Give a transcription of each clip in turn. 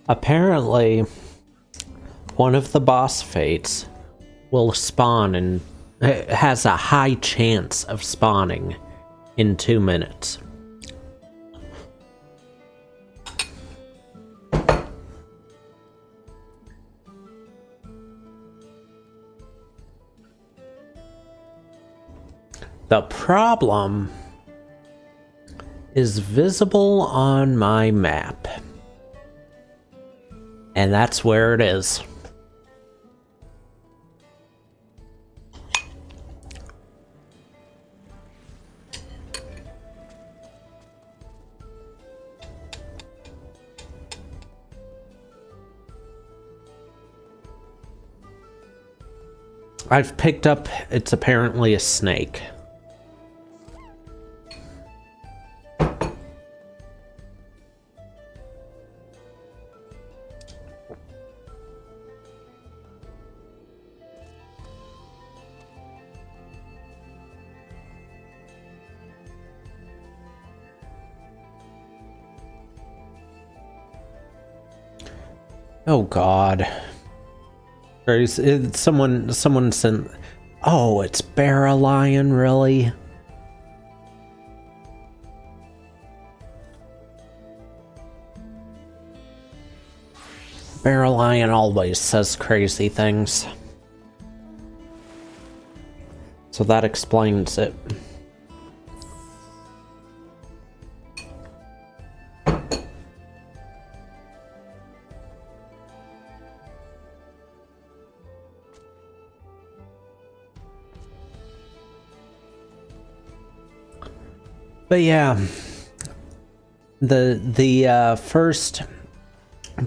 Apparently, one of the boss fates will spawn and it has a high chance of spawning in 2 minutes. The problem is visible on my map. And that's where it is. I've picked up, it's apparently a snake. Oh God. Someone sent... Oh, it's Barrelion, really? Barrelion always says crazy things. So that explains it. But yeah, the first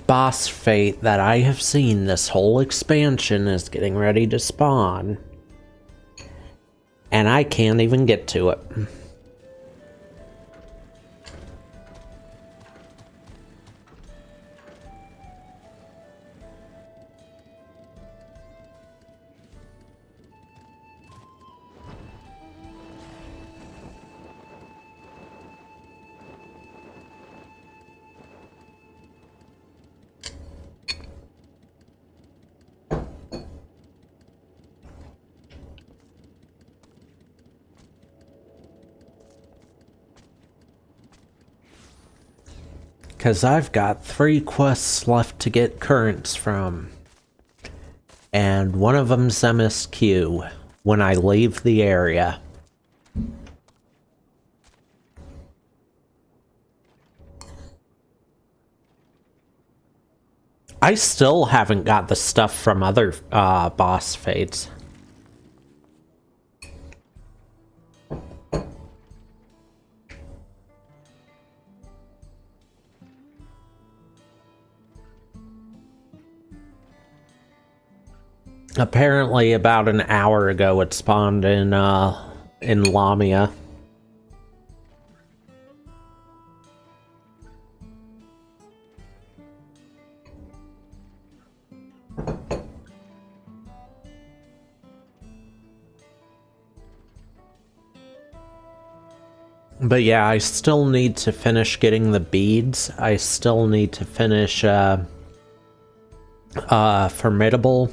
boss fate that I have seen this whole expansion is getting ready to spawn, and I can't even get to it. Because I've got 3 quests left to get currents from. And one of them's MSQ when I leave the area. I still haven't got the stuff from other boss fates. Apparently, about an hour ago, it spawned in Lamia. But yeah, I still need to finish getting the beads. I still need to finish Formidable.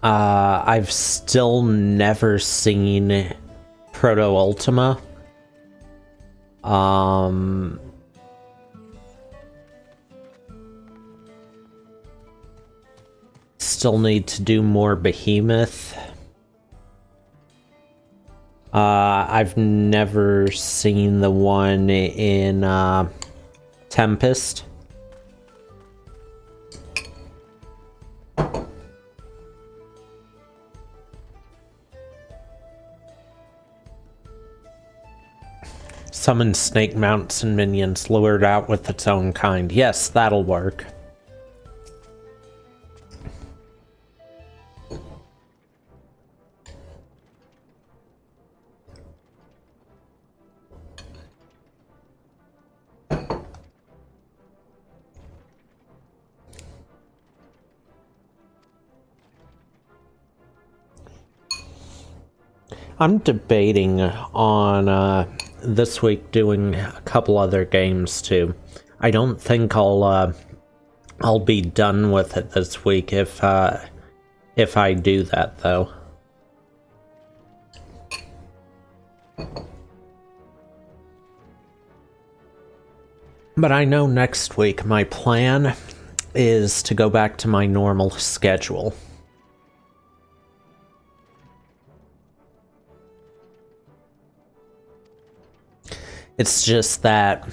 I've still never seen Proto Ultima. Still need to do more Behemoth. I've never seen the one in Tempest. Summon snake mounts and minions lured out with its own kind. Yes, that'll work. I'm debating on this week doing a couple other games too. I don't think I'll be done with it this week if I do that, though. But I know next week my plan is to go back to my normal schedule. It's just that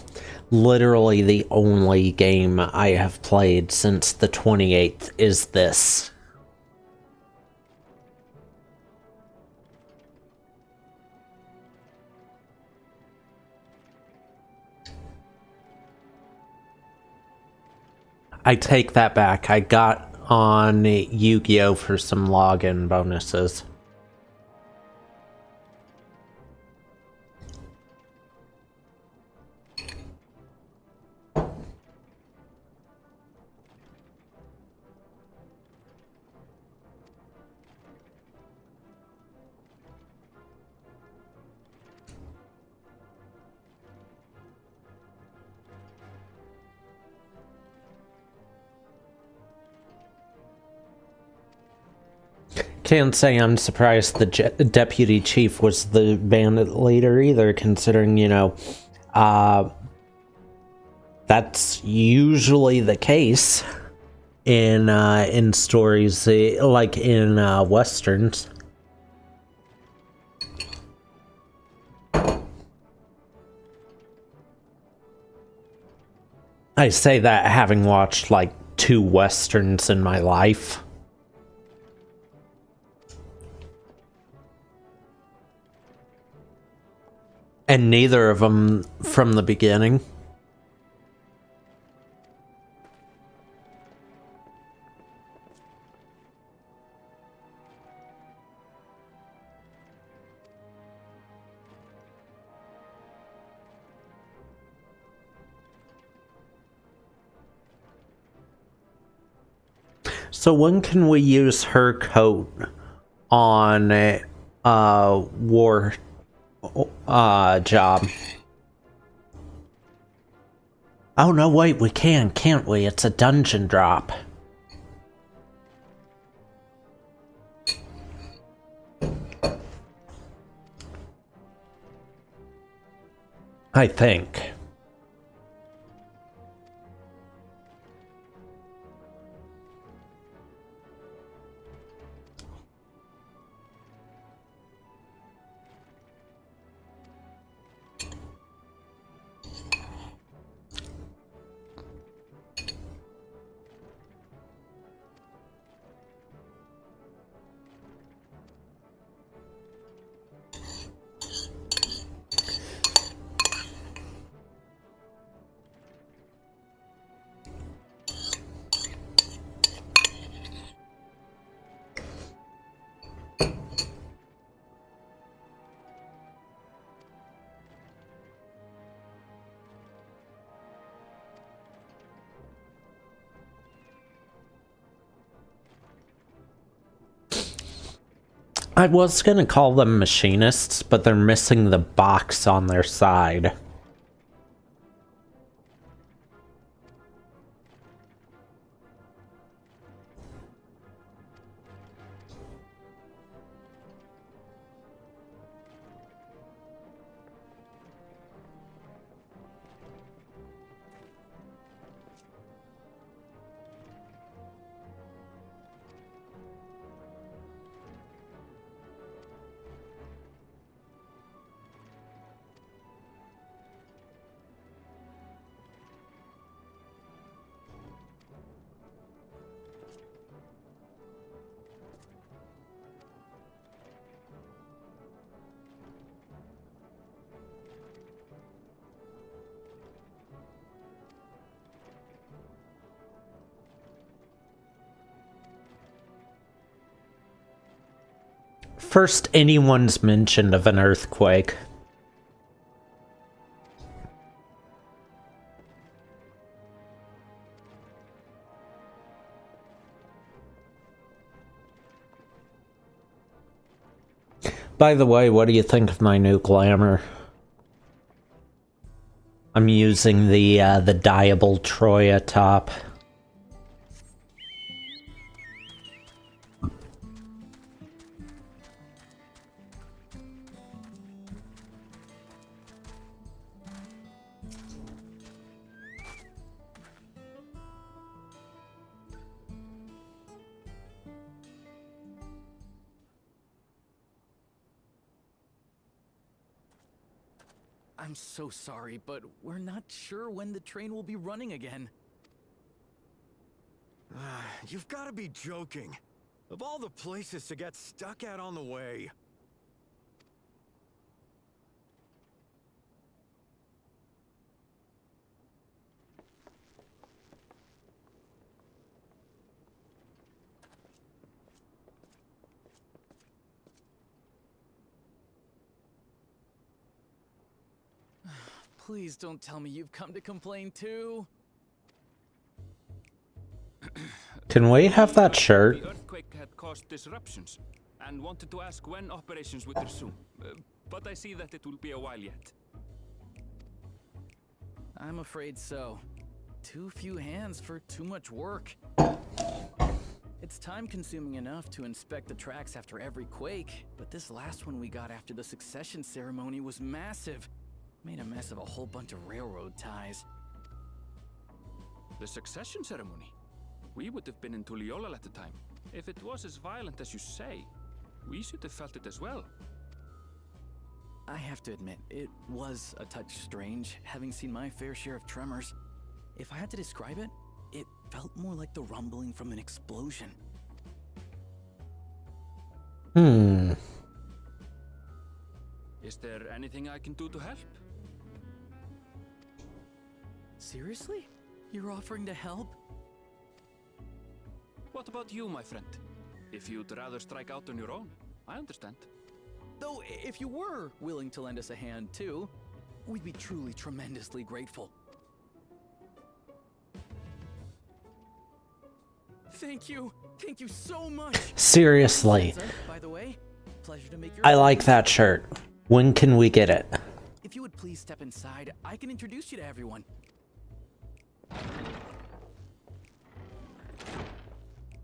literally the only game I have played since the 28th is this. I take that back. I got on Yu-Gi-Oh! For some login bonuses. Can't say I'm surprised the deputy chief was the bandit leader either, considering, you know, that's usually the case in stories, like in westerns. I say that having watched like 2 westerns in my life. And neither of them from the beginning. So when can we use her coat on war job? Oh no, wait, we can, can't we? It's a dungeon drop. I think. I was gonna call them machinists, but they're missing the box on their side. First anyone's mentioned of an earthquake. By the way, what do you think of my new glamour? I'm using the Diable Troya top. I'm so sorry, but we're not sure when the train will be running again. You've got to be joking. Of all the places to get stuck at on the way. Please don't tell me you've come to complain too. Can we have that shirt? The earthquake had caused disruptions and wanted to ask when operations would resume. But I see that it will be a while yet. I'm afraid so. Too few hands for too much work. It's time-consuming enough to inspect the tracks after every quake, but this last one we got after the succession ceremony was massive. Made a mess of a whole bunch of railroad ties. The succession ceremony? We would have been in Tuliolal at the time. If it was as violent as you say, we should have felt it as well. I have to admit, it was a touch strange, having seen my fair share of tremors. If I had to describe it, it felt more like the rumbling from an explosion. Is there anything I can do to help? Seriously? You're offering to help? What about you, my friend? If you'd rather strike out on your own, I understand. Though, if you were willing to lend us a hand too, we'd be truly tremendously grateful. Thank you so much. Seriously. By the way, pleasure to make your I like that shirt. When can we get it? If you would please step inside, I can introduce you to everyone.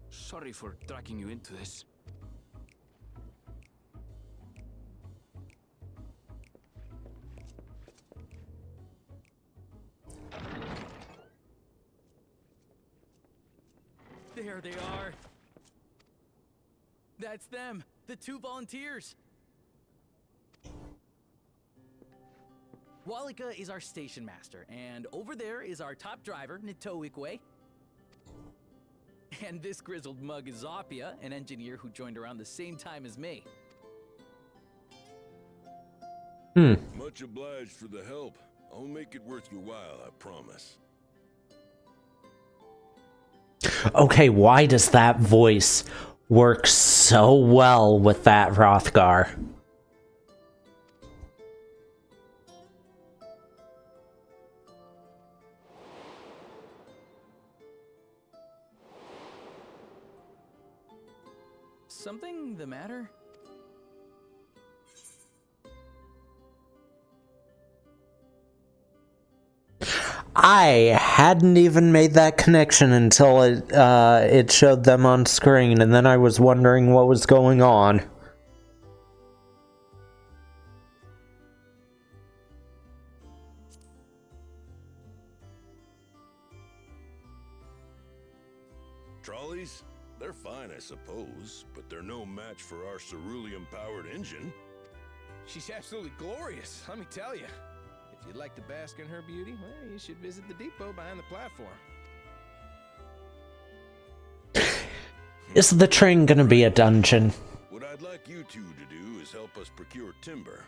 Sorry for dragging you into this. There they are. That's them, the two volunteers. Walika is our station master, and over there is our top driver, Nitoikwe. And this grizzled mug is Zopia, an engineer who joined around the same time as me. Much obliged for the help. I'll make it worth your while, I promise. Okay, why does that voice work so well with that Hrothgar? Something the matter? I hadn't even made that connection until it showed them on screen, and then I was wondering what was going on. Trolleys? They're fine, I suppose, but they're no match for our cerulean-powered engine. She's absolutely glorious, let me tell you. If you'd like to bask in her beauty, well, you should visit the depot behind the platform. Is the train gonna be a dungeon? What I'd like you two to do is help us procure timber.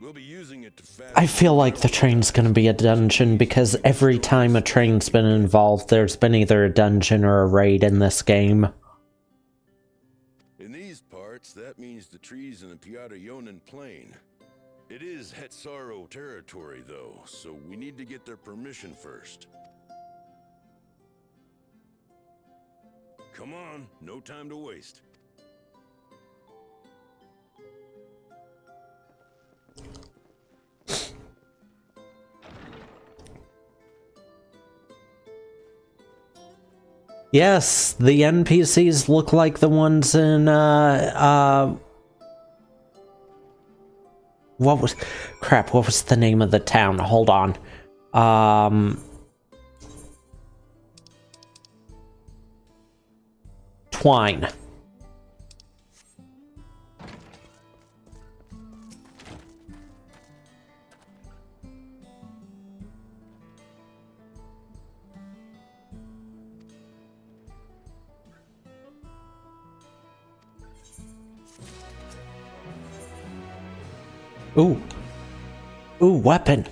We'll be using it to I feel like the train's gonna be a dungeon because every time a train's been involved, there's been either a dungeon or a raid in this game. In these parts, that means the trees in the Piata Yonan Plain. It is Hetsaro territory, though, so we need to get their permission first. Come on, no time to waste. Yes, the NPCs look like the ones in, what was the name of the town? Hold on. Twine. Ooh. Ooh, weapon.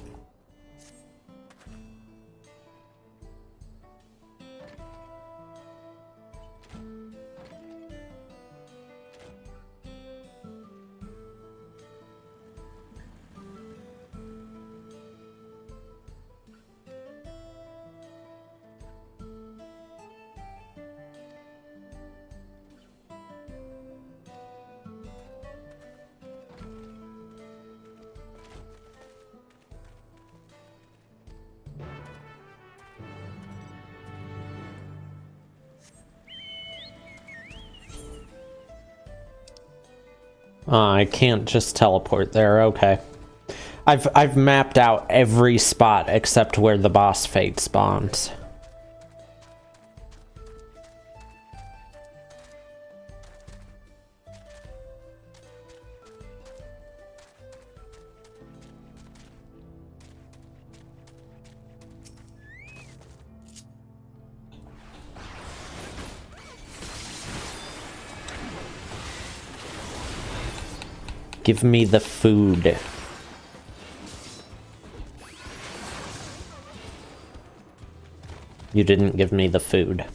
I can't just teleport there, okay. I've mapped out every spot except where the boss fate spawns. Give me the food. You didn't give me the food.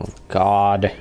Oh, God.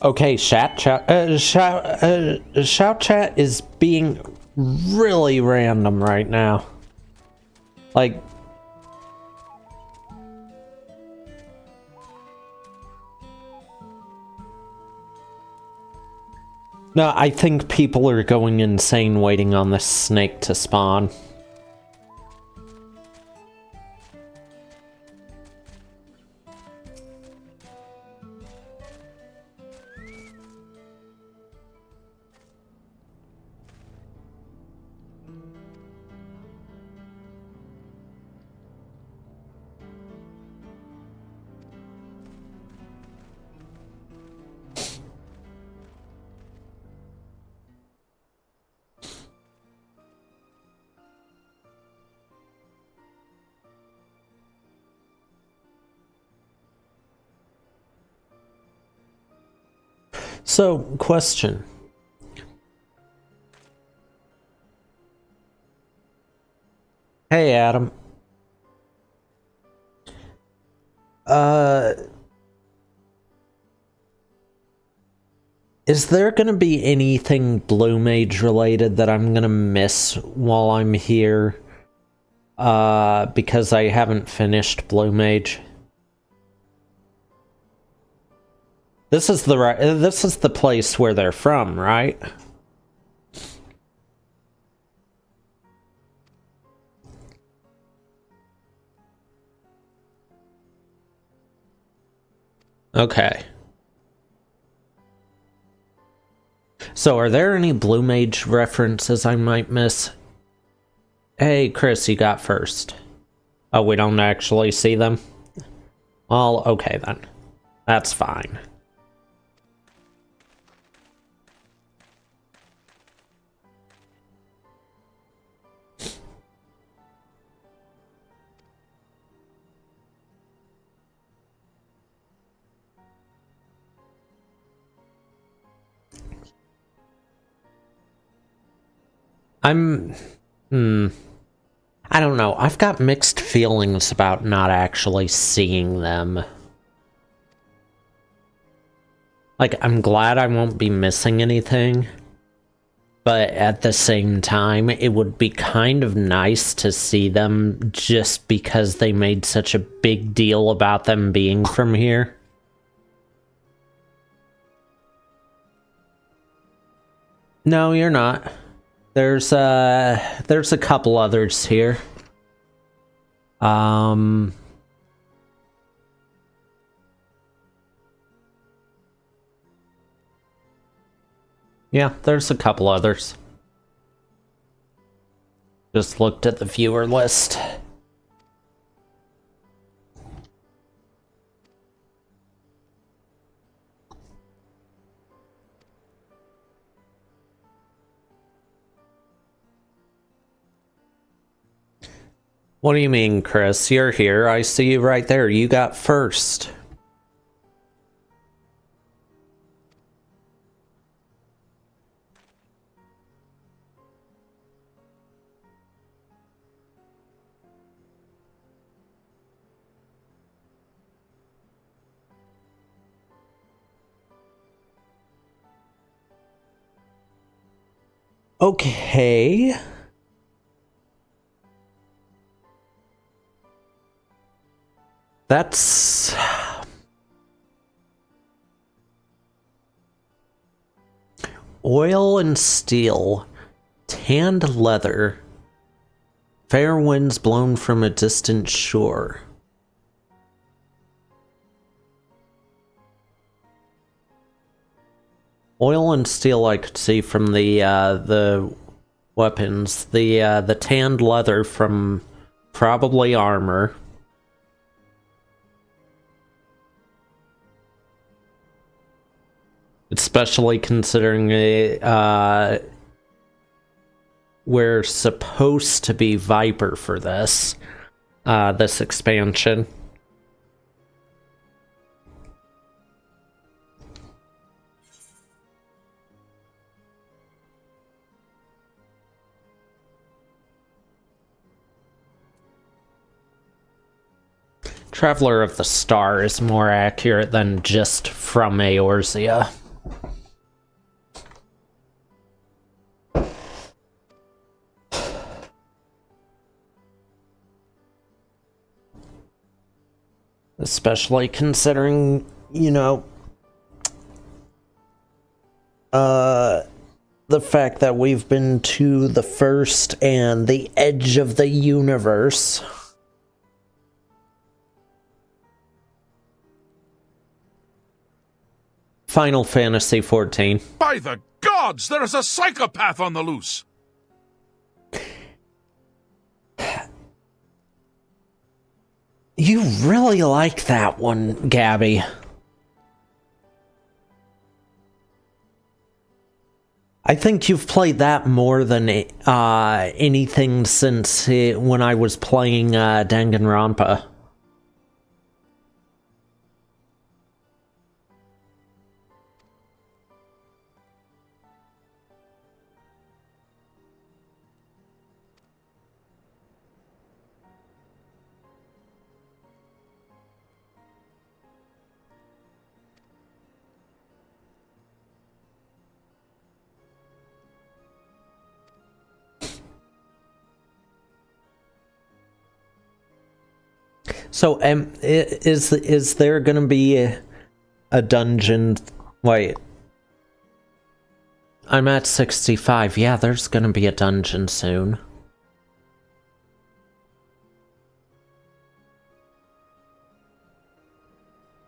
Okay, shout chat is being really random right now. Like, no, I think people are going insane waiting on this snake to spawn. So, question. Hey, Adam. Is there gonna be anything Blue Mage related that I'm gonna miss while I'm here? Because I haven't finished Blue Mage. This is the place where they're from, right? Okay. So are there any Blue Mage references I might miss? Hey, Chris, you got first. Oh, we don't actually see them? Well, okay then. That's fine. I don't know. I've got mixed feelings about not actually seeing them. Like, I'm glad I won't be missing anything. But at the same time, it would be kind of nice to see them just because they made such a big deal about them being from here. No, you're not. There's a couple others here. Yeah, there's a couple others. Just looked at the viewer list. What do you mean, Chris? You're here. I see you right there. You got first. Okay. That's... Oil and steel. Tanned leather. Fair winds blown from a distant shore. Oil and steel I could see from the weapons. The tanned leather from probably armor. Especially considering we're supposed to be Viper for this this expansion. Traveler of the Star is more accurate than just from Eorzea. Especially considering, you know, the fact that we've been to the first and the edge of the universe. Final Fantasy XIV. By the gods, there is a psychopath on the loose! You really like that one, Gabby. I think you've played that more than anything since when I was playing Danganronpa. So, is there gonna be a dungeon? Wait, I'm at 65. Yeah, there's gonna be a dungeon soon.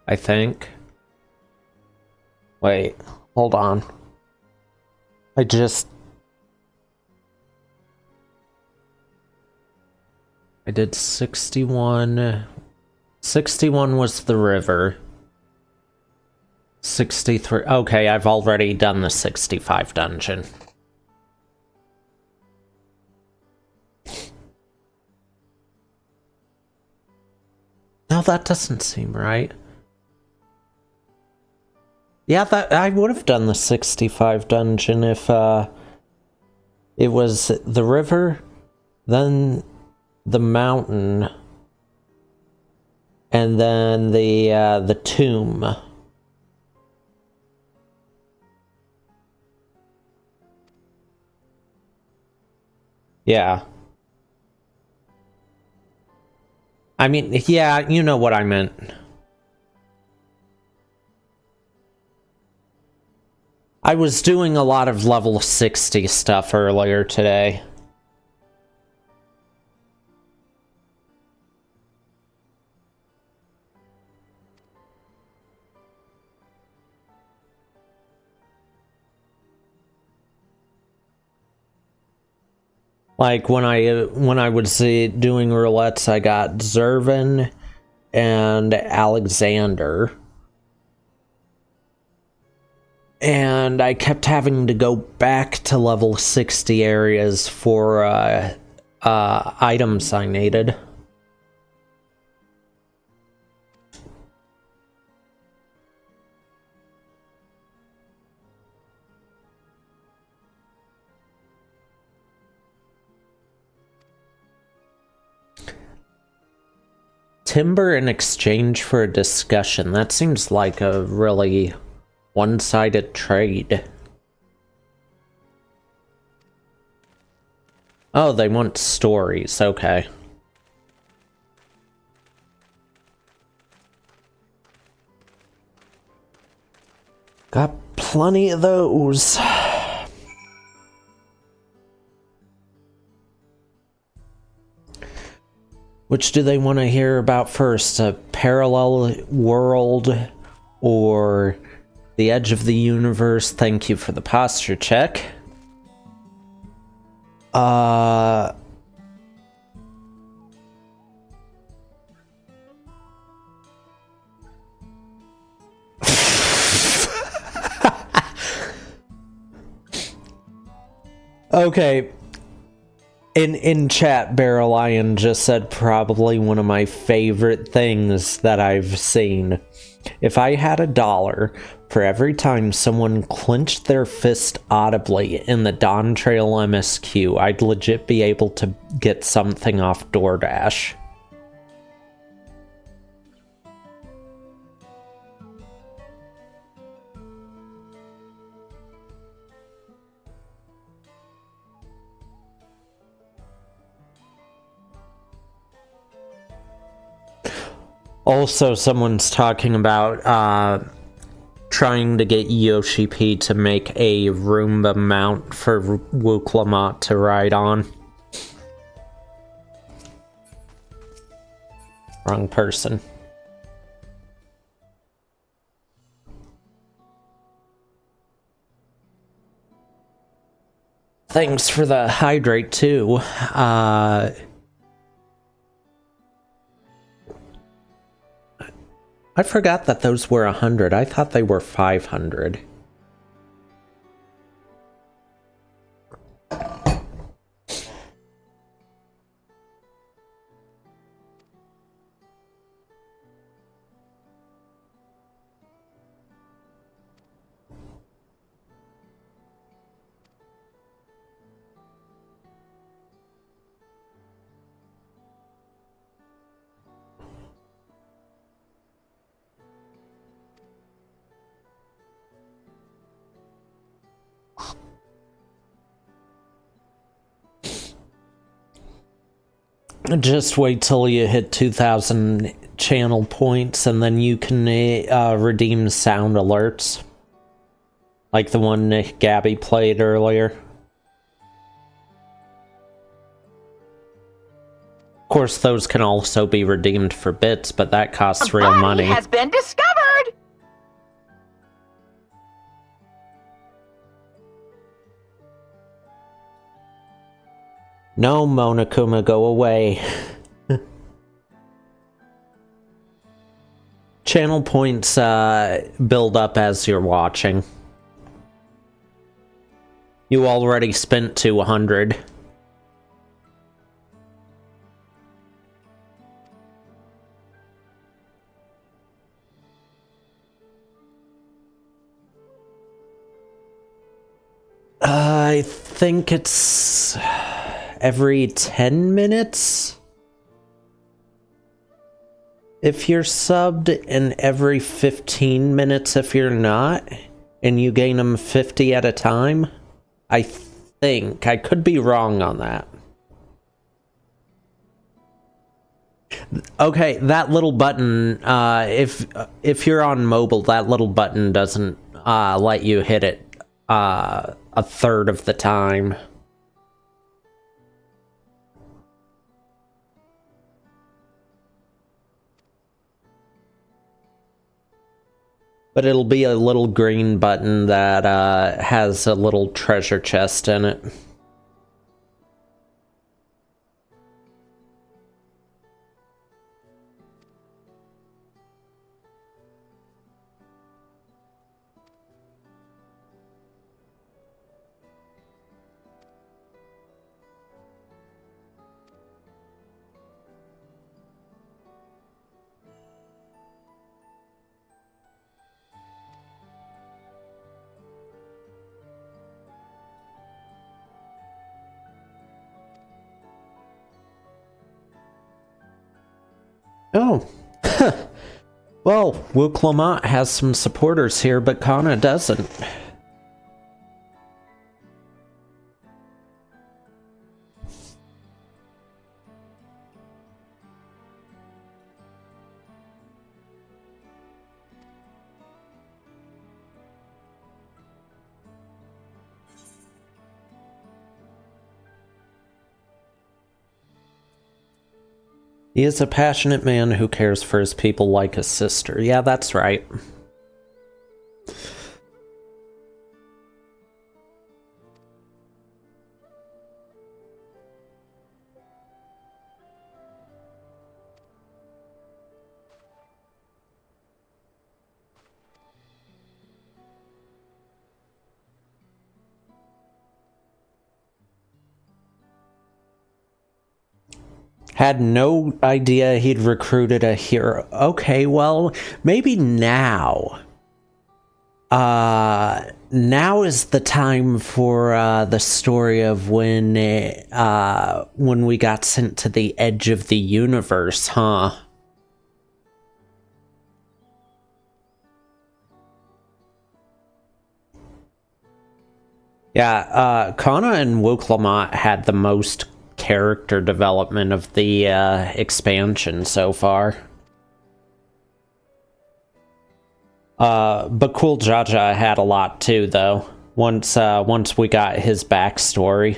I think. Wait, hold on. I just... I did 61. 61 was the river. 63. Okay, I've already done the 65 dungeon. No, that doesn't seem right. Yeah, that I would have done the 65 dungeon if it was the river, then the mountain, and then the tomb. Yeah. I mean, yeah, you know what I meant. I was doing a lot of level 60 stuff earlier today. Like when I was doing roulettes, I got Zervin and Alexander. And I kept having to go back to level 60 areas for items I needed. Timber in exchange for a discussion. That seems like a really one-sided trade. Oh, they want stories. Okay. Got plenty of those. Which do they want to hear about first? A parallel world or the edge of the universe? Thank you for the posture check. Okay. In chat, Barrel Lion just said probably one of my favorite things that I've seen. If I had $1 for every time someone clenched their fist audibly in the Dawn Trail MSQ, I'd legit be able to get something off DoorDash. Also, someone's talking about trying to get Yoshi P to make a Roomba mount for Wooklamat to ride on. Wrong person. Thanks for the hydrate, too. I forgot that those were 100. I thought they were 500. Just wait till you hit 2,000 channel points and then you can redeem sound alerts. Like the one Gabby played earlier. Of course, those can also be redeemed for bits, but that costs real money. Has been discovered! No, Monokuma, go away. Channel points build up as you're watching. You already spent 200. I think it's every 10 minutes if you're subbed, and every 15 minutes if you're not, and you gain them 50 at a time. I think. I could be wrong on that. Okay, that little button, if you're on mobile, that little button doesn't let you hit it a third of the time. But it'll be a little green button that has a little treasure chest in it. Oh. Well, Wu Clement has some supporters here, but Kana doesn't. He is a passionate man who cares for his people like a sister. Yeah, that's right. Had no idea he'd recruited a hero. Okay, well, maybe now. Now is the time for the story of when we got sent to the edge of the universe, huh? Yeah, Kana and Wu Clement had the most character development of the expansion so far. Bakul Jaja had a lot too, though. Once we got his backstory.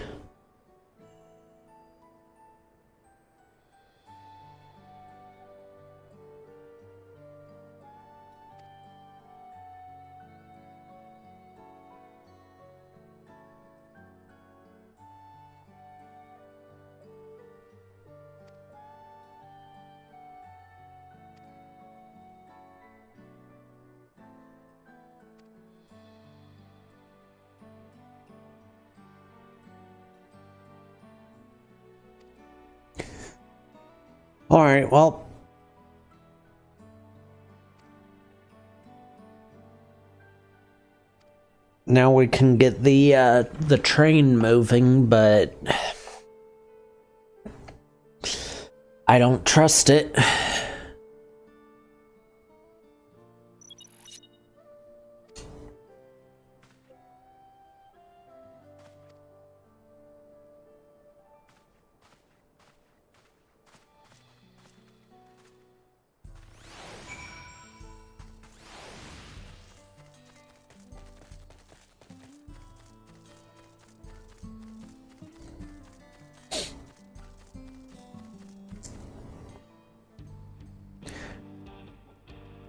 Alright, well. Now we can get the train moving, but I don't trust it.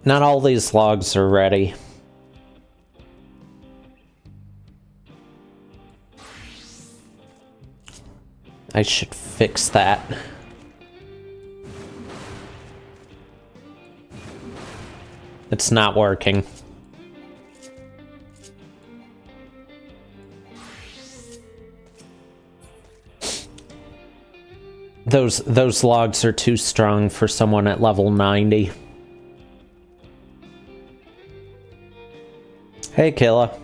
Not all these logs are ready. I should fix that. It's not working. Those logs are too strong for someone at level 90. Hey, Killa.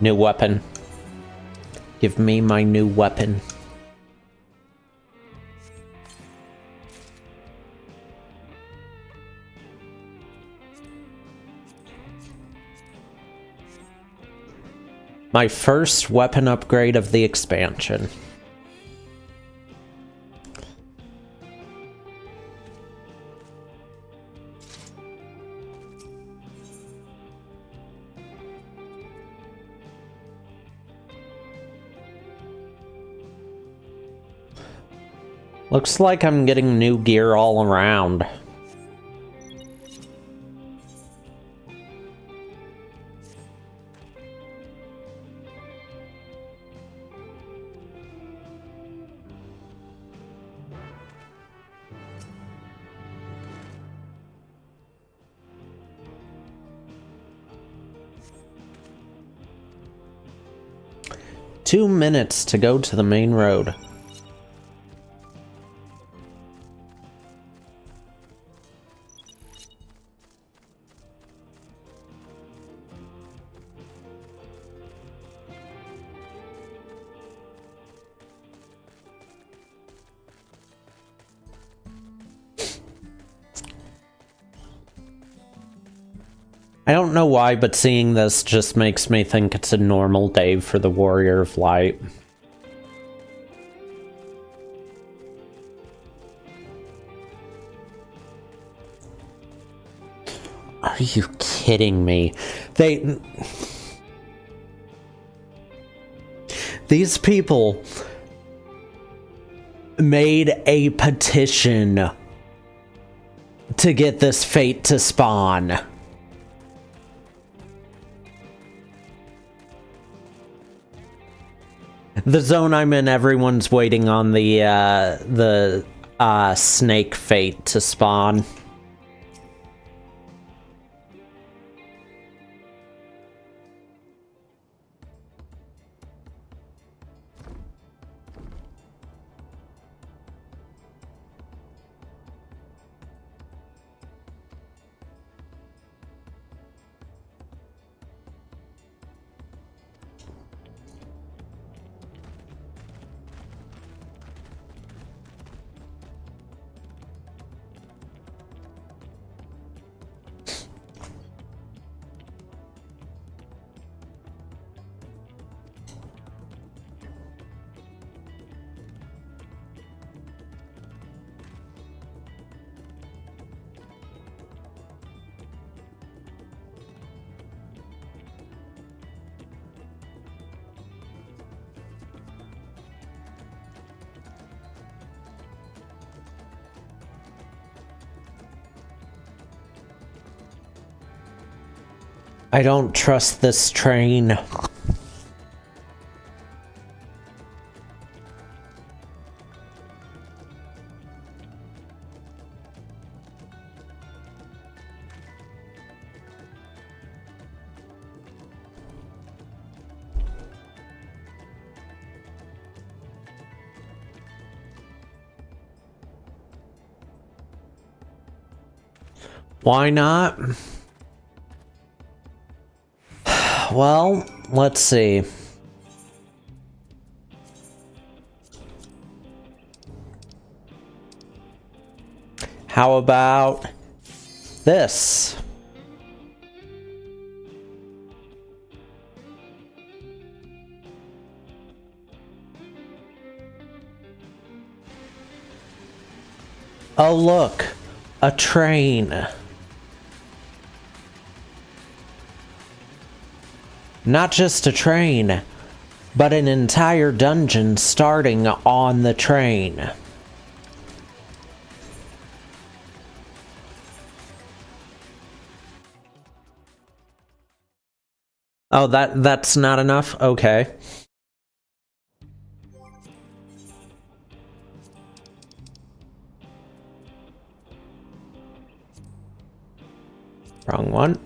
New weapon. Give me my new weapon. My first weapon upgrade of the expansion. Looks like I'm getting new gear all around. Two minutes to go to the main road. I don't know why, but seeing this just makes me think it's a normal day for the Warrior of Light. Are you kidding me? These people made a petition to get this fate to spawn. The zone I'm in, everyone's waiting on the snake fate to spawn. I don't trust this train. Why not? Well, let's see. How about this? Oh, look, a train. Not just a train, but an entire dungeon starting on the train. Oh, that's not enough? Okay. Wrong one.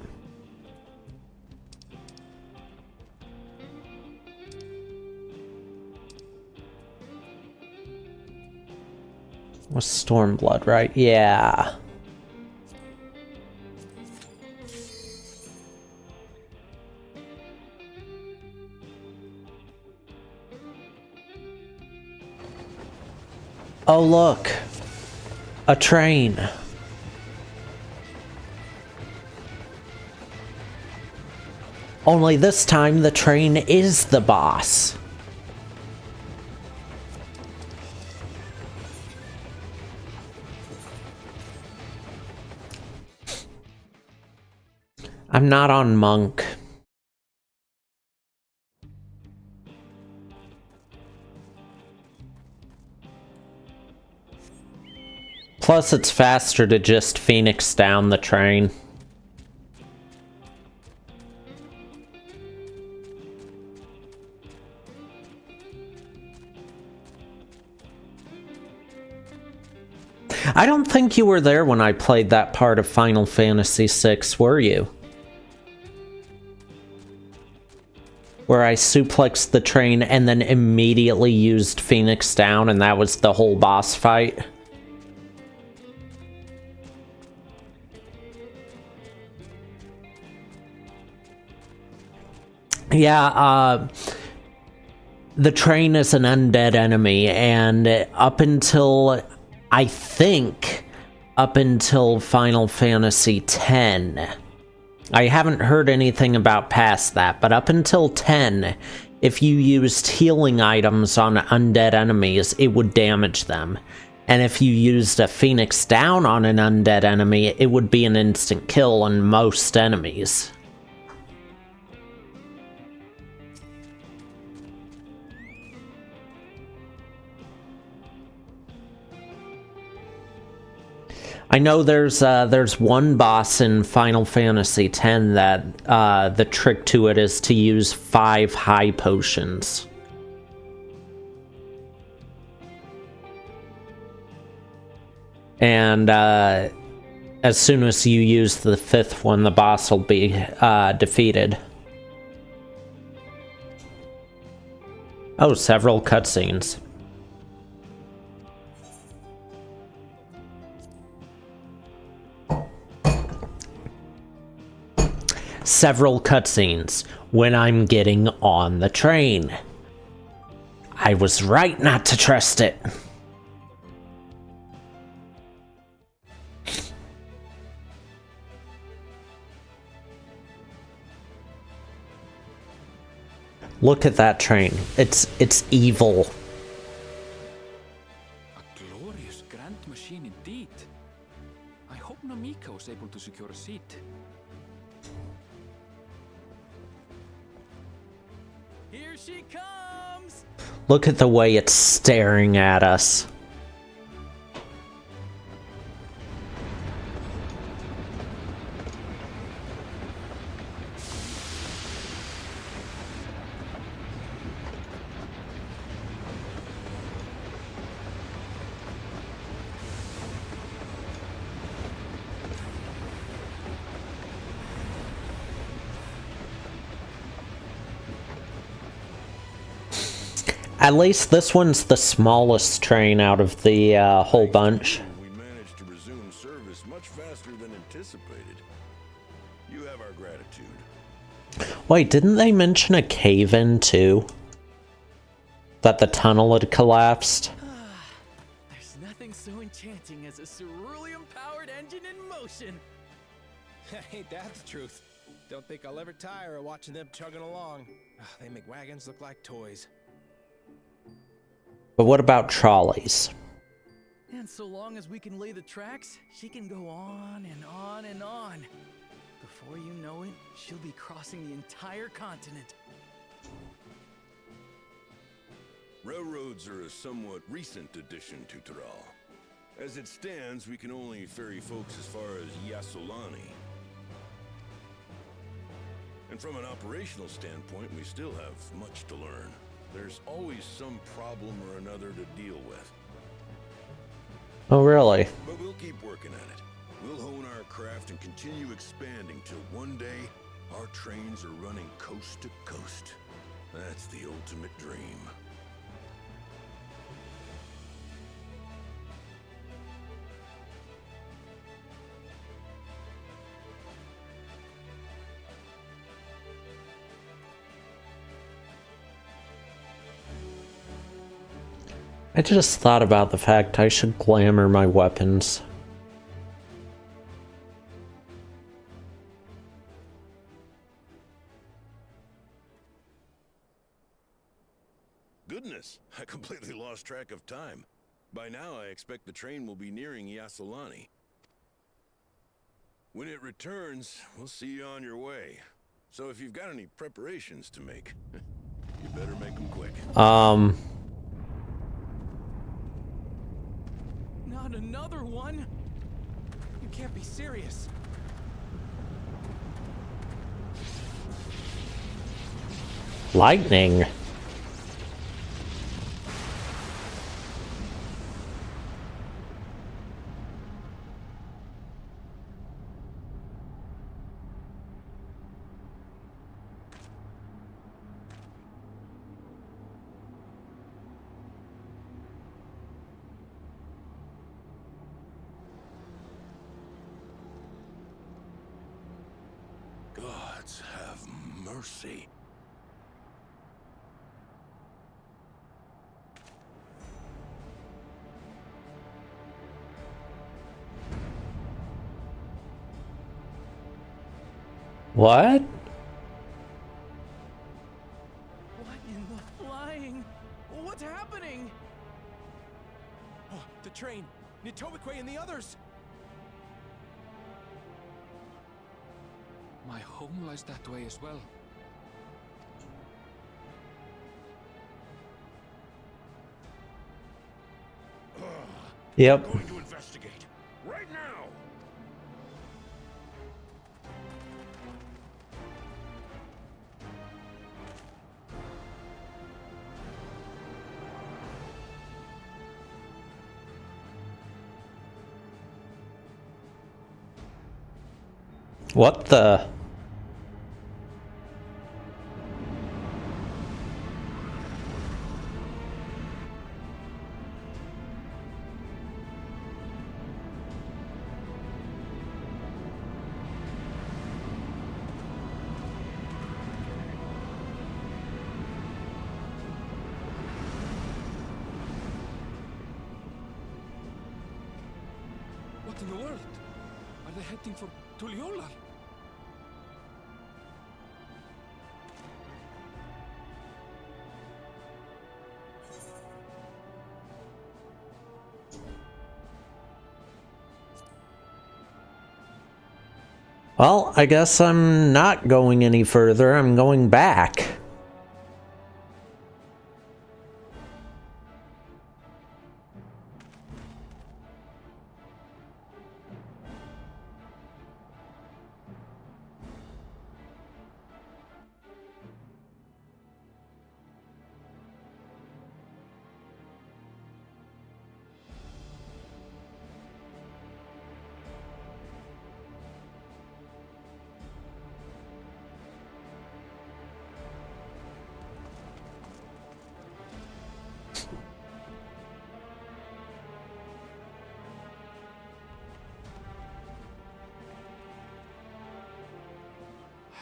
Was Stormblood, right? Yeah. Oh, look. A train. Only this time the train is the boss. I'm not on Monk. Plus, it's faster to just Phoenix down the train. I don't think you were there when I played that part of Final Fantasy VI, were you? Where I suplexed the train and then immediately used Phoenix down, and that was the whole boss fight. Yeah, the train is an undead enemy, and up until, I think, up until Final Fantasy X, I haven't heard anything about past that, but up until 10, if you used healing items on undead enemies, it would damage them. And if you used a Phoenix down on an undead enemy, it would be an instant kill on most enemies. I know there's one boss in Final Fantasy X that the trick to it is to use 5 high potions. And as soon as you use the 5th one, the boss will be defeated. Oh, several cutscenes. Several cutscenes when I'm getting on the train. I was right not to trust it. Look at that train. It's evil. A glorious grand machine indeed. I hope Namiko is able to secure a seat. Here she comes! Look at the way it's staring at us. At least this one's the smallest train out of the whole bunch. We managed to resume service much faster than anticipated. You have our gratitude. Wait, didn't they mention a cave-in too? That the tunnel had collapsed? There's nothing so enchanting as a cerulean-powered engine in motion. Ain't that the truth? Don't think I'll ever tire of watching them chugging along. They make wagons look like toys. But what about trolleys? And so long as we can lay the tracks, she can go on and on and on. Before you know it, she'll be crossing the entire continent. Railroads are a somewhat recent addition to Tural. As it stands, we can only ferry folks as far as Yassolani. And from an operational standpoint, we still have much to learn. There's always some problem or another to deal with. Oh, really? But we'll keep working at it. We'll hone our craft and continue expanding till one day, our trains are running coast to coast. That's the ultimate dream. I just thought about the fact I should glamour my weapons. Goodness, I completely lost track of time. By now, I expect the train will be nearing Yassolani. When it returns, we'll see you on your way. So if you've got any preparations to make, you better make them quick. Not another one? You can't be serious. Lightning. Gods have mercy. What? What in the flying? What's happening? Oh, the train! Nitobekwe and the others! My home lies that way as well. Yep. Going to investigate. Right now! What the? What in the world? Are they heading for Tuliyollal? Well, I guess I'm not going any further. I'm going back.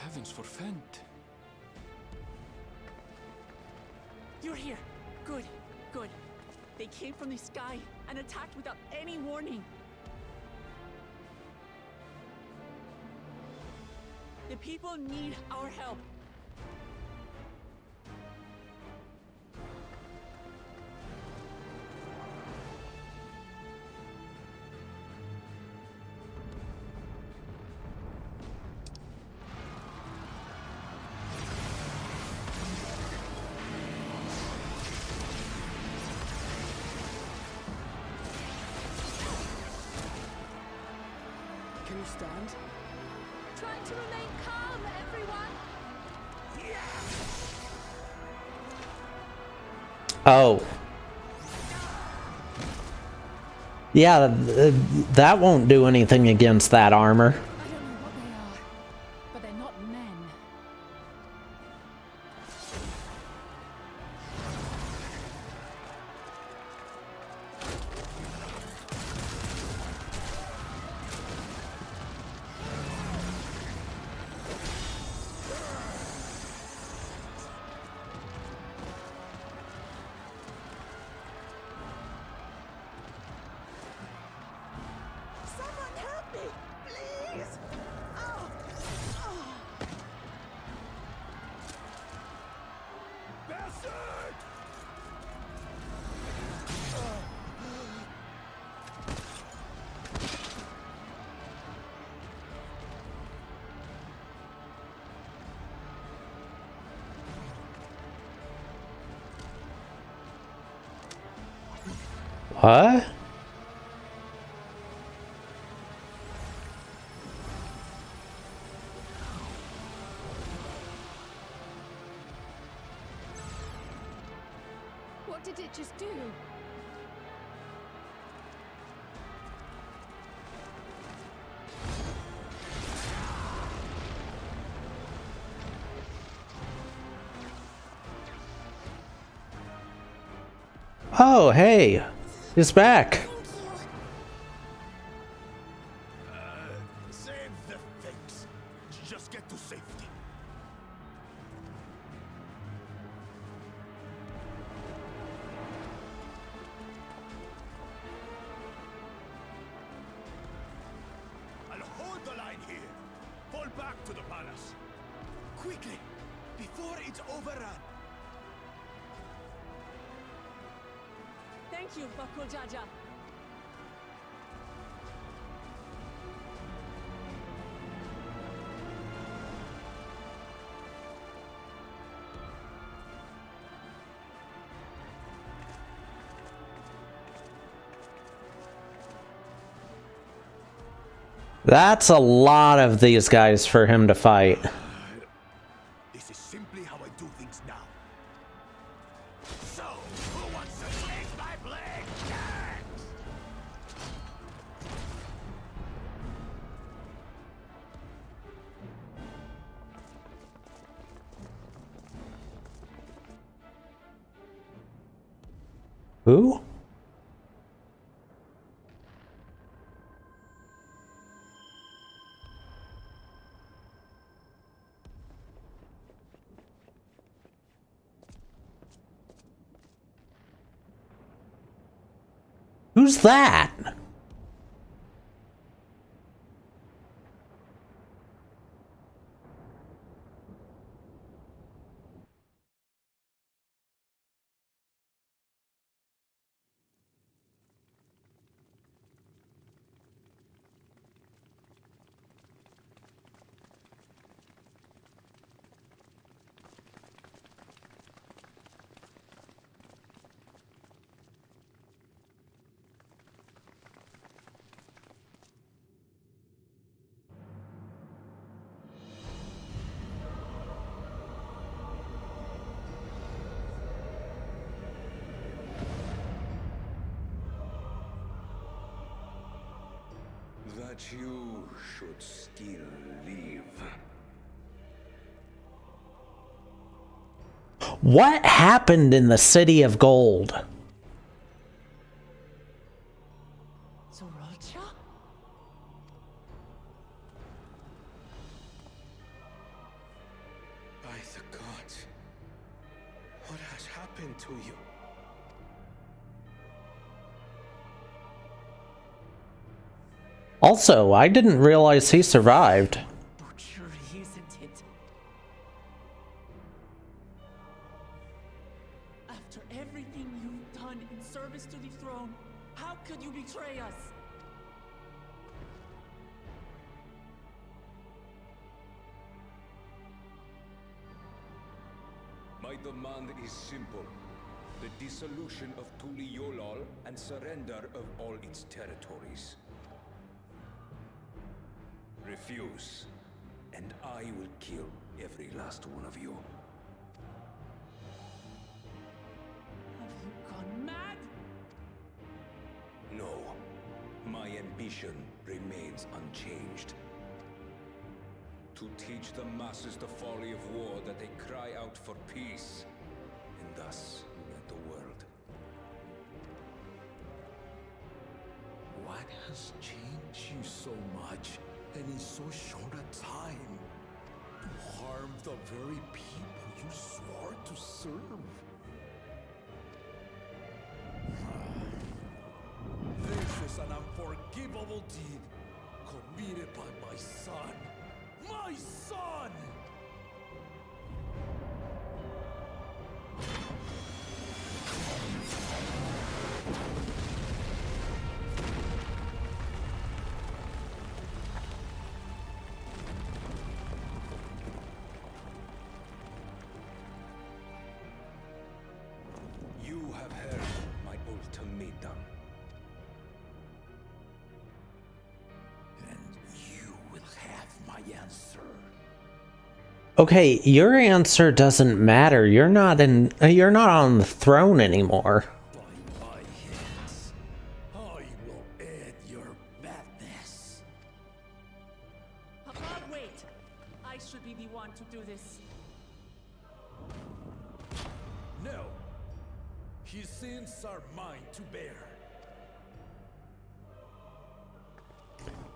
Heavens forfend. You're here. Good, good. They came from the sky and attacked without any warning. The people need our help. Can you stand? Trying to remain calm, everyone. Oh. Yeah, that won't do anything against that armor. I don't know what they are, but they're not men. Someone help me, please! Oh. Bastard! What? What did it just do? Oh, hey. He's back. Save the fakes. Just get to safety. I'll hold the line here. Fall back to the palace. Quickly, before it's overrun. Thank you, Bakul Jaja. That's a lot of these guys for him to fight. This is simply how I do things now. So, who wants to taste my blade next? Who? Who's that? That you should still live. What happened in the City of Gold? Zoralcha? By the gods, what has happened to you? Also, I didn't realize he survived. Butchery, isn't it? After everything you've done in service to the throne, how could you betray us? My demand is simple. The dissolution of Tuliyollal and surrender of all its territories. Refuse, and I will kill every last one of you. Have you gone mad? No, my ambition remains unchanged. To teach the masses the folly of war, that they cry out for peace, and thus unite the world. What has changed you so much, and in so short a time? To harm the very people you swore to serve? This is an unforgivable deed committed by my son. My son! You have heard my ultimatum. And you will have my answer. Okay, your answer doesn't matter. You're not on the throne anymore. By my hands, I will end your madness. Above, wait. I should be the one to do this. No. His sins are mine to bear.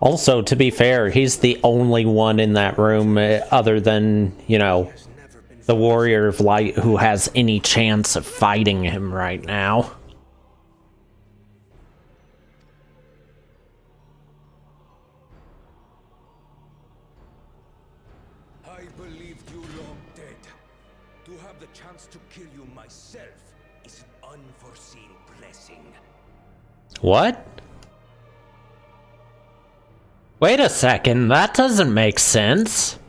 Also, to be fair, he's the only one in that room other than, you know, the Warrior of Light who has any chance of fighting him right now. I believed you long dead. To have the chance to kill you myself is an unforeseen blessing. What? Wait a second, that doesn't make sense.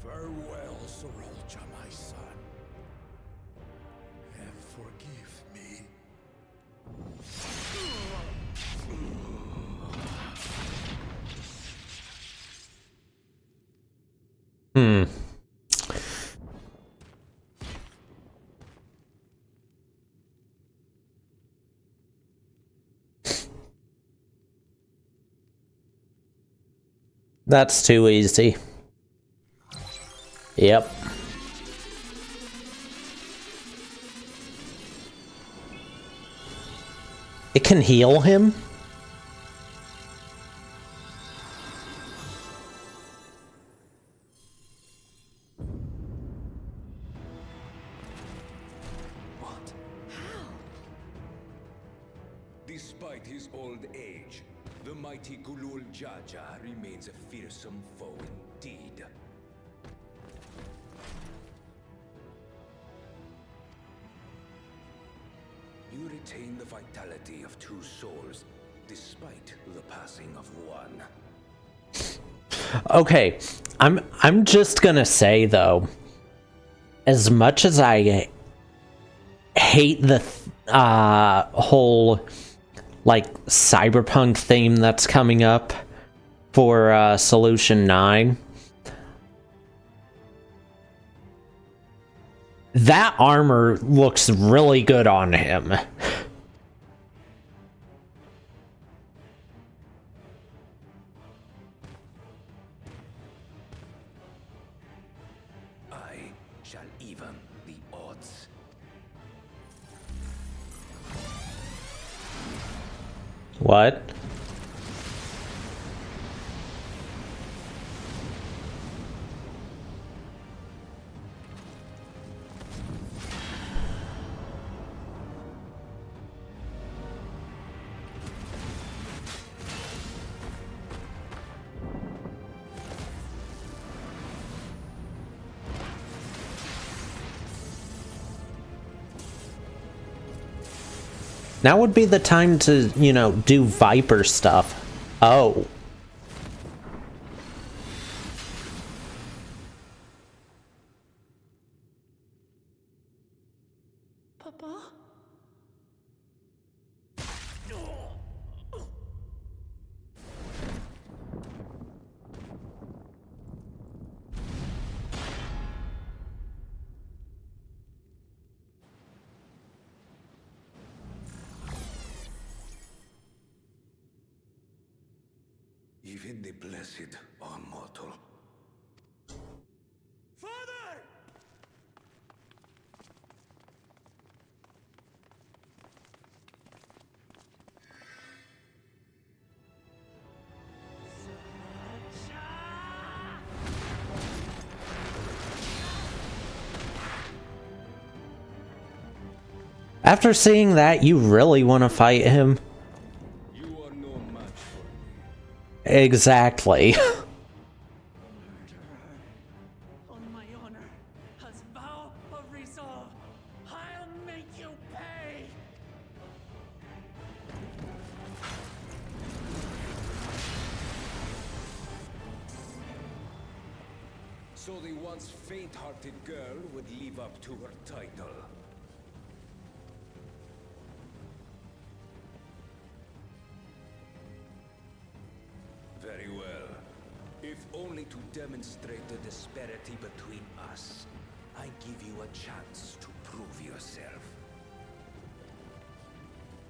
Farewell, Sorolja, my son. And forgive me. Hmm. That's too easy. Yep. It can heal him? Despite his old age, the mighty Gulul Jaja remains a fearsome foe indeed. You retain the vitality of two souls, despite the passing of one. Okay, I'm just gonna say though, as much as I hate the whole like cyberpunk theme that's coming up for Solution 9, that armor looks really good on him. I shall even the odds. What? Now would be the time to, you know, do Viper stuff. Oh. Papa? Even the blessed are mortal. Father! After seeing that, you really want to fight him? You are no match for me. Exactly. On my honor, as vow of resolve, I'll make you pay! So the once faint-hearted girl would live up to her title. Very well. If only to demonstrate the disparity between us, I give you a chance to prove yourself.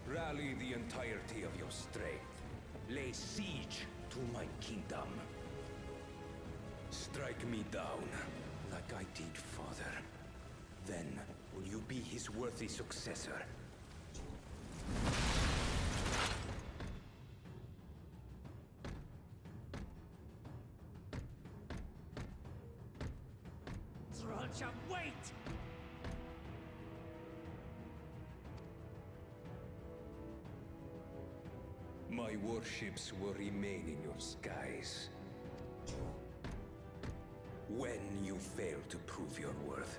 Rally the entirety of your strength. Lay siege to my kingdom. Strike me down, like I did father. Then will you be his worthy successor? Roger, wait! My warships will remain in your skies. When you fail to prove your worth,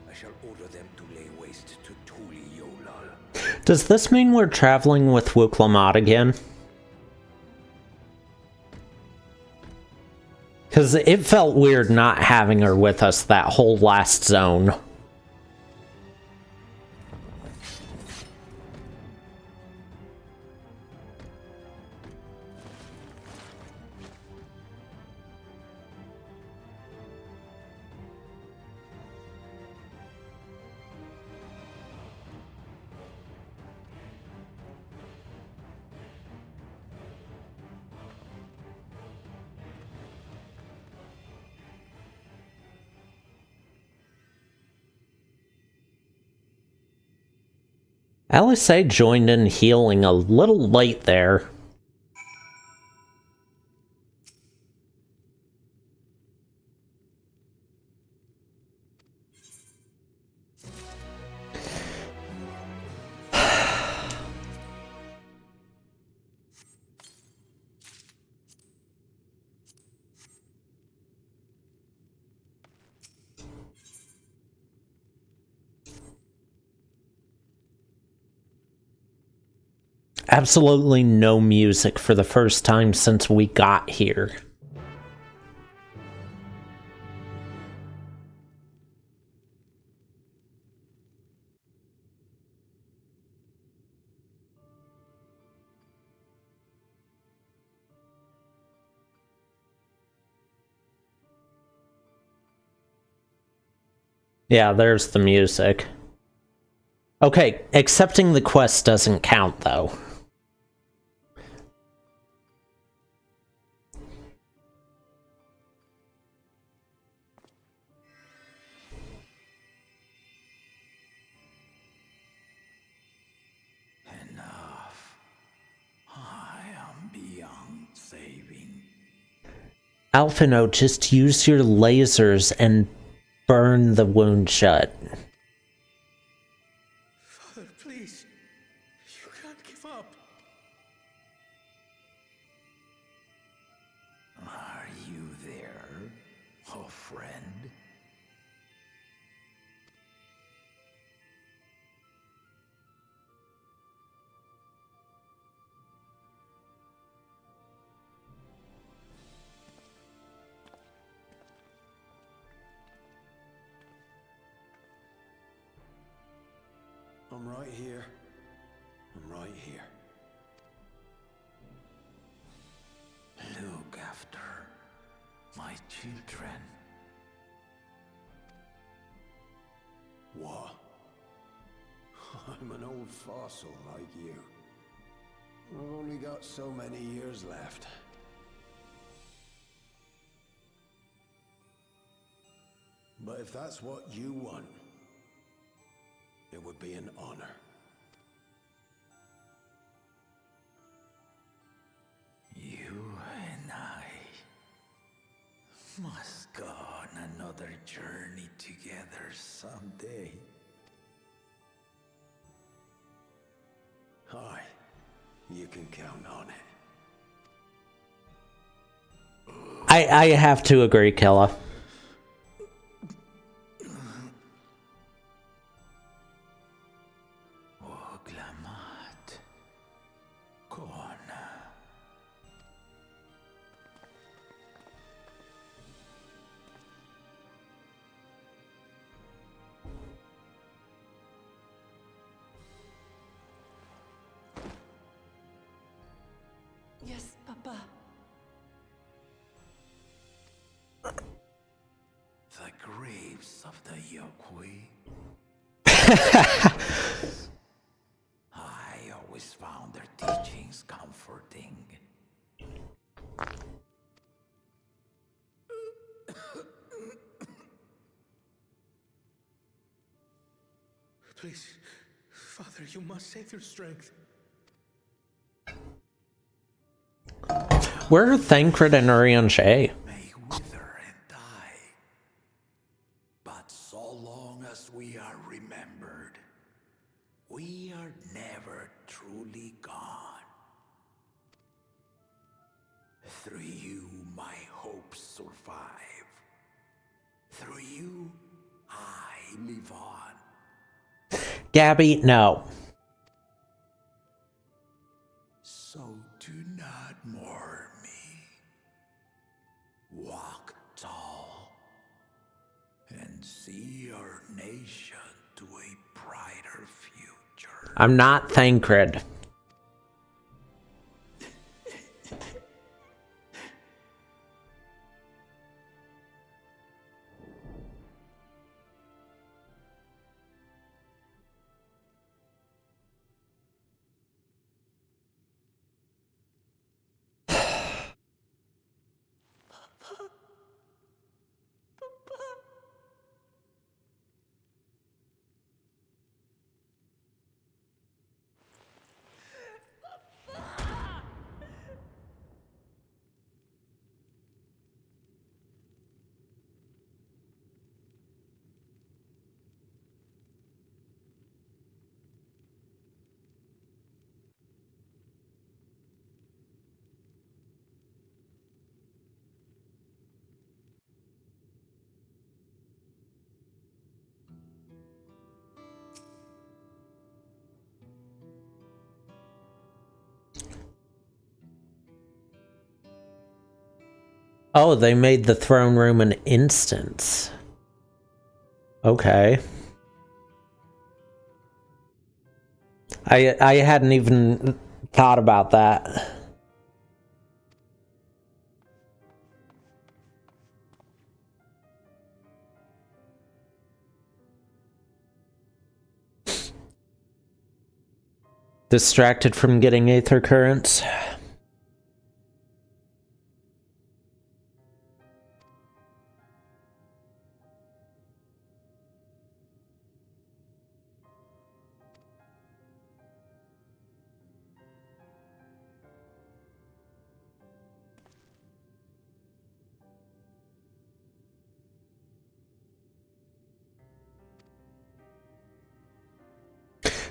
I shall order them to lay waste to Tuli Yolal. Does this mean we're traveling with Wuklamad again? Because it felt weird not having her with us that whole last zone. LSA joined in healing a little late there. Absolutely no music for the first time since we got here. Yeah, there's the music. Okay, accepting the quest doesn't count, though. Enough. Alphino, just use your lasers and burn the wound shut. Father, please. You can't give up. Are you there, oh friend? I'm right here. I'm right here. Look after my children. What? I'm an old fossil like you. I've only got so many years left. But if that's what you want, it would be an honor. You and I must go on another journey together someday. Aye, you can count on it. I have to agree, Killa. Oglamat. Kona. Yes, Papa. The graves of the Yokwi. I always found their teachings comforting. Please, Father, you must save your strength. Where are Thancred and Urianger? May wither and die. But so long as we are remembered, we are never truly gone. Through you, my hopes survive. Through you, I live on. Gabby, no. So do not mourn me. Walk tall and see our nation to a brighter future. I'm not Thancred. Oh, they made the throne room an instance. Okay. I hadn't even thought about that. Distracted from getting aether currents.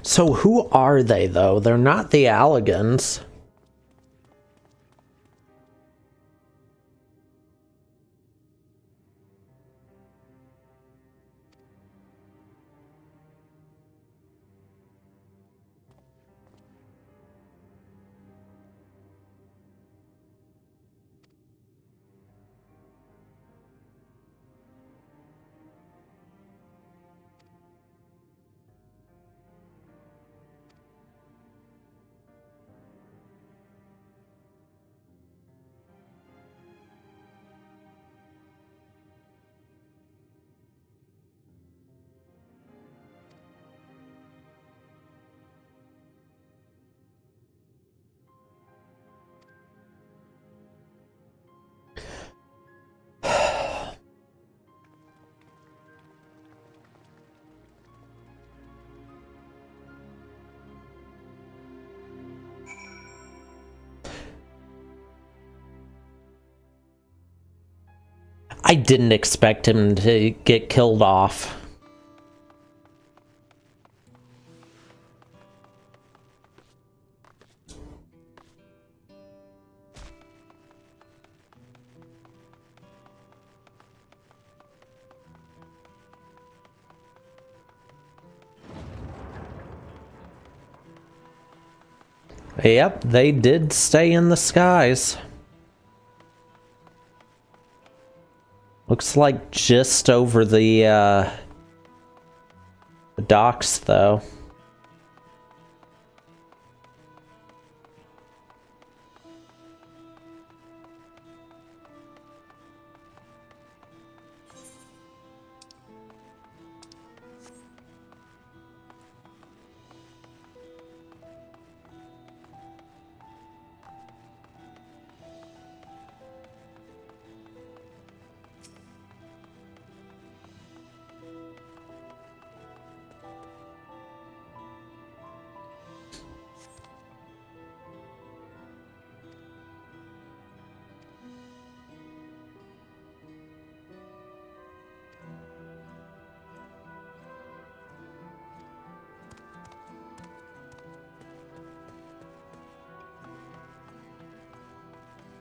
So who are they, though? They're not the Allagans. I didn't expect him to get killed off. Yep, they did stay in the skies. Looks like just over the docks, though.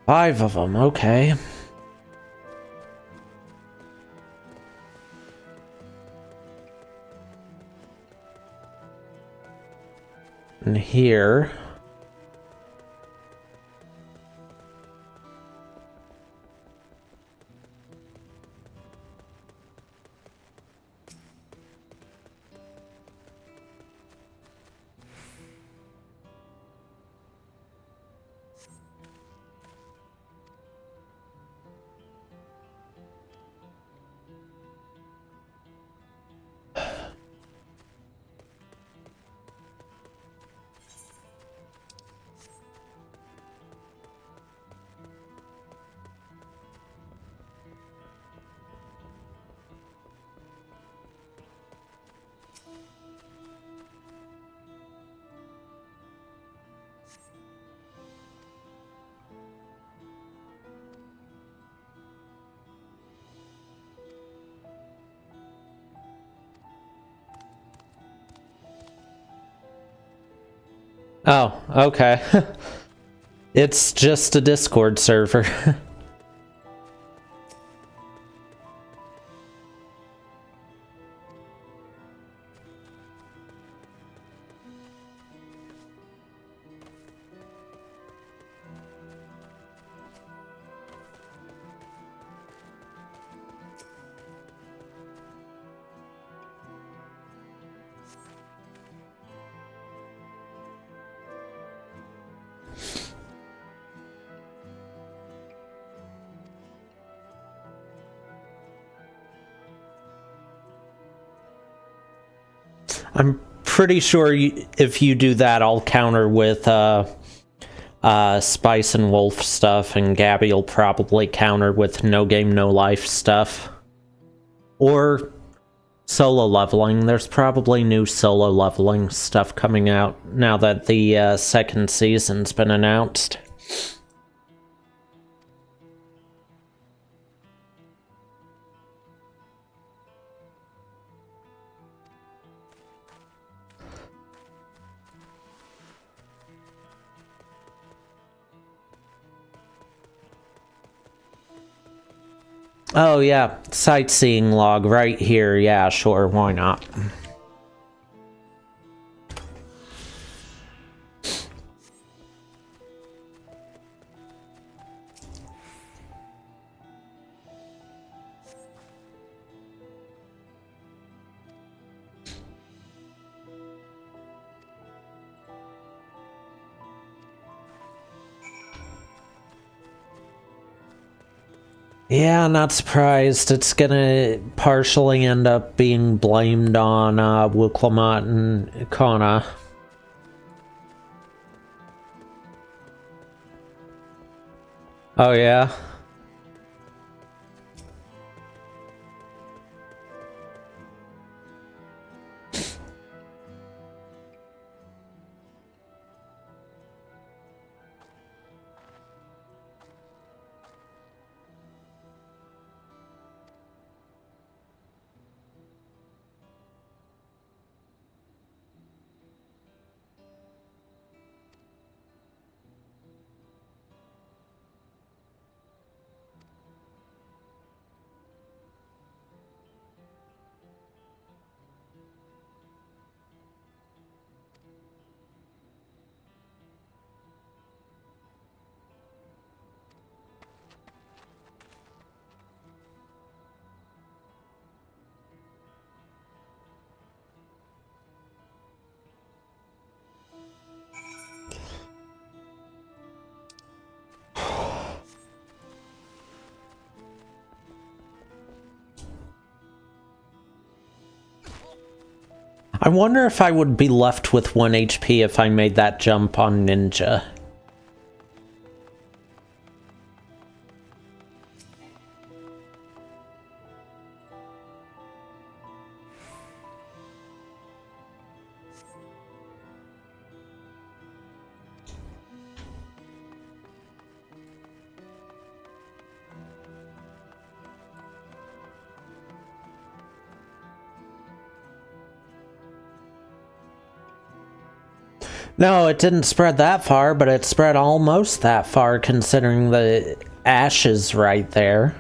Five of them, okay. And here... Oh, okay. It's just a Discord server. I'm pretty sure if you do that, I'll counter with Spice and Wolf stuff, and Gabby will probably counter with No Game No Life stuff. Or solo leveling. There's probably new solo leveling stuff coming out now that the second season's been announced. Oh yeah, sightseeing log right here. Yeah, sure, why not? Yeah, not surprised. It's gonna partially end up being blamed on Wuklamot and Kona. Oh yeah? I wonder if I would be left with 1 HP if I made that jump on Ninja. No, it didn't spread that far, but it spread almost that far considering the ashes right there.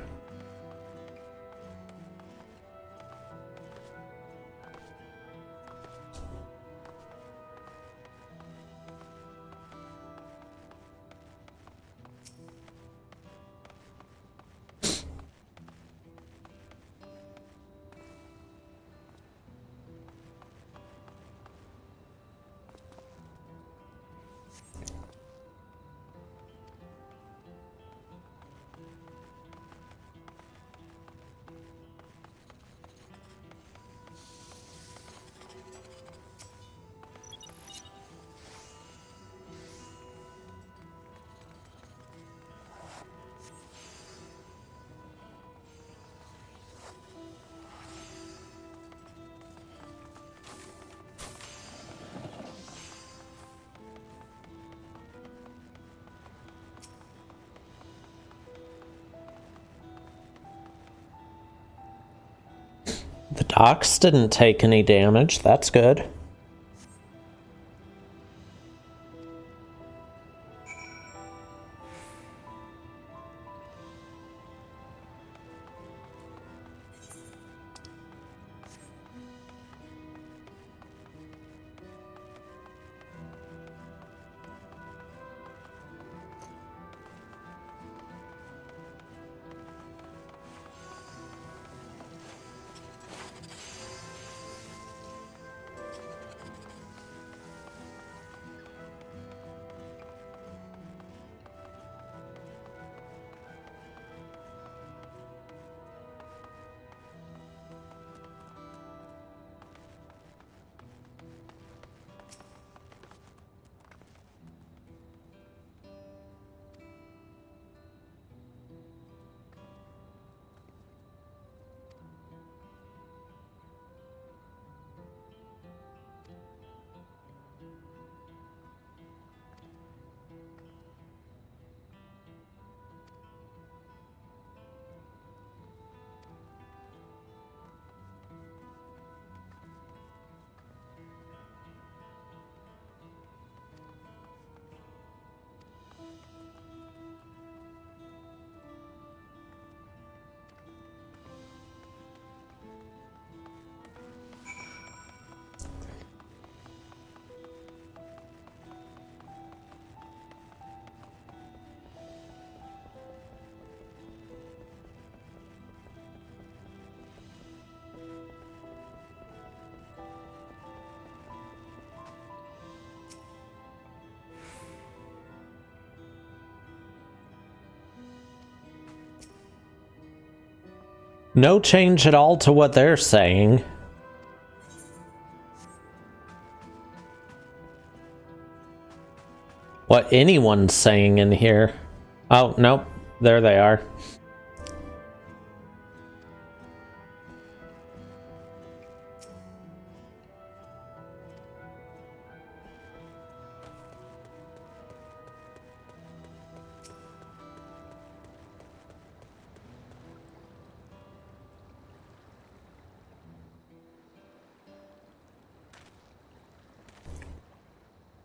The docks didn't take any damage, that's good. No change at all to what they're saying. What anyone's saying in here. Oh, nope. There they are.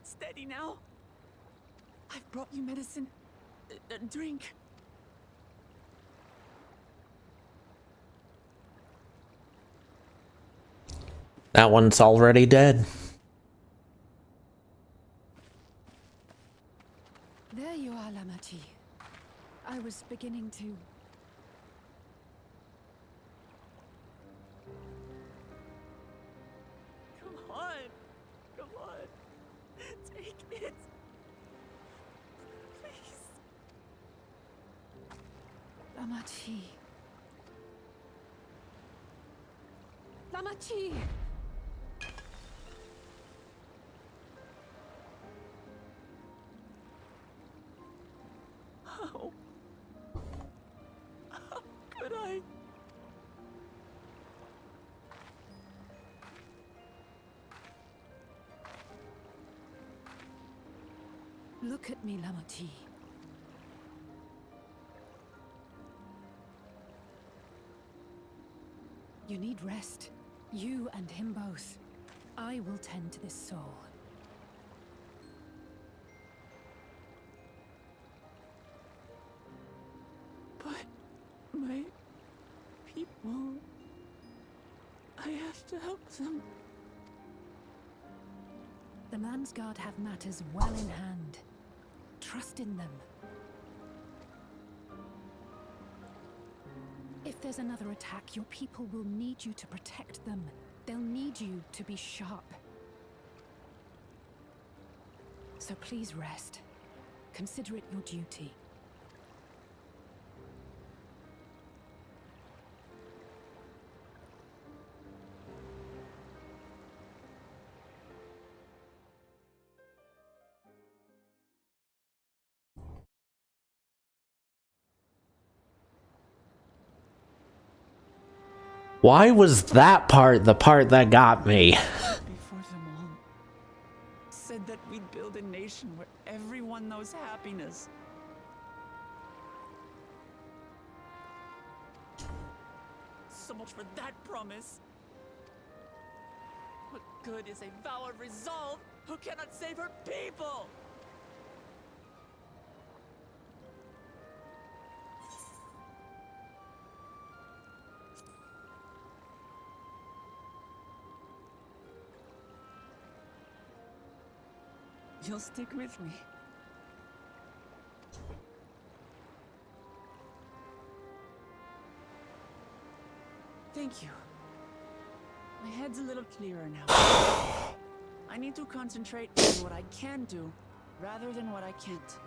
Steady now. I've brought you medicine. Drink. That one's already dead. There you are, Lamachi. I was beginning to... Come on. Come on. Take it. Please. Lamachi. Lamachi! How? How could I? Look at me, Lamachi. You need rest. You and him both. I will tend to this soul. But my people... I have to help them. The Landsguard have matters well in hand. Trust in them. If there's another attack, your people will need you to protect them. They'll need you to be sharp. So please rest. Consider it your duty. Why was that part the part that got me? Before them all. Said that we'd build a nation where everyone knows happiness. So much for that promise. What good is a vow of resolve who cannot save her people? You'll stick with me. Thank you. My head's a little clearer now. I need to concentrate on what I can do, rather than what I can't.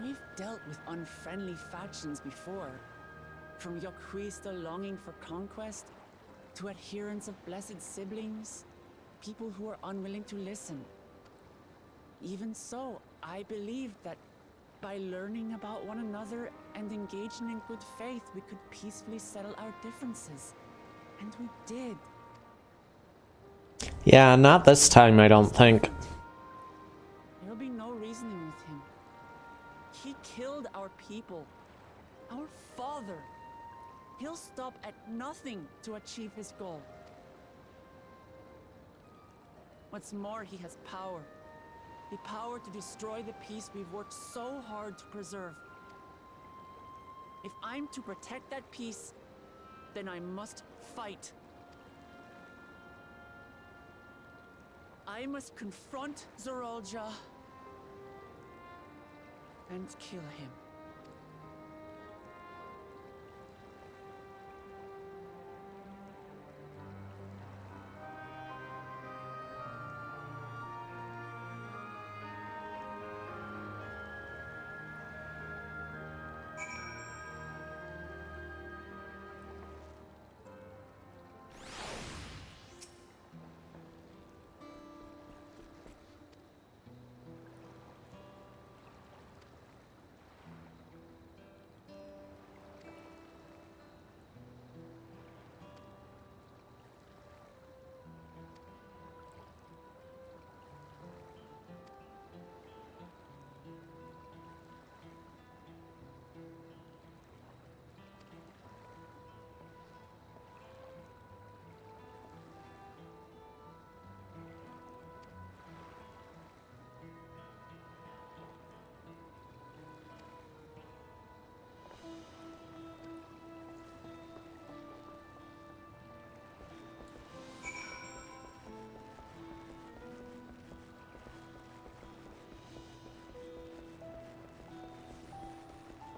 We've dealt with unfriendly factions before. From Yokwista longing for conquest, to adherents of blessed siblings, people who are unwilling to listen. Even so, I believed that by learning about one another and engaging in good faith, we could peacefully settle our differences. And we did. Yeah, not this time, I don't think. There'll be no reasoning with him. He killed our people. Our father. He'll stop at nothing to achieve his goal. What's more, he has power. The power to destroy the peace we've worked so hard to preserve. If I'm to protect that peace, then I must fight. I must confront Zorolja and kill him.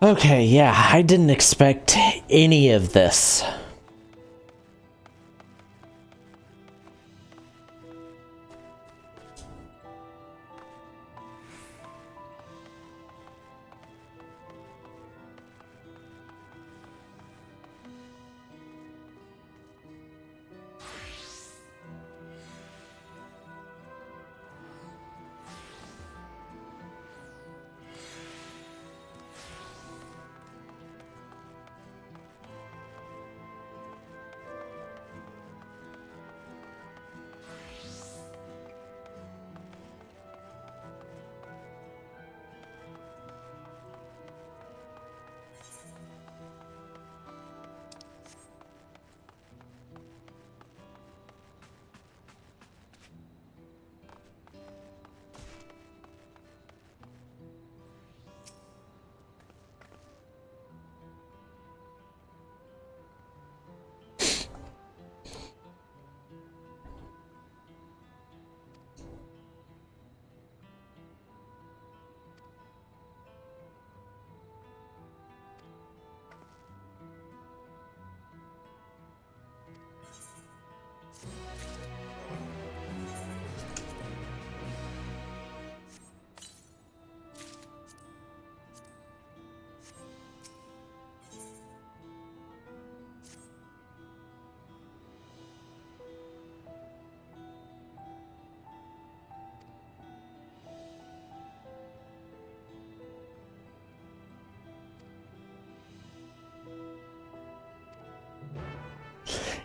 Okay, yeah, I didn't expect any of this.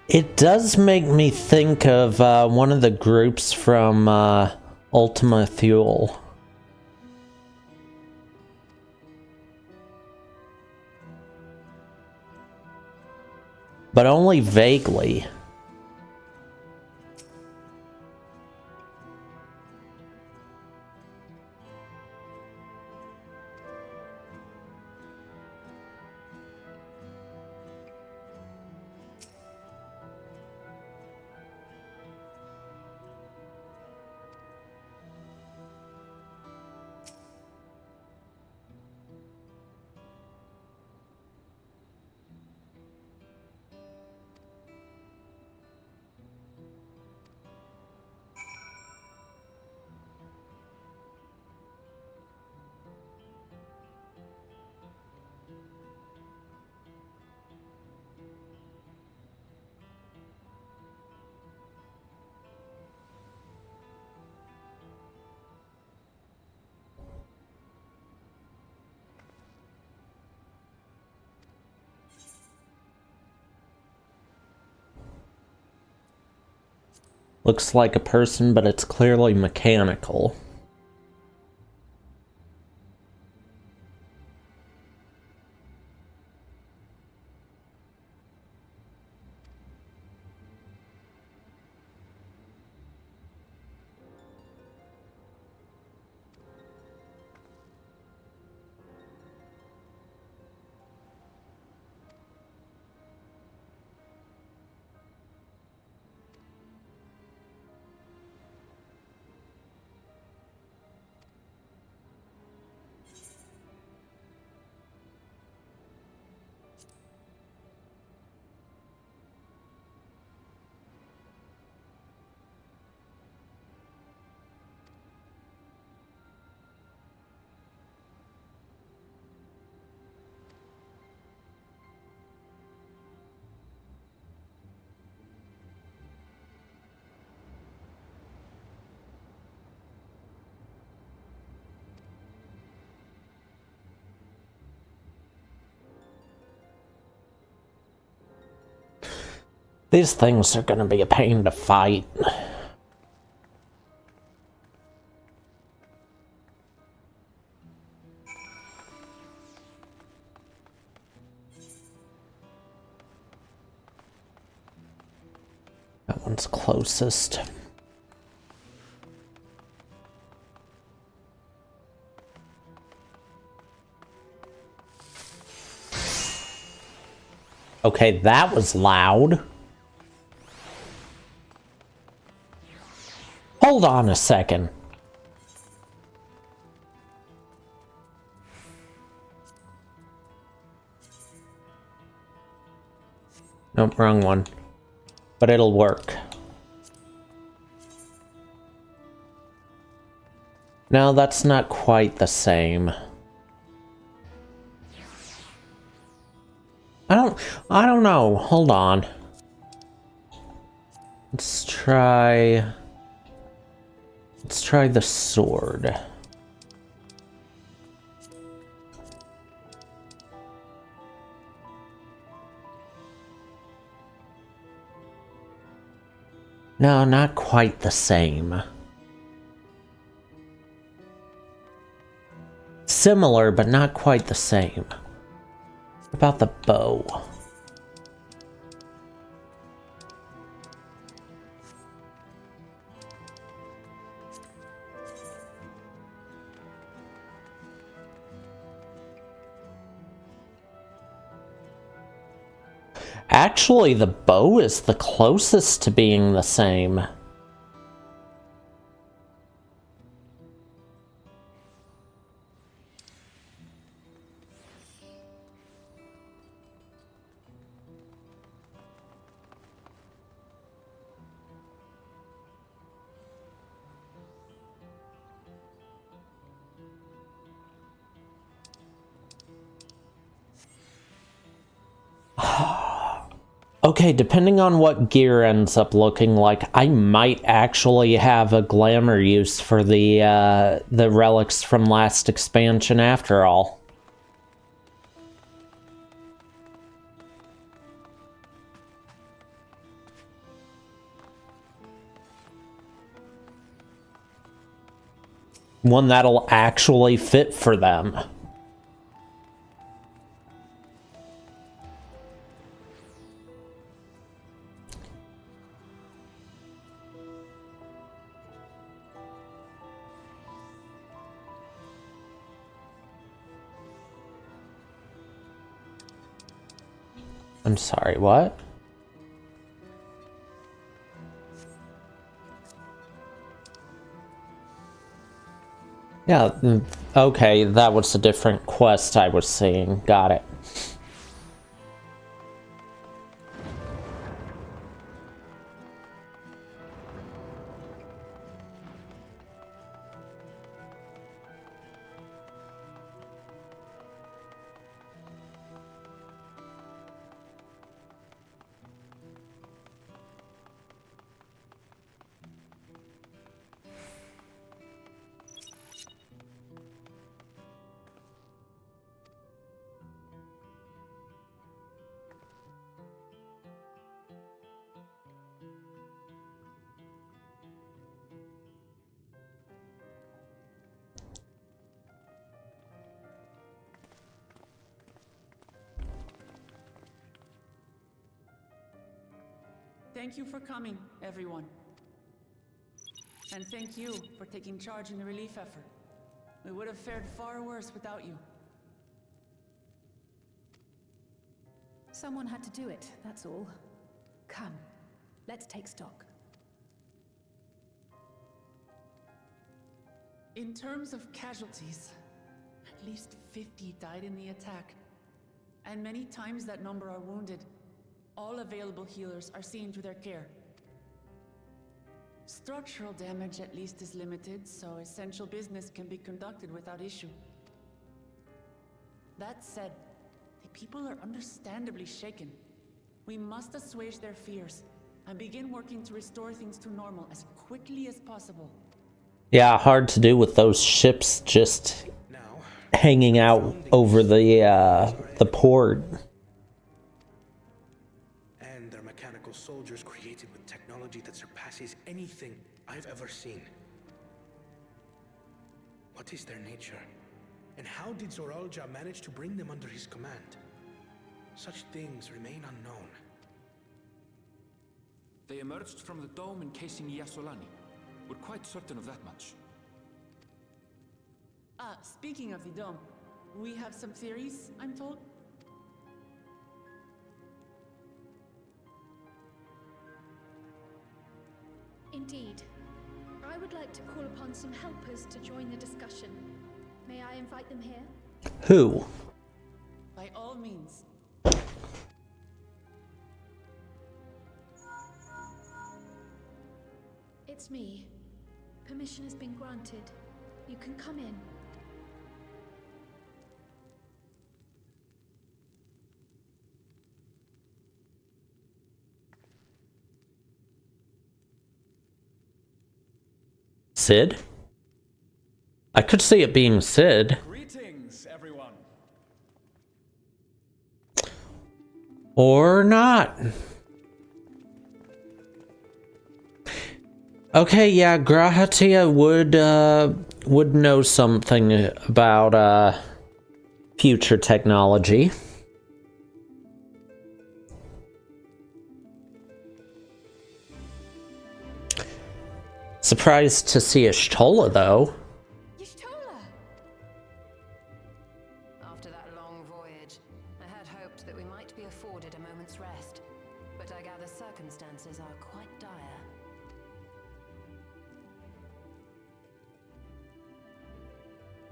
It does make me think of one of the groups from Ultima Thule. But only vaguely. Looks like a person, but it's clearly mechanical. These things are gonna be a pain to fight. That one's closest. Okay, that was loud. Hold on a second. Nope, wrong one. But it'll work. No, that's not quite the same. I don't know. Hold on. Let's try the sword. No, not quite the same. Similar, but not quite the same. What about the bow? Actually, the bow is the closest to being the same. Okay, depending on what gear ends up looking like, I might actually have a glamour use for the relics from last expansion after all. One that'll actually fit for them. I'm sorry, what? Yeah, okay, that was a different quest I was seeing. Got it. Thank you for coming, everyone. And thank you for taking charge in the relief effort. We would have fared far worse without you. Someone had to do it, that's all. Come, let's take stock. In terms of casualties, at least 50 died in the attack. And many times that number are wounded. All available healers are seen to their care. Structural damage at least is limited, so essential business can be conducted without issue. That said, the people are understandably shaken. We must assuage their fears and begin working to restore things to normal as quickly as possible. Yeah, hard to do with those ships just hanging out over the port. And they're mechanical soldiers created with technology that surpasses anything I've ever seen. What is their nature? And how did Zoraljah manage to bring them under his command? Such things remain unknown. They emerged from the dome encasing Yasolani. We're quite certain of that much. Speaking of the dome, we have some theories, I'm told. Indeed. I would like to call upon some helpers to join the discussion. May I invite them here? Who? By all means. It's me. Permission has been granted. You can come in. Sid? I could see it being Sid. Greetings, everyone. Or not. Okay, yeah, Grahatia would know something about future technology. Surprised to see Y'shtola, though. Y'shtola! After that long voyage, I had hoped that we might be afforded a moment's rest, but I gather circumstances are quite dire.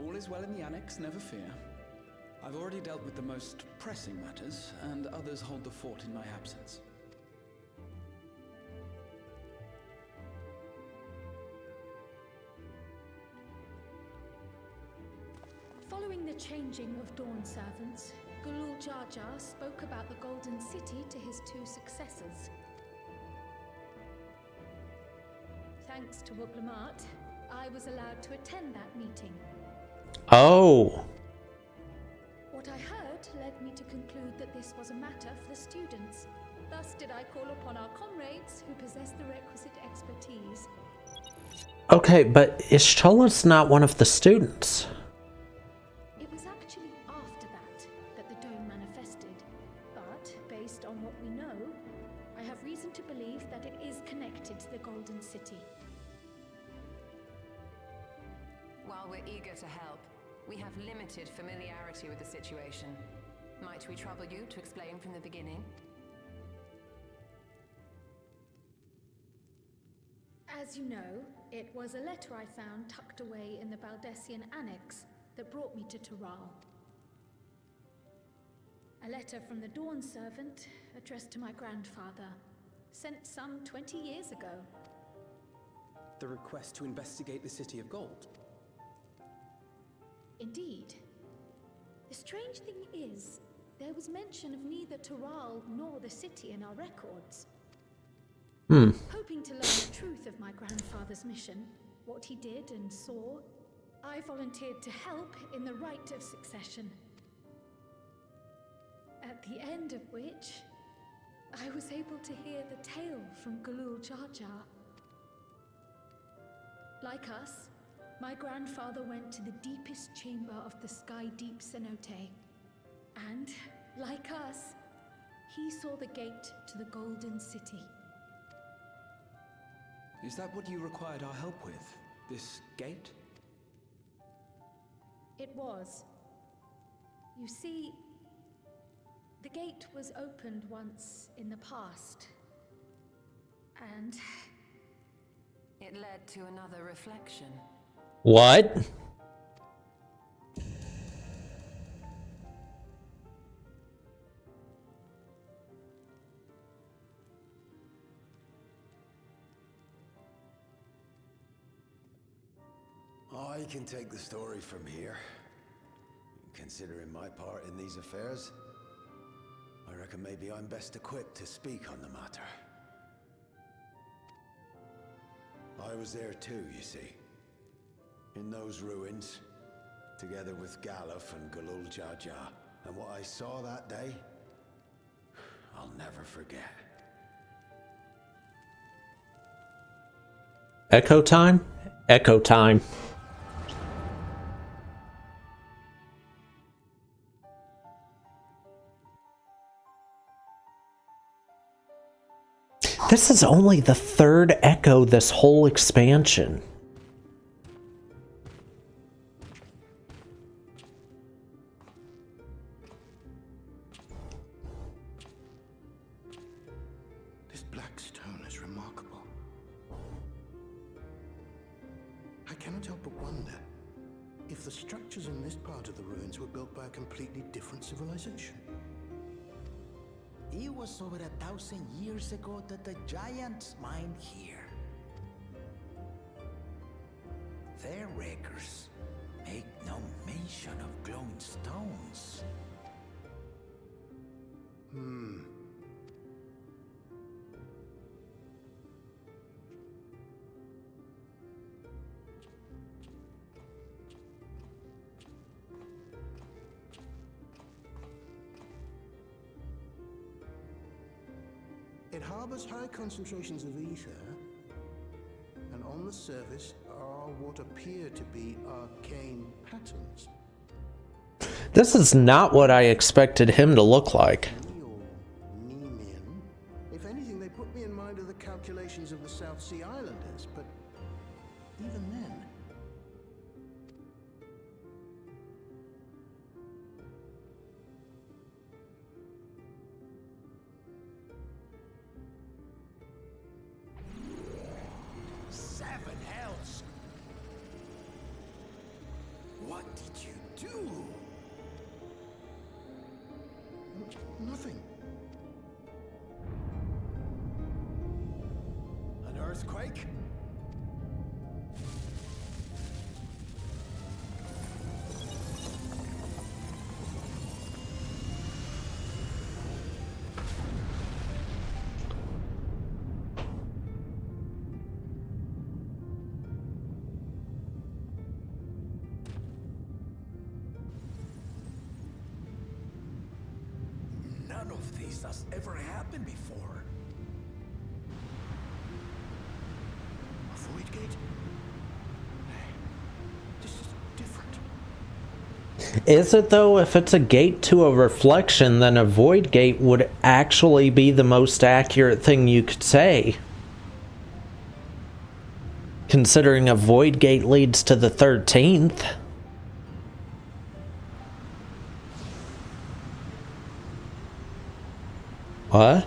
All is well in the Annex, never fear. I've already dealt with the most pressing matters, and others hold the fort in my absence. Following the changing of Dawn servants, Gulul Jar Jar spoke about the Golden City to his two successors. Thanks to Wublamat, I was allowed to attend that meeting. Oh. What I heard led me to conclude that this was a matter for the students. Thus did I call upon our comrades who possess the requisite expertise. Okay, but Y'shtola's not one of the students. It was actually after that the dome manifested. But, based on what we know, I have reason to believe that it is connected to the Golden City. While we're eager to help, we have limited familiarity with the situation. Might we trouble you to explain from the beginning? As you know, it was a letter I found tucked away in the Baldessian Annex that brought me to Tural. A letter from the Dawn servant addressed to my grandfather, sent some 20 years ago. The request to investigate the City of Gold. Indeed. The strange thing is, there was mention of neither Tural nor the city in our records. Hoping to learn the truth of my grandfather's mission, what he did and saw, I volunteered to help in the rite of succession. At the end of which, I was able to hear the tale from Gulul Jar Jar. Like us, my grandfather went to the deepest chamber of the Sky Deep Cenote. And, like us, he saw the gate to the Golden City. Is that what you required our help with? This gate? It was. You see, the gate was opened once in the past. And it led to another reflection. What? I can take the story from here. Considering my part in these affairs, I reckon maybe I'm best equipped to speak on the matter. I was there too, you see. In those ruins, together with Galuf and Gulul Jar Jar. And what I saw that day, I'll never forget. Echo time? Echo time. This is only the third echo this whole expansion. This black stone is remarkable. I cannot help but wonder if the structures in this part of the ruins were built by a completely different civilization. It was over 1,000 years ago that the giants mined here. their records make no mention of glowing stones. It harbors high concentrations of ether, and on the surface are what appear to be arcane patterns. This is not what I expected him to look like. If anything, they put me in mind of the calculations of the South Sea Islanders, but even then... Seven hells! What did you do? Nothing. An earthquake? None of this has ever happened before. A void gate? This is different. Is it though? If it's a gate to a reflection, then a void gate would actually be the most accurate thing you could say. Considering a void gate leads to the 13th. What?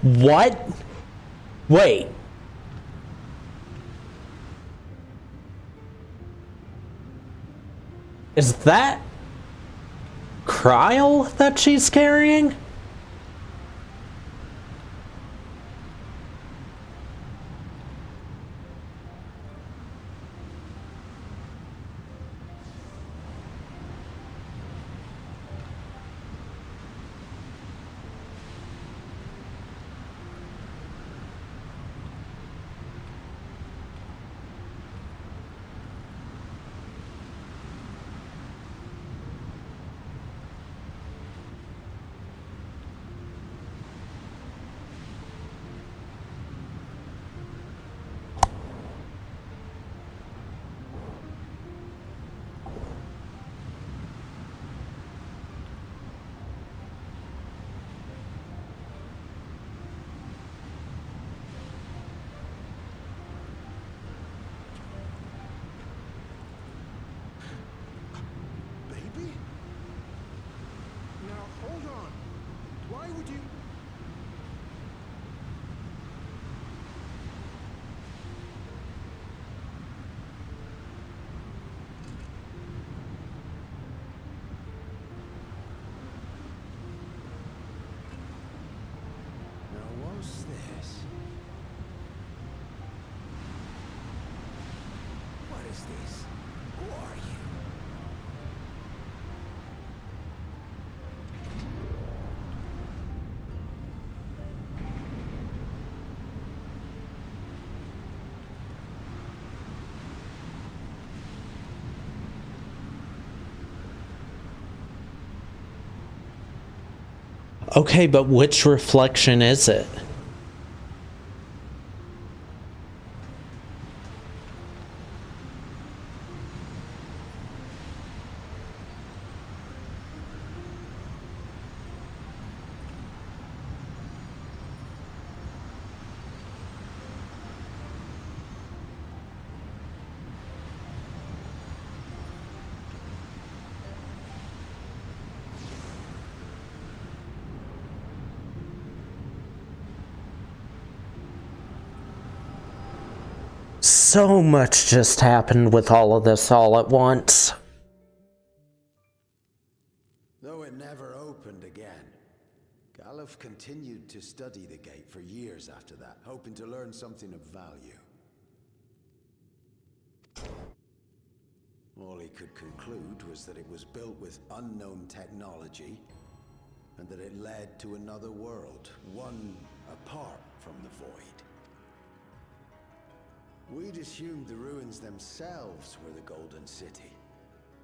What? Wait. Is that Kryl that she's carrying? Okay, but which reflection is it? So much just happened with all of this all at once. Though it never opened again, Galuf continued to study the gate for years after that, hoping to learn something of value. All he could conclude was that it was built with unknown technology, and that it led to another world, one apart from the Void. We'd assumed the ruins themselves were the Golden City,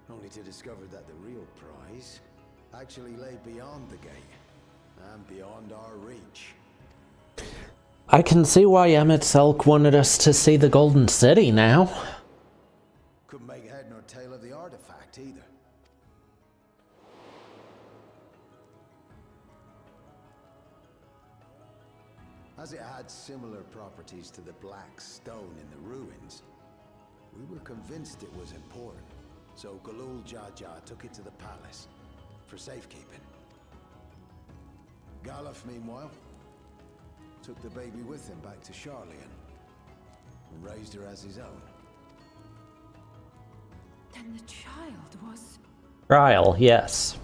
only to discover that the real prize actually lay beyond the gate, and beyond our reach. I can see why Emet-Selch wanted us to see the Golden City now. Couldn't make head nor tail of the artifact either. As it had similar properties to the black stone in the ruins, we were convinced it was important, so Galul Jaja took it to the palace for safekeeping. Galuf, meanwhile, took the baby with him back to Sharlayan and raised her as his own. Then the child was... Ryle, yes.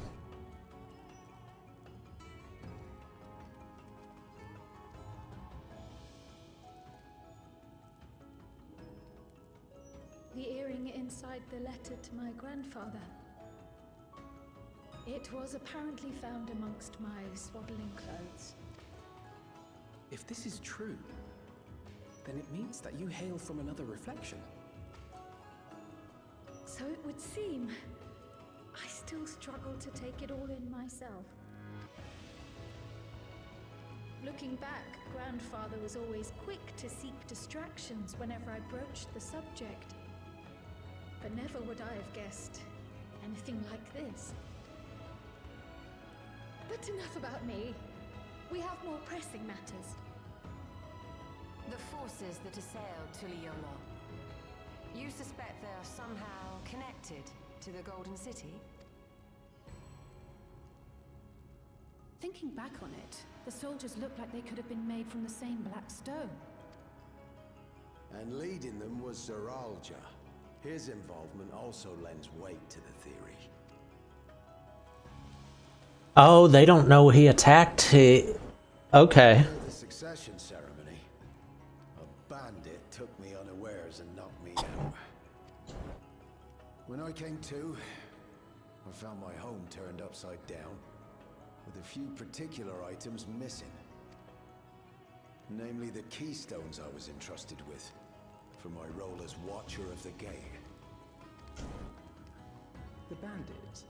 The earring inside the letter to my grandfather. It was apparently found amongst my swaddling clothes. If this is true, then it means that you hail from another reflection. So it would seem. I still struggle to take it all in myself. Looking back, Grandfather was always quick to seek distractions whenever I broached the subject. But never would I have guessed anything like this. But enough about me. We have more pressing matters. The forces that assailed Tuliyollal. You suspect they are somehow connected to the Golden City? Thinking back on it, the soldiers looked like they could have been made from the same black stone. And leading them was Zeralja. His involvement also lends weight to the theory. Oh, they don't know he attacked. Okay. The succession ceremony. A bandit took me unawares and knocked me out. When I came to, I found my home turned upside down, with a few particular items missing. Namely the keystones I was entrusted with, for my role as Watcher of the Gate. The bandit,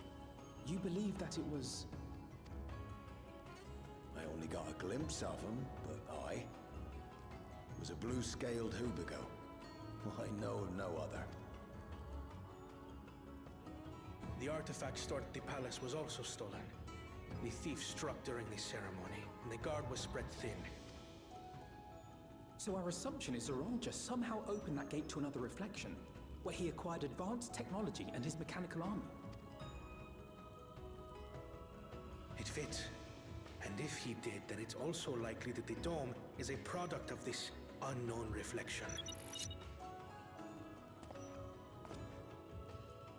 you believe that it was... I only got a glimpse of him, but I was a blue-scaled Hubigo. I know of no other. The artifact stored at the palace was also stolen. The thief struck during the ceremony, and the guard was spread thin. So our assumption is Zeralja somehow opened that gate to another reflection, where he acquired advanced technology and his mechanical army. It fits. And if he did, then it's also likely that the dome is a product of this unknown reflection.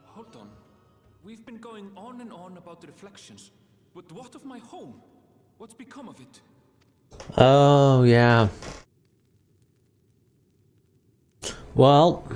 Hold on. We've been going on and on about the reflections. But what of my home? What's become of it? Oh, yeah. Well...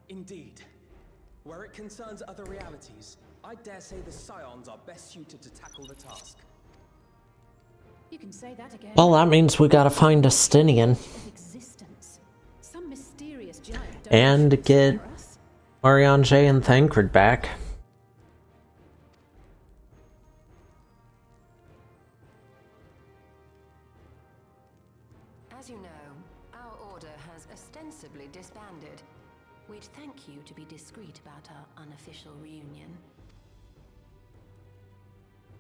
Indeed. Where it concerns other realities, I dare say the Scions are best suited to tackle the task. You can say that again. Well, that means we gotta find Estinian. Of existence. Some mysterious giant. And get Oriange and Thancred back. As you know, our order has ostensibly disbanded. We'd thank you to be discreet about our unofficial reunion.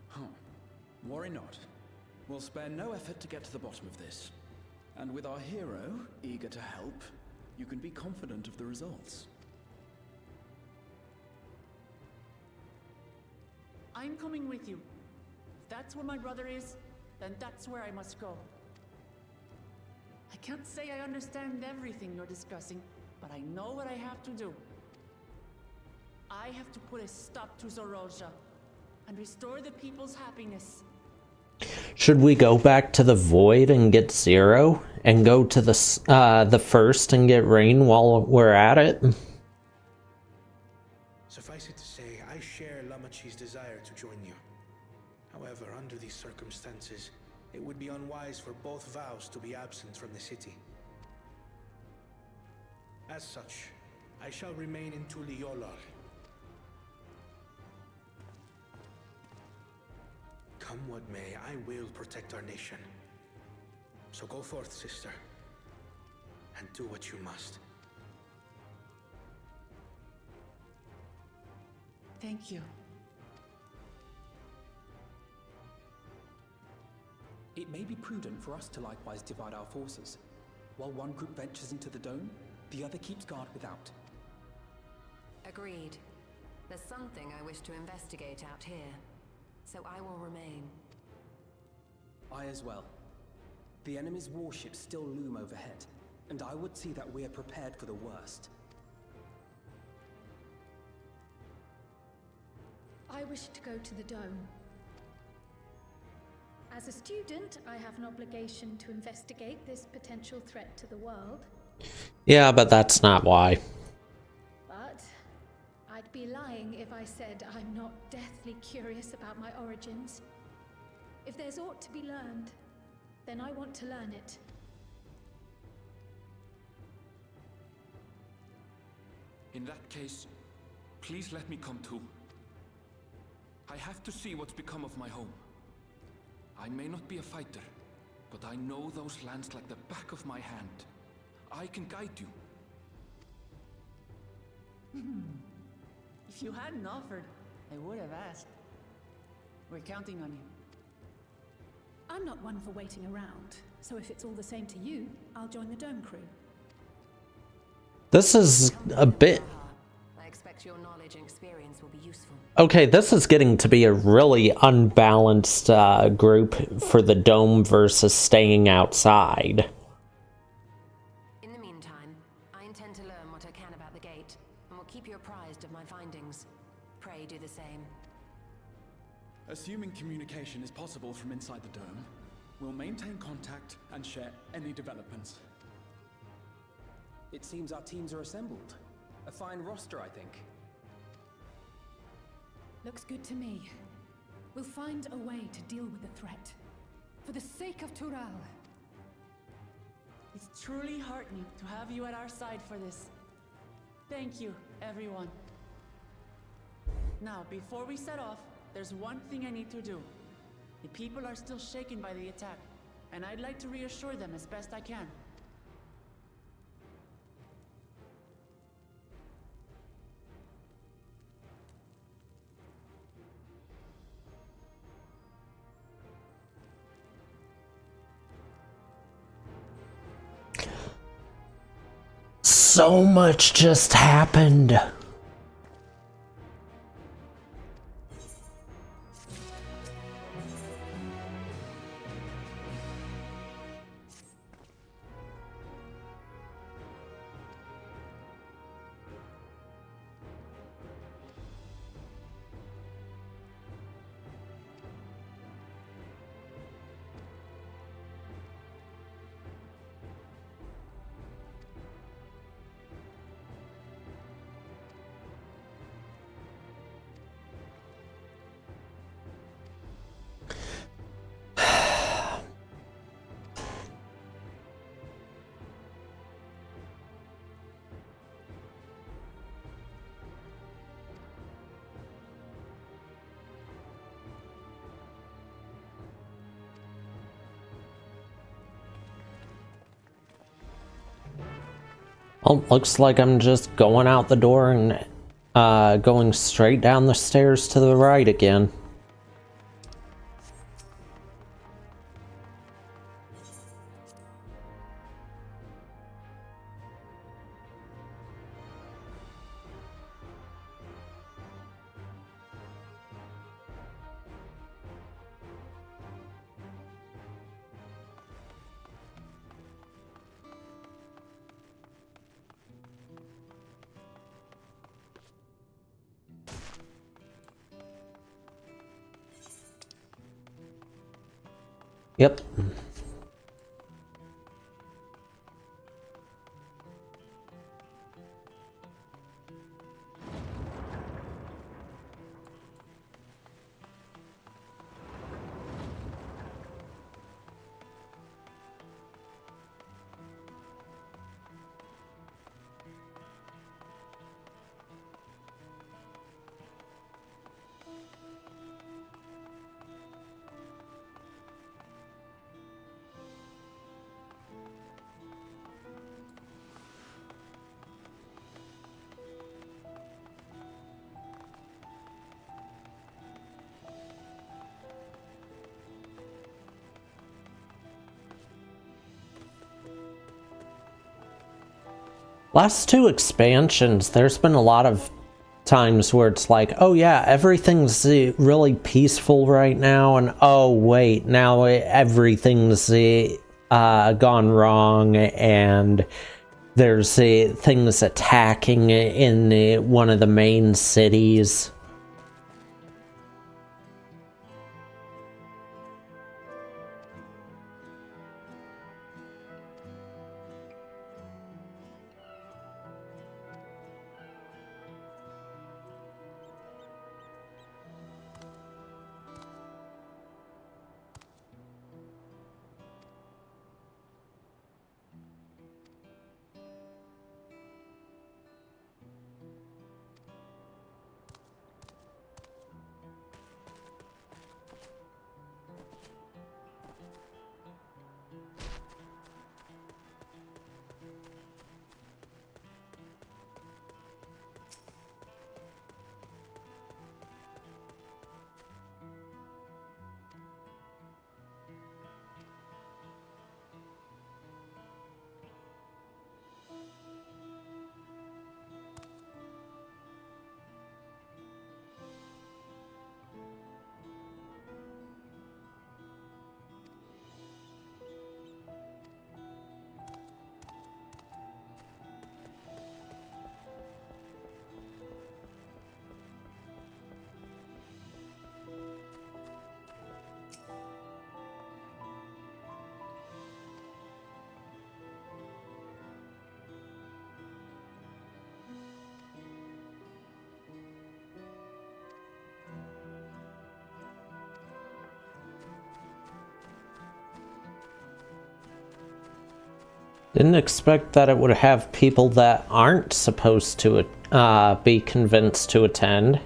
Huh. Worry not. We'll spare no effort to get to the bottom of this. And with our hero eager to help, you can be confident of the results. I'm coming with you. If that's where my brother is, then that's where I must go. I can't say I understand everything you're discussing, but I know what I have to do. I have to put a stop to Zorozha and restore the people's happiness. Should we go back to the Void and get Zero, and go to the First and get Rain while we're at it? Suffice it to say, I share Lamachi's desire to join you. However, under these circumstances, it would be unwise for both vows to be absent from the city. As such, I shall remain in Tuliyollal. Come what may, I will protect our nation. So go forth, sister, and do what you must. Thank you. It may be prudent for us to likewise divide our forces. While one group ventures into the dome, the other keeps guard without. Agreed. There's something I wish to investigate out here, so I will remain. I as well. The enemy's warships still loom overhead, and I would see that we are prepared for the worst. I wish to go to the dome. As a student, I have an obligation to investigate this potential threat to the world. Yeah, but that's not why. But I'd be lying if I said I'm not deathly curious about my origins. If there's aught to be learned, then I want to learn it. In that case, please let me come too. I have to see what's become of my home. I may not be a fighter, but I know those lands like the back of my hand. I can guide you. If you hadn't offered, I would have asked. We're counting on you. I'm not one for waiting around, so if it's all the same to you, I'll join the Dome crew. This is a bit... I expect your knowledge and experience will be useful. Okay, this is getting to be a really unbalanced group for the Dome versus staying outside. In the meantime, I intend to learn what I can about the gate, and will keep you apprised of my findings. Pray do the same. Assuming communication is possible from inside the dome, we'll maintain contact and share any developments. It seems our teams are assembled. A fine roster, I think. Looks good to me. We'll find a way to deal with the threat. For the sake of Tural. It's truly heartening to have you at our side for this. Thank you, everyone. Now, before we set off, there's one thing I need to do. The people are still shaken by the attack, and I'd like to reassure them as best I can. So much just happened. Well, looks like I'm just going out the door and going straight down the stairs to the right again. Yep. Last two expansions, there's been a lot of times where it's like, oh yeah, everything's really peaceful right now, and oh wait, now everything's gone wrong, and there's things attacking in one of the main cities. Didn't expect that it would have people that aren't supposed to be convinced to attend.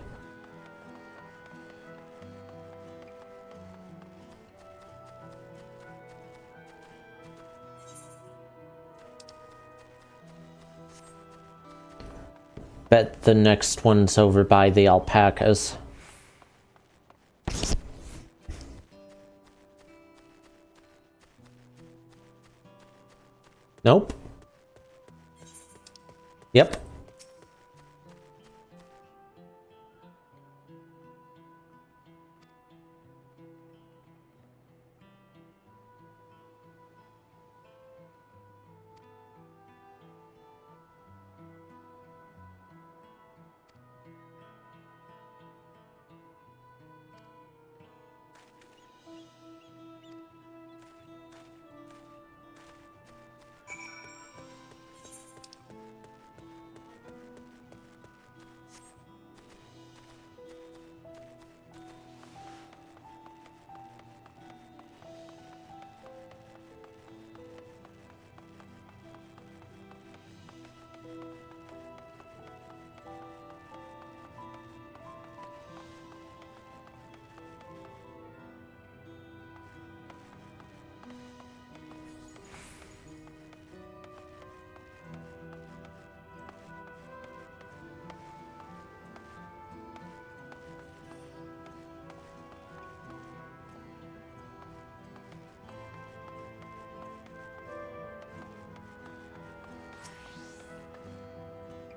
Bet the next one's over by the alpacas. Nope. Yep.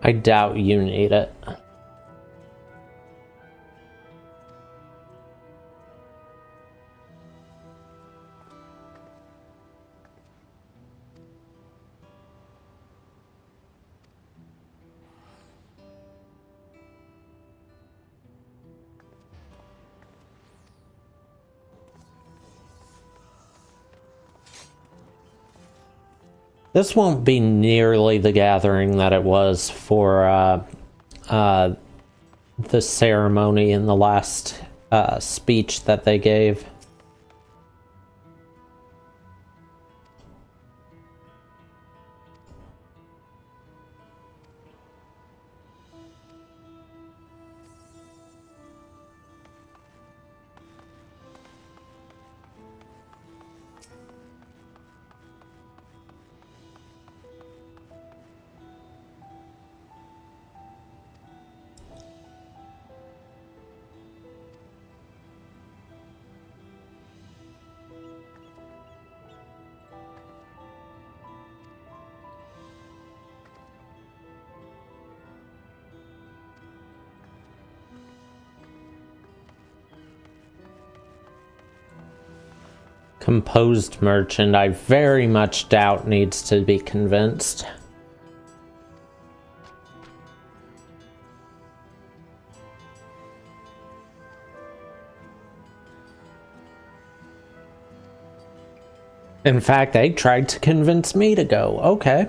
I doubt you need it. This won't be nearly the gathering that it was for the ceremony in the last speech that they gave. Composed merchant, I very much doubt needs to be convinced. In fact, they tried to convince me to go. Okay.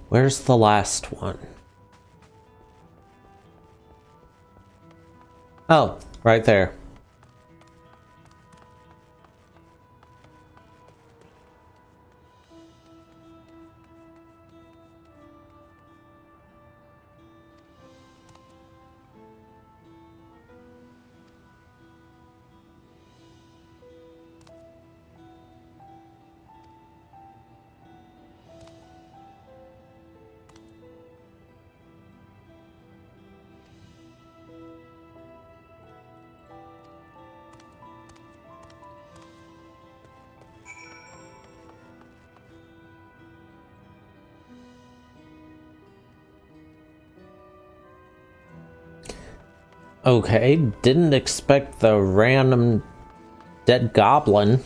Where's the last one? Oh, right there. Okay, didn't expect the random dead goblin.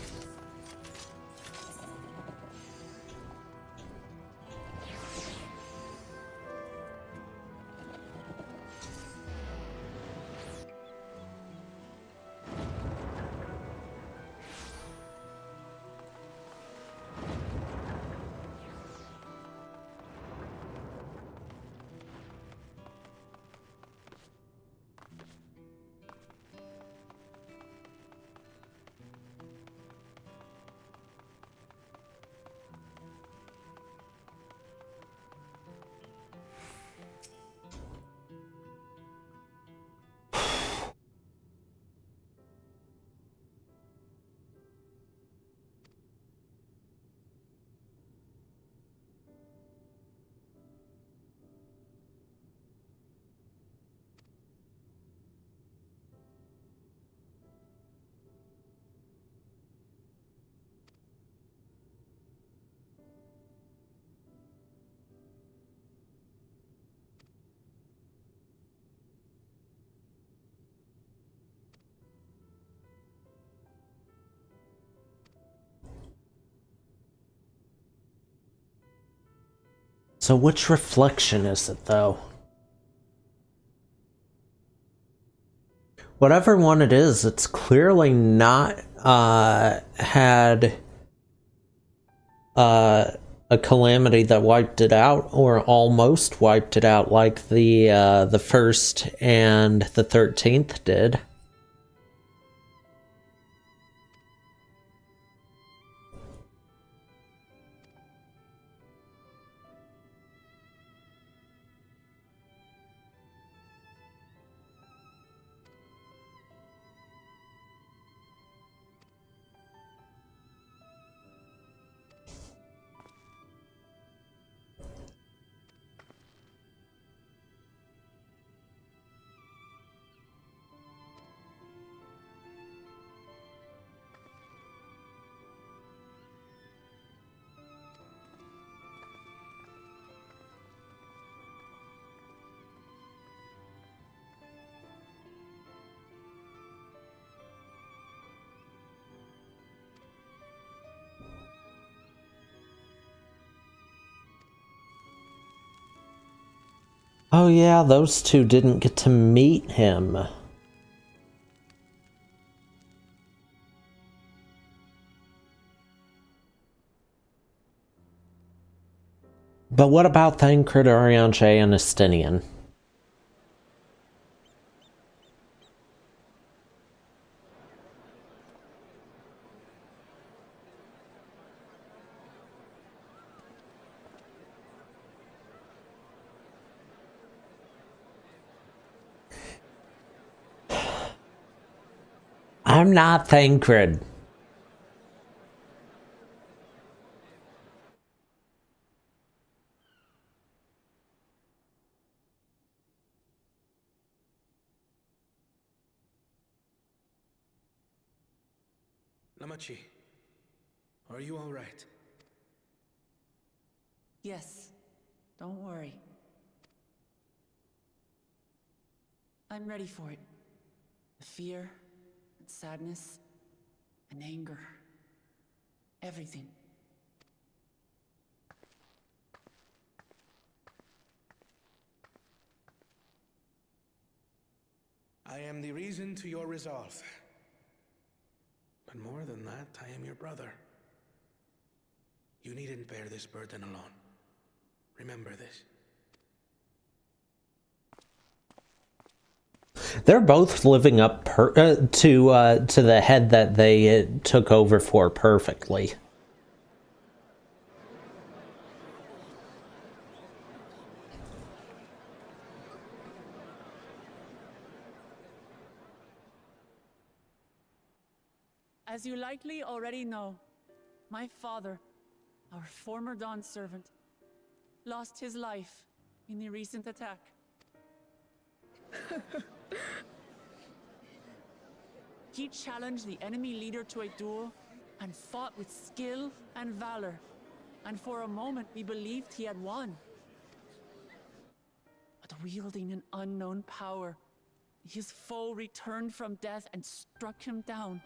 So which reflection is it, though? Whatever one it is, it's clearly not had a calamity that wiped it out, or almost wiped it out, like the first and the 13th did. Oh yeah, those two didn't get to meet him. But what about Thancred, Arianche, and Estinian? I'm not Thancred. Namachi, are you all right? Yes, don't worry. I'm ready for it. The fear, and sadness, and anger. Everything. I am the reason to your resolve. But more than that, I am your brother. You needn't bear this burden alone. Remember this. They're both living up to the head that they took over for perfectly. As you likely already know, my father, our former Dawn servant, lost his life in the recent attack. He challenged the enemy leader to a duel and fought with skill and valor, and for a moment we believed he had won. But wielding an unknown power, his foe returned from death and struck him down.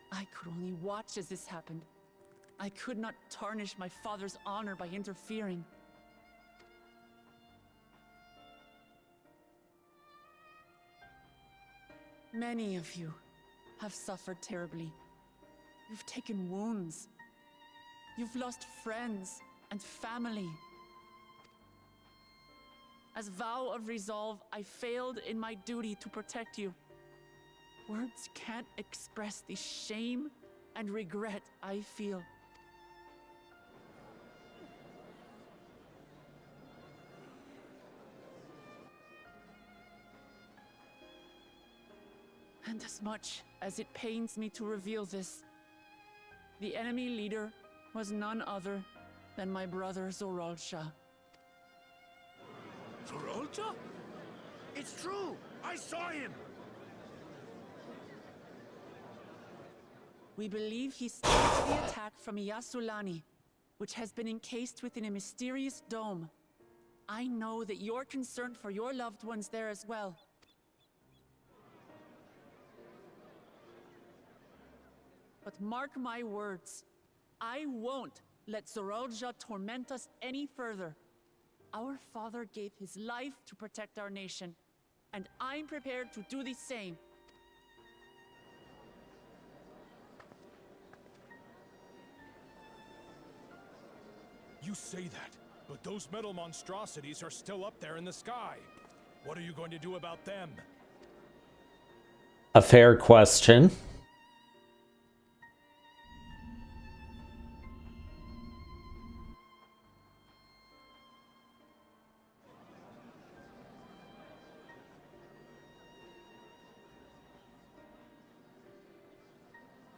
I could only watch as this happened. I could not tarnish my father's honor by interfering. Many of you have suffered terribly. You've taken wounds. You've lost friends and family. As vow of resolve, I failed in my duty to protect you. Words can't express the shame and regret I feel. And as much as it pains me to reveal this, the enemy leader was none other than my brother Zoralsha. Zoralsha? It's true! I saw him! We believe he staged the attack from Yasulani, which has been encased within a mysterious dome. I know that you're concerned for your loved ones there as well. But mark my words, I won't let Zoralsha torment us any further. Our father gave his life to protect our nation, and I'm prepared to do the same. You say that, but those metal monstrosities are still up there in the sky. What are you going to do about them? A fair question.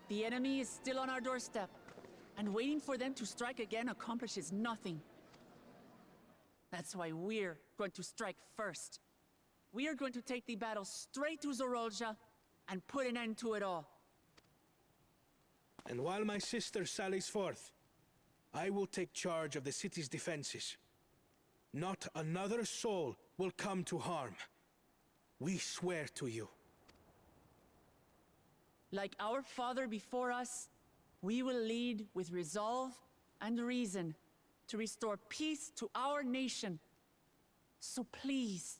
The enemy is still on our doorstep, and waiting for them to strike again accomplishes nothing. That's why we're going to strike first. We are going to take the battle straight to Zoralsha and put an end to it all. And while my sister sallies forth, I will take charge of the city's defenses. Not another soul will come to harm. We swear to you. Like our father before us, we will lead with resolve and reason to restore peace to our nation So please,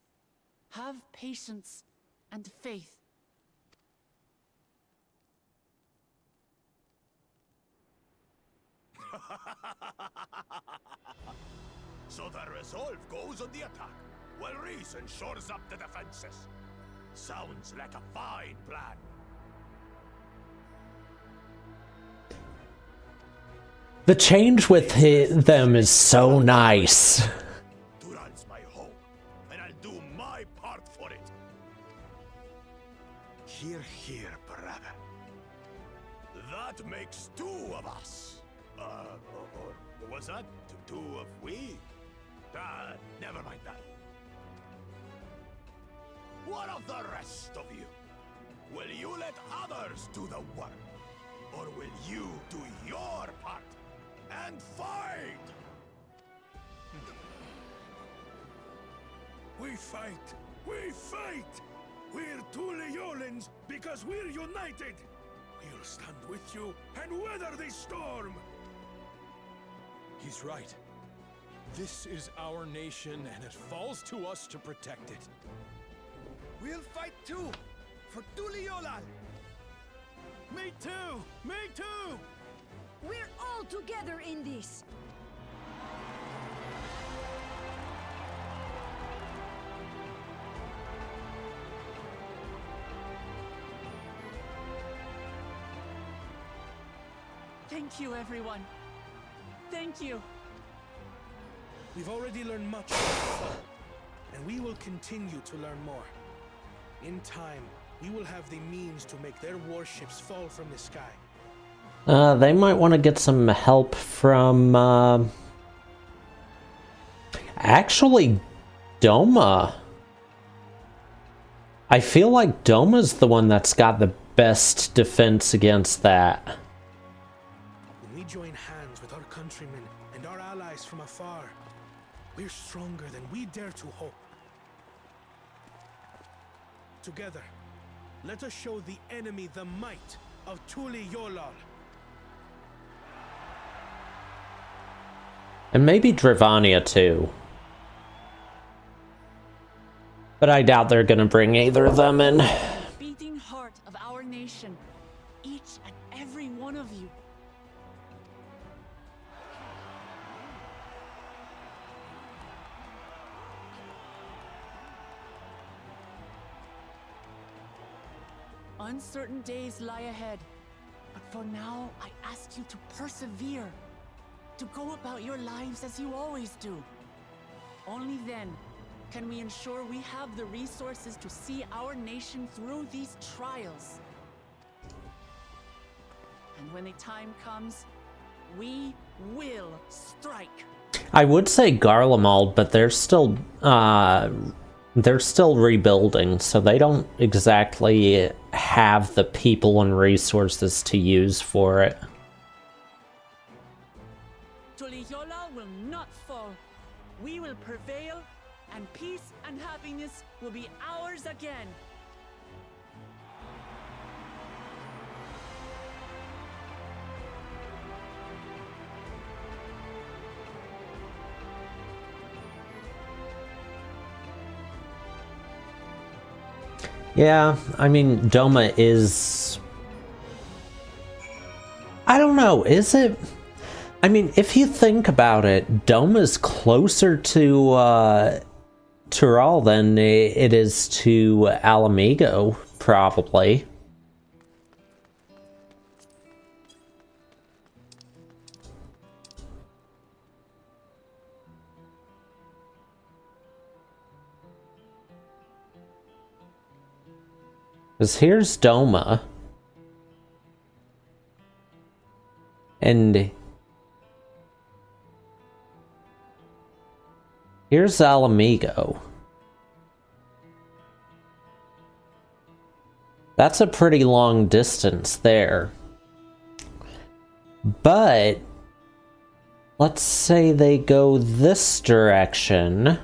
have patience and faith. So the resolve goes on the attack, while reason shores up the defenses. Sounds like a fine plan. The change with them is so nice. Duran's my home, and I'll do my part for it. Hear, hear, brother. That makes two of us. Or was that two of we? Never mind that. What of the rest of you? Will you let others do the work? Or will you do your part and fight? We fight! We fight! We're two Leolans because we're united! We'll stand with you and weather this storm! He's right. This is our nation, and it falls to us to protect it. We'll fight too! For Tuliyollal! Me too! Me too! We're all together in this! Thank you, everyone. Thank you. We've already learned much, and we will continue to learn more. In time, we will have the means to make their warships fall from the sky. They might want to get some help from, actually, Doma. I feel like Doma's the one that's got the best defense against that. When we join hands with our countrymen and our allies from afar, we're stronger than we dare to hope. Together, let us show the enemy the might of Tuliyollal. And maybe Dravania too. But I doubt they're gonna bring either of them in. Beating heart of our nation, each and every one of you. Uncertain days lie ahead, but for now, I ask you to persevere, to go about your lives as you always do. Only then can we ensure we have the resources to see our nation through these trials. And when the time comes, we will strike. I would say Garlemald, but they're still rebuilding, so they don't exactly have the people and resources to use for it. Tuliyollal will not fall. We will prevail, and peace and happiness will be ours again. Yeah, I mean, Doma is... I don't know, is it? I mean, if you think about it, Doma's closer to Tural than it is to Alamigo, probably. Because here's Doma. And here's Alamigo. That's a pretty long distance there. But let's say they go this direction.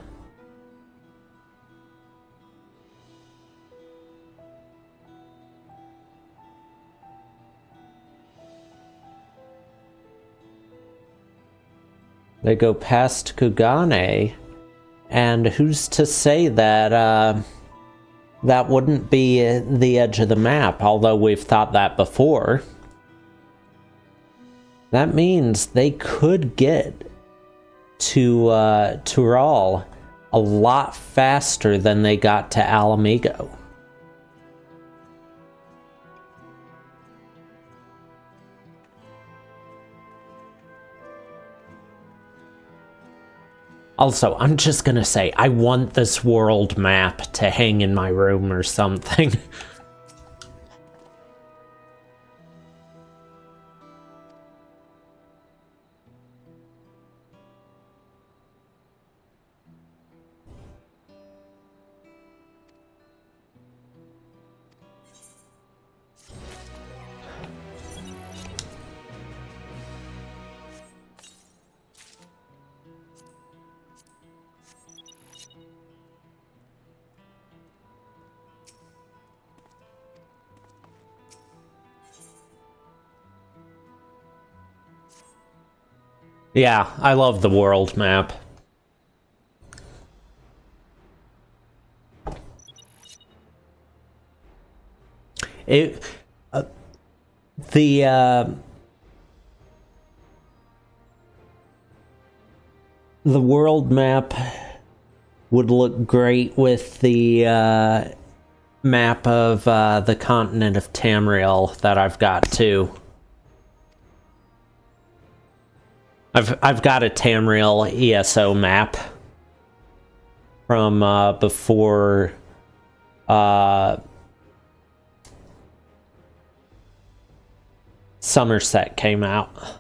They go past Kugane, And who's to say that that wouldn't be the edge of the map, although we've thought that before. That means they could get to Tural a lot faster than they got to Alamigo. Also, I'm just gonna say, I want this world map to hang in my room or something. Yeah, I love the world map. The world map would look great with the map of the continent of Tamriel that I've got too. I've got a Tamriel ESO map from before Somerset came out.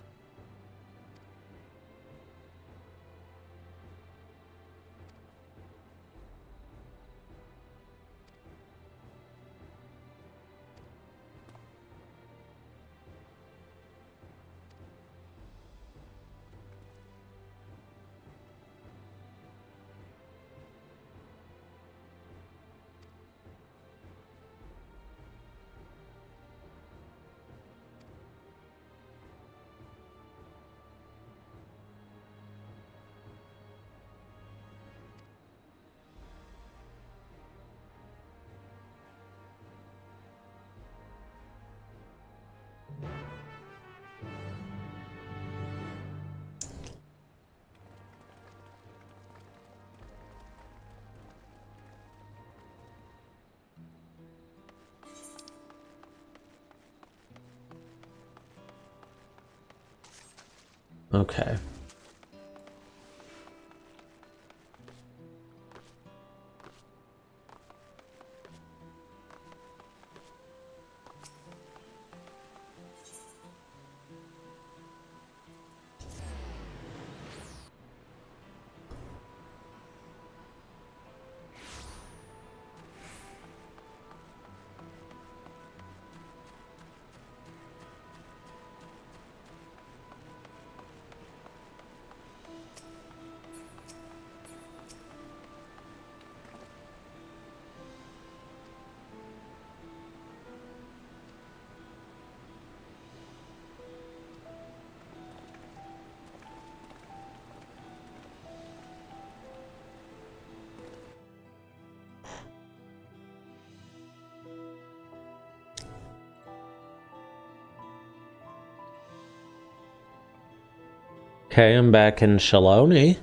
Okay. Okay, I'm back in Shaloni.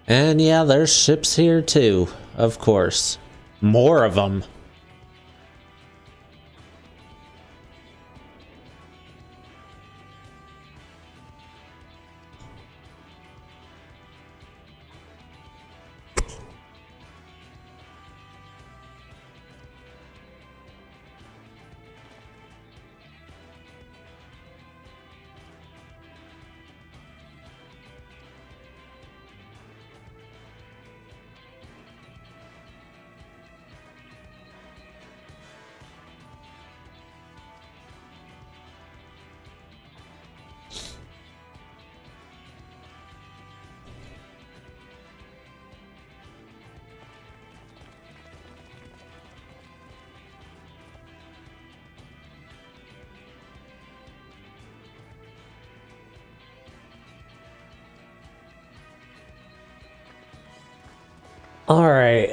And yeah, there's ships here too, of course. More of them. All right.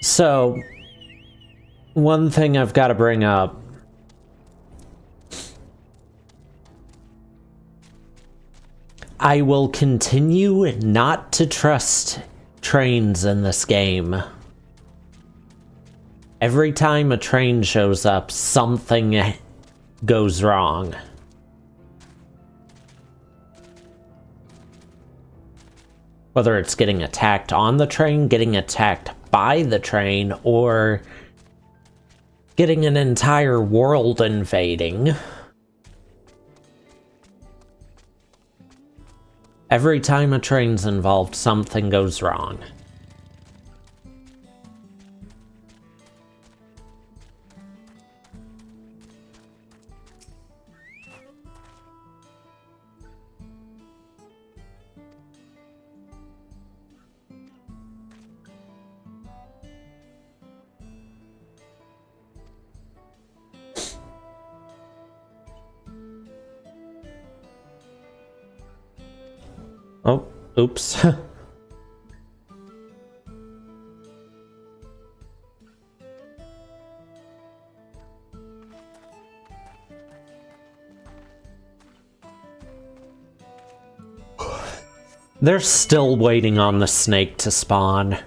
So, one thing I've got to bring up. I will continue not to trust trains in this game. Every time a train shows up, something goes wrong. Whether it's getting attacked on the train, getting attacked by the train, or getting an entire world invading. Every time a train's involved, something goes wrong. Oh, oops. They're still waiting on the snake to spawn.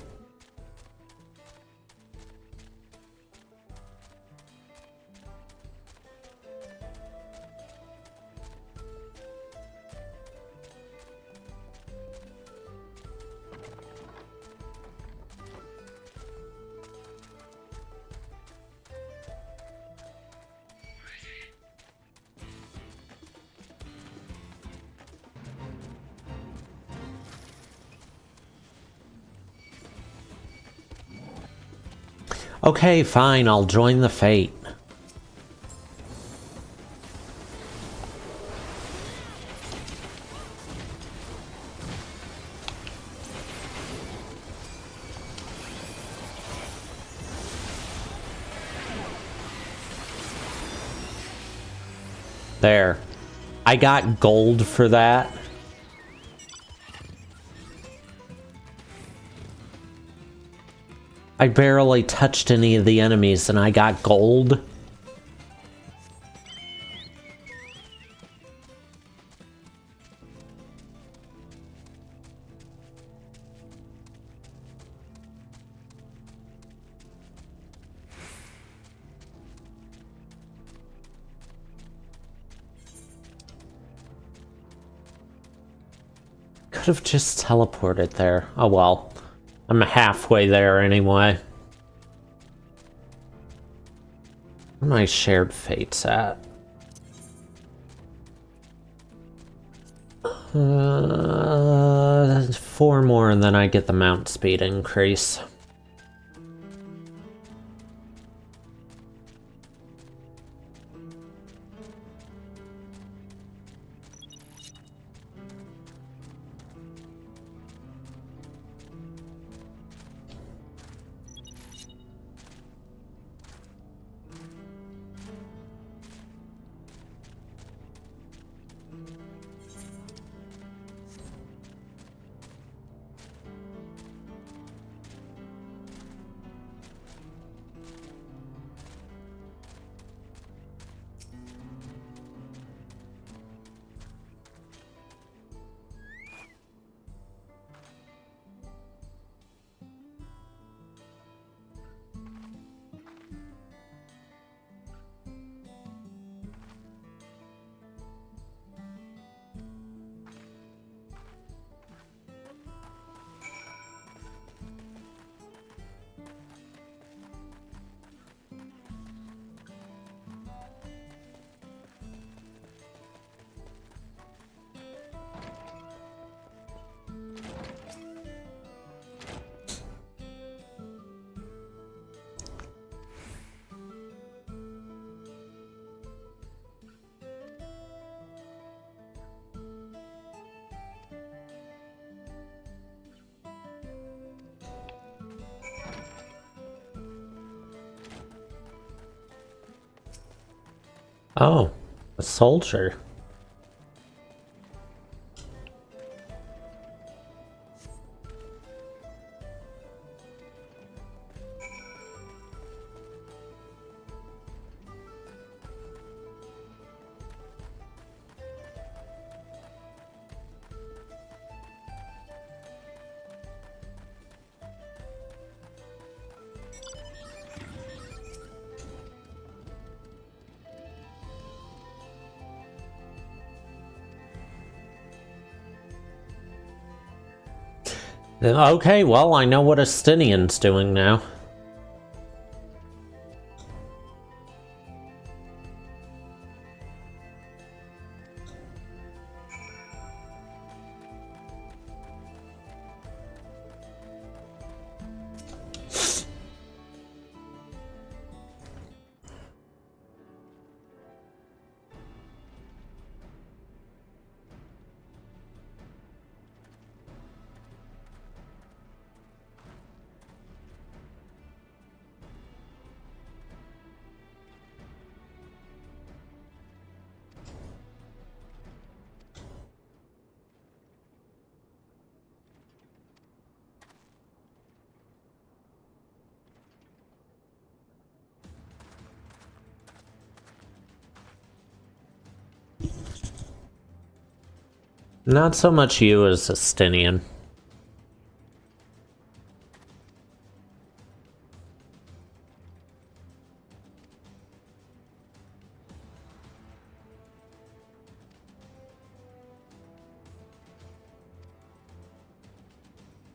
Okay, fine, I'll join the fate. There. I got gold for that. I barely touched any of the enemies and I got gold. Could have just teleported there. Oh well. I'm halfway there anyway. Where are my shared fates at? 4 more and then I get the mount speed increase. Oh, a soldier. Okay, well, I know what Estinian's doing now. Not so much you as Estinian.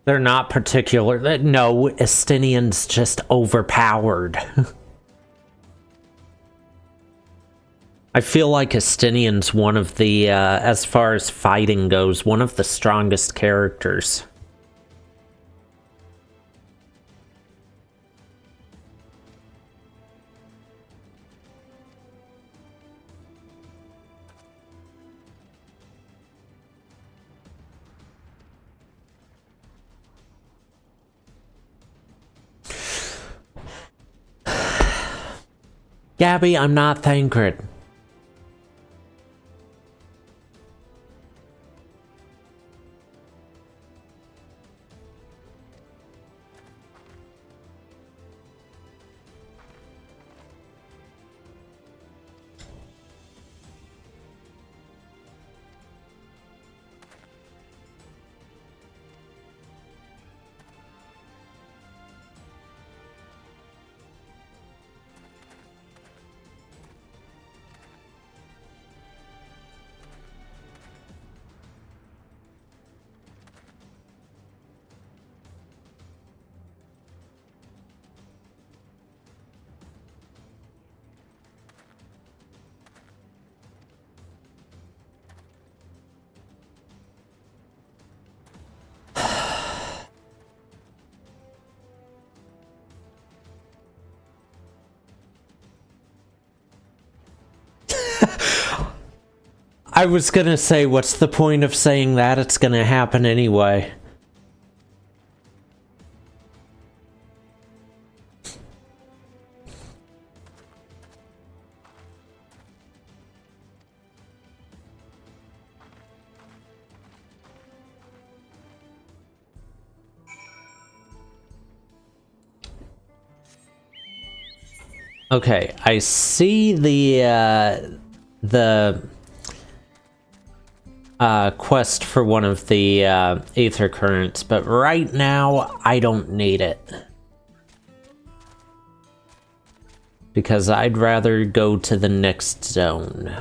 They're not particular. No, Estinian's just overpowered. I feel like Estinian's one of the, as far as fighting goes, one of the strongest characters. Gabby, I'm not Thancred. I was gonna say, what's the point of saying that? It's gonna happen anyway. Okay, I see the quest for one of the Aether Currents, but right now I don't need it. Because I'd rather go to the next zone.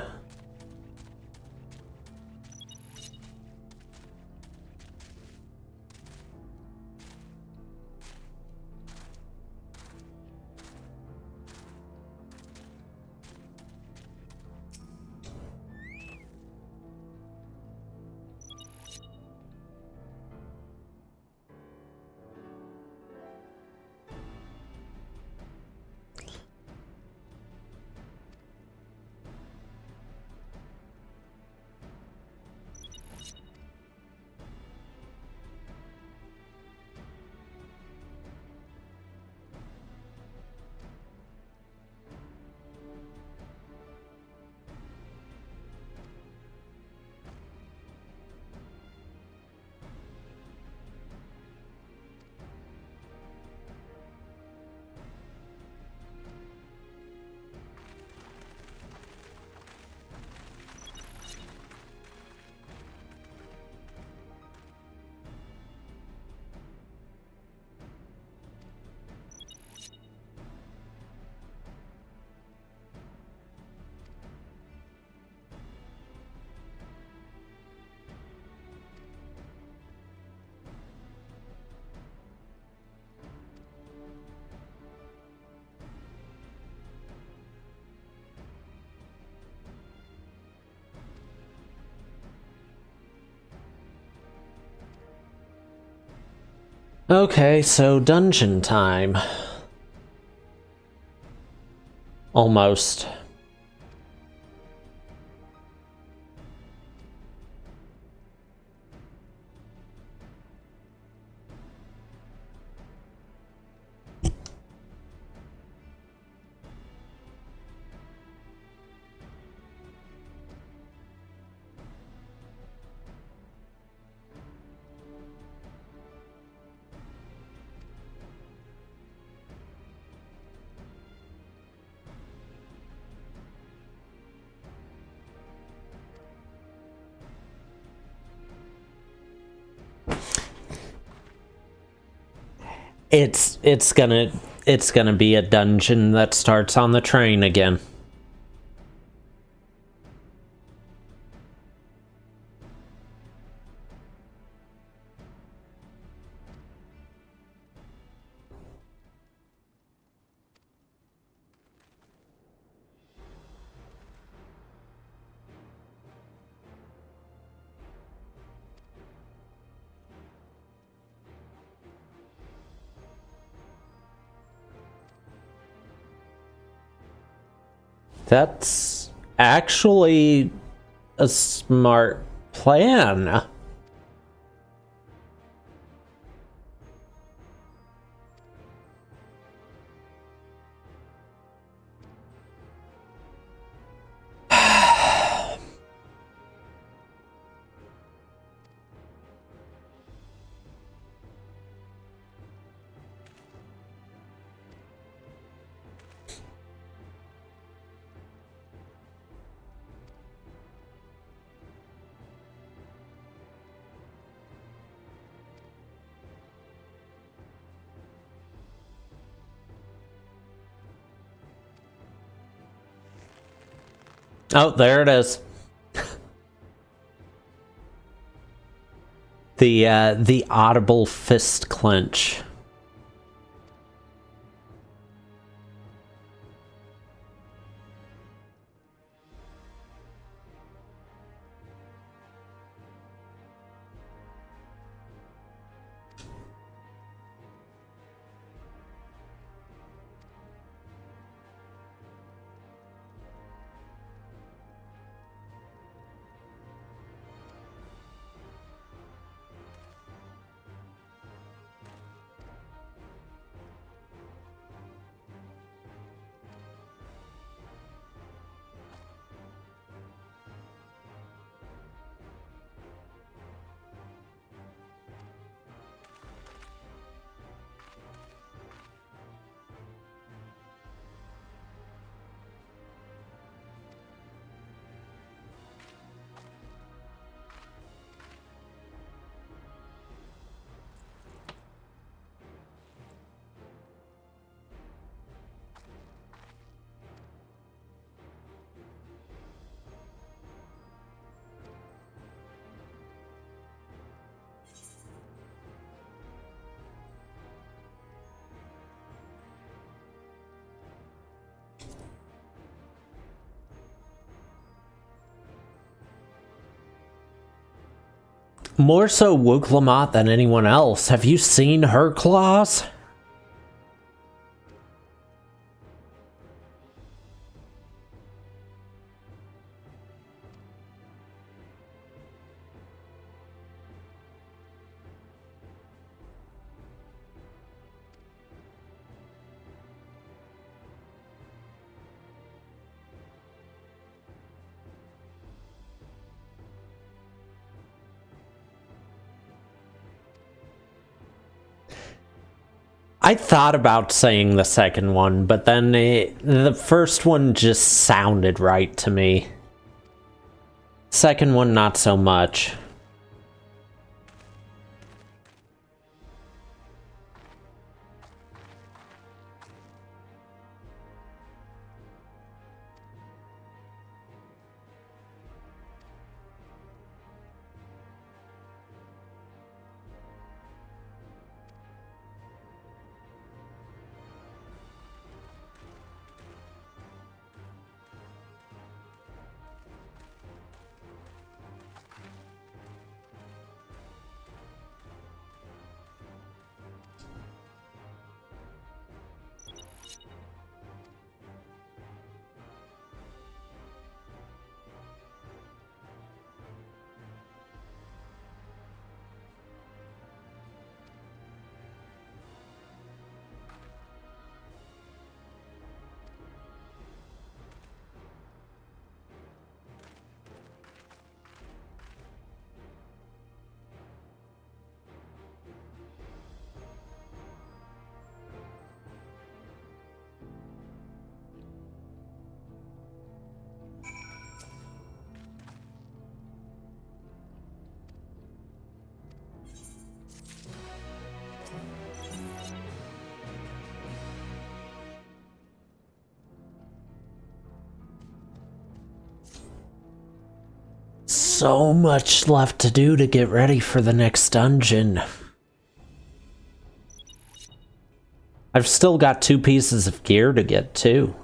Okay, so dungeon time. Almost. It's gonna be a dungeon that starts on the train again. That's actually a smart plan. Oh, there it is. The audible fist clench. More so Wooglamot than anyone else. Have you seen her claws? I thought about saying the second one, but then the first one just sounded right to me. Second one, not so much. so much left to do to get ready for the next dungeon. I've still got 2 pieces of gear to get too.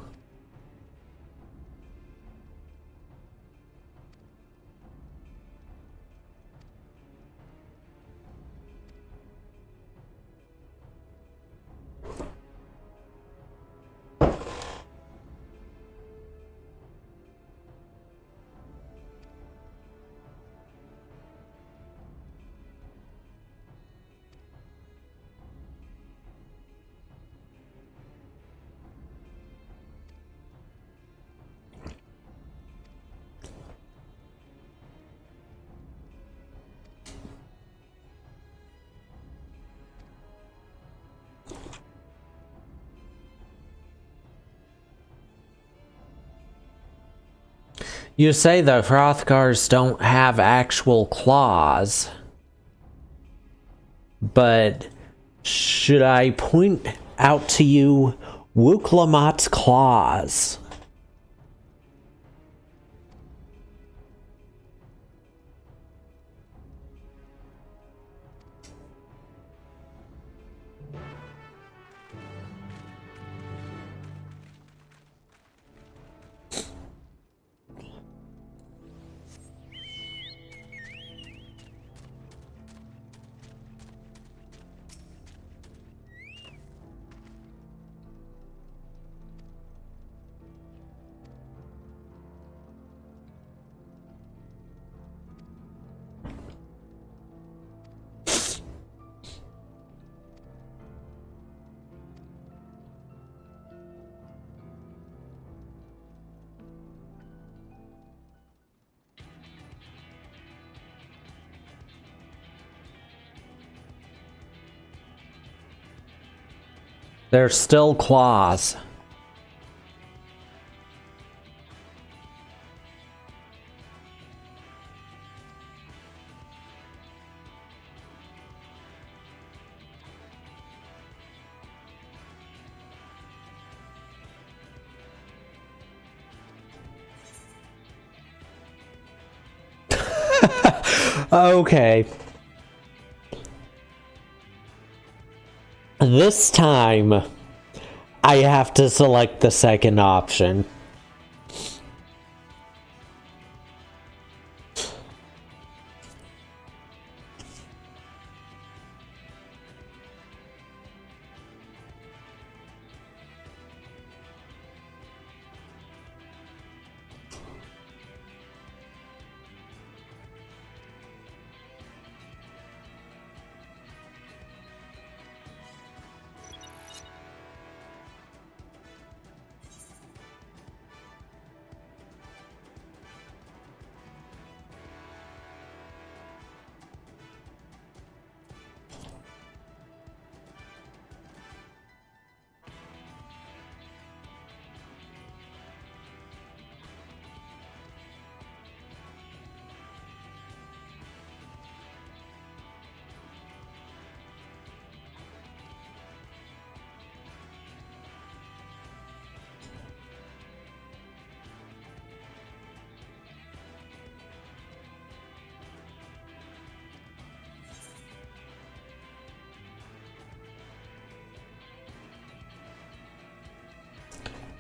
You say the Hrothgars don't have actual claws, but should I point out to you Wuk-Lamat's claws? They're still claws. Okay. This time, I have to select the second option.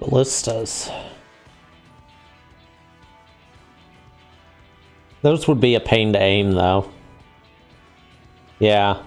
Ballistas. Those would be a pain to aim, though. Yeah.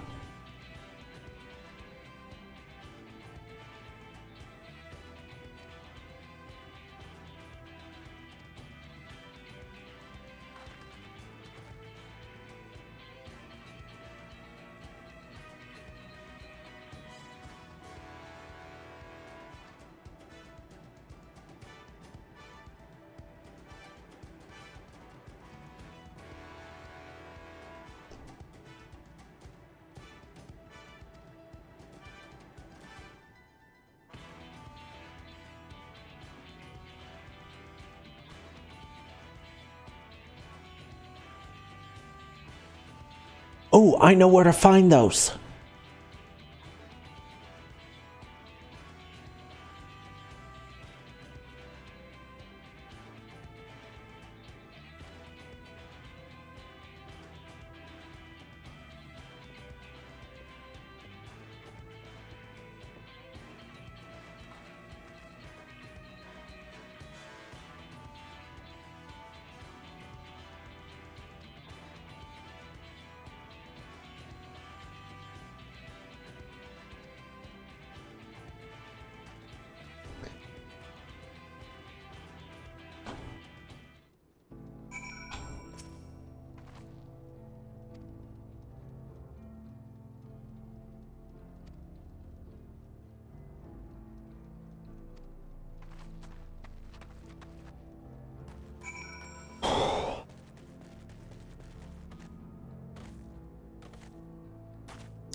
Oh, I know where to find those.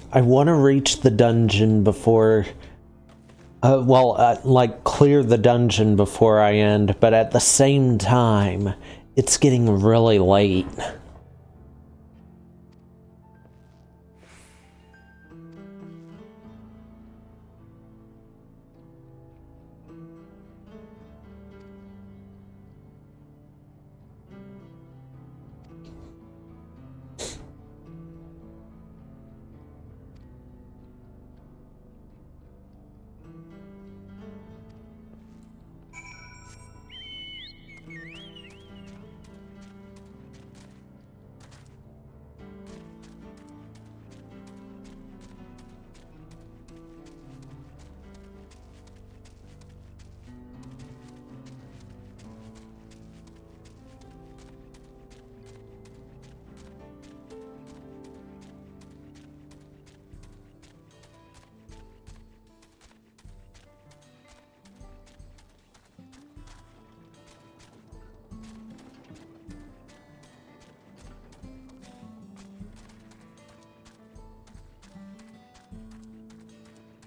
I want to reach the dungeon before... like, clear the dungeon before I end, but at the same time, it's getting really late.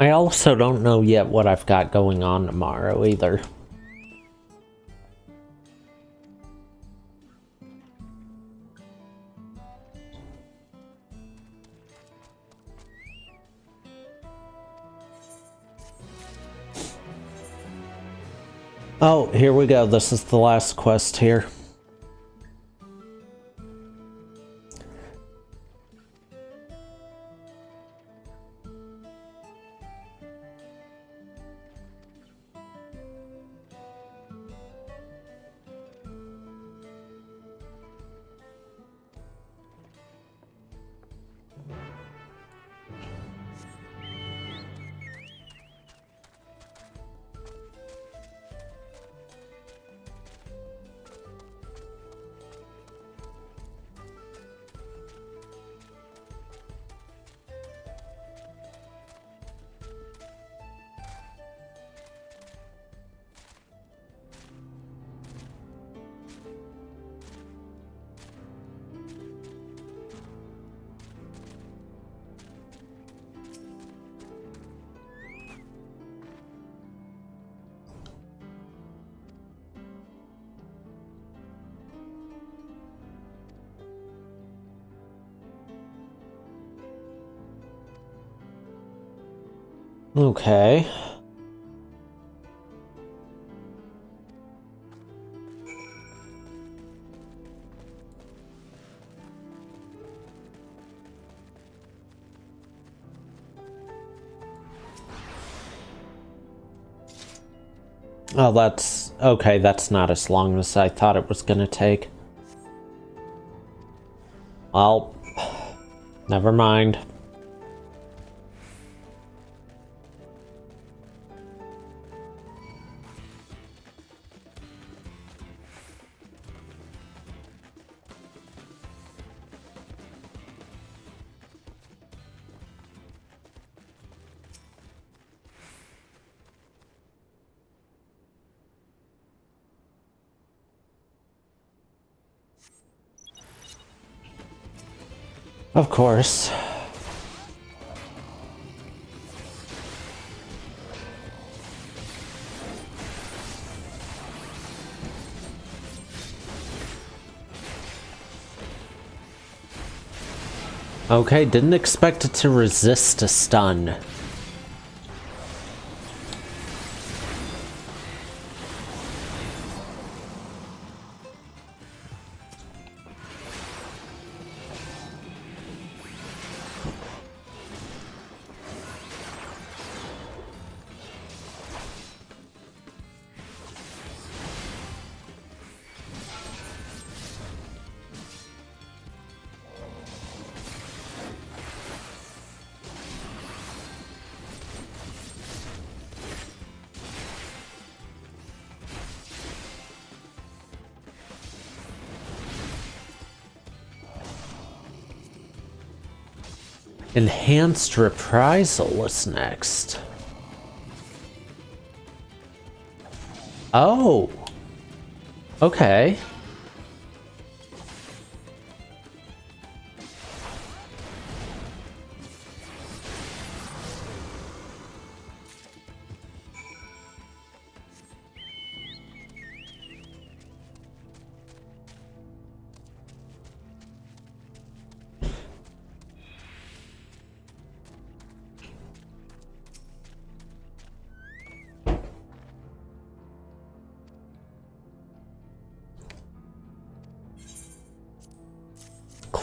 I also don't know yet what I've got going on tomorrow either. Oh, here we go. This is the last quest here. Okay. Oh, that's... okay, that's not as long as I thought it was gonna take. Well, never mind. Of course. Okay, didn't expect it to resist a stun. Enhanced Reprisal is next. Oh. Okay.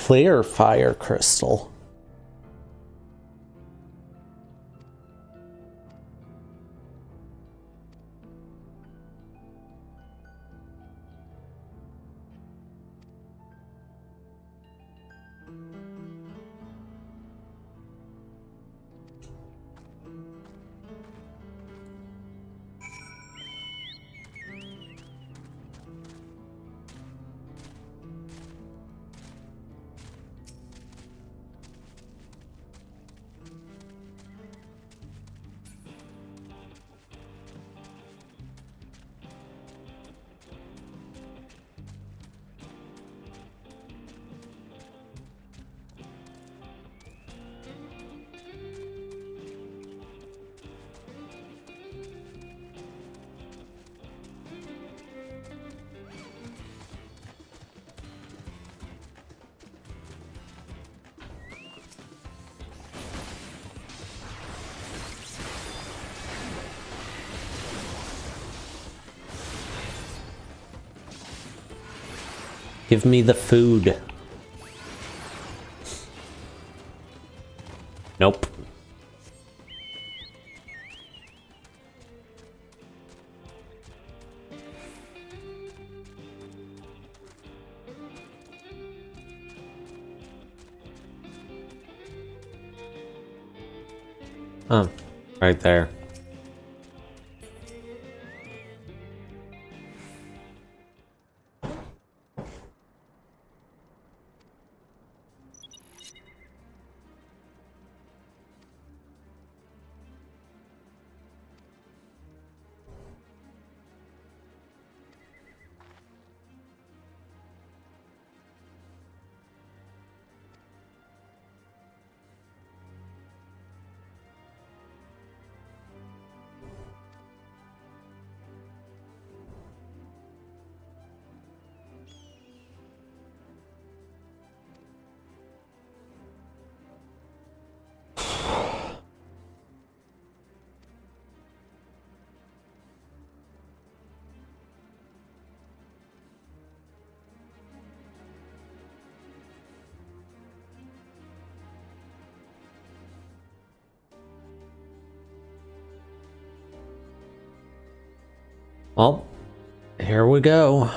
clear fire crystal. Give me the food. Nope. Oh, right there. Well, here we go.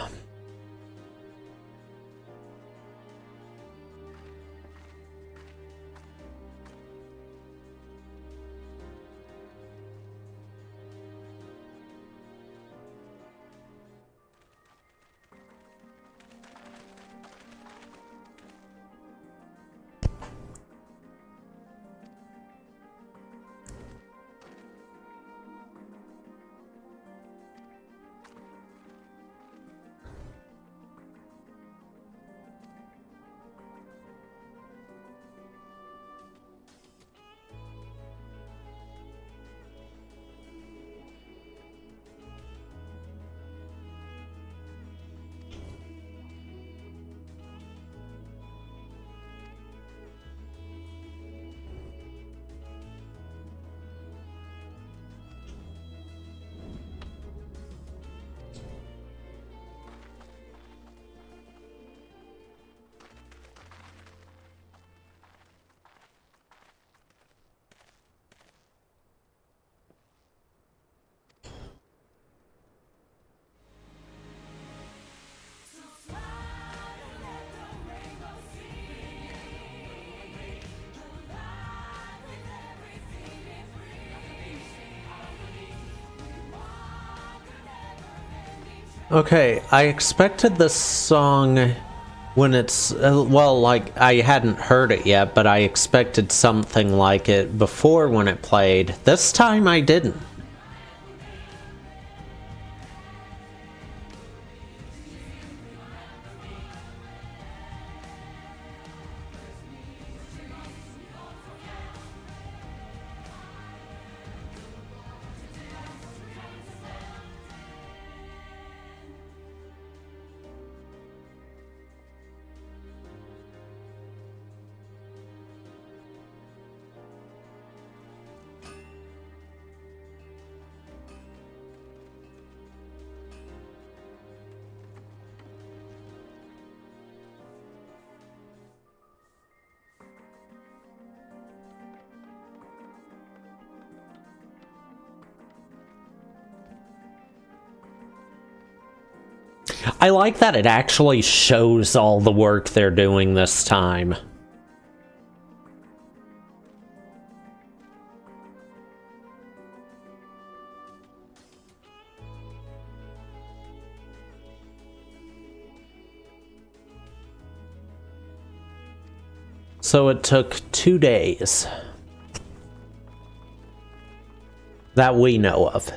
Okay, I expected this song when it's, well, like, I hadn't heard it yet, but I expected something like it before when it played. This time I didn't. I like that it actually shows all the work they're doing this time. So it took 2 days. That we know of.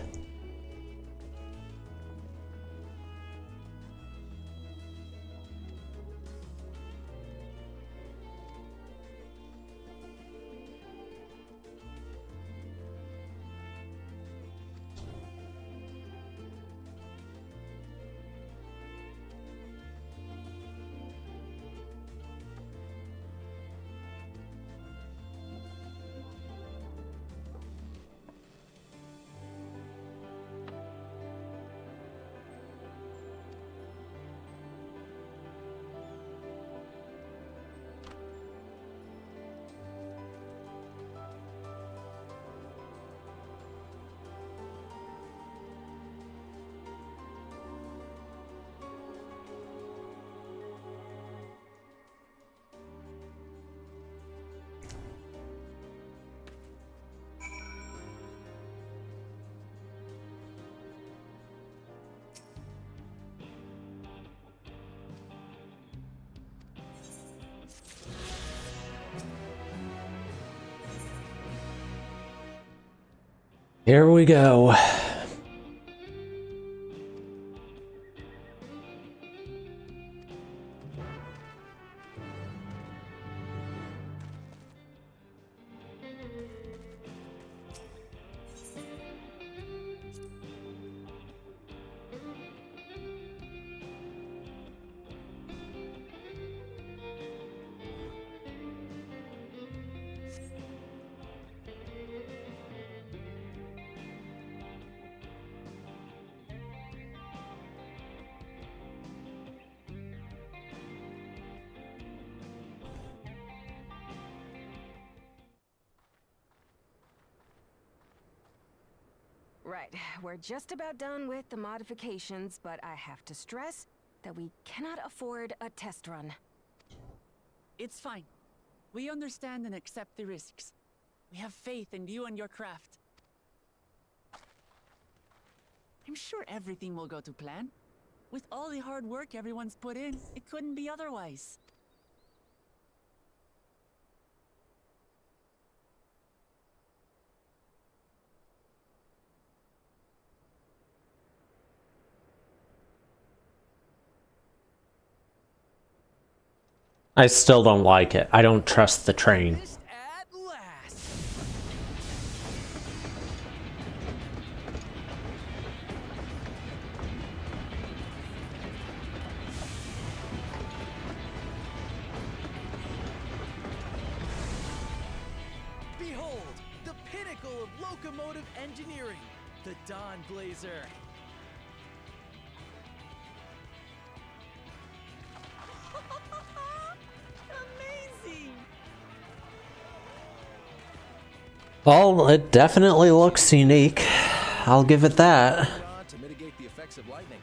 Here we go. Right, we're just about done with the modifications, but I have to stress that we cannot afford a test run. It's fine. We understand and accept the risks. We have faith in you and your craft. I'm sure everything will go to plan. With all the hard work everyone's put in, it couldn't be otherwise. I still don't like it. I don't trust the train. Behold, the pinnacle of locomotive engineering, the Dawn Blazer. Amazing! Well, it definitely looks unique. I'll give it that. To mitigate the effects of lightning.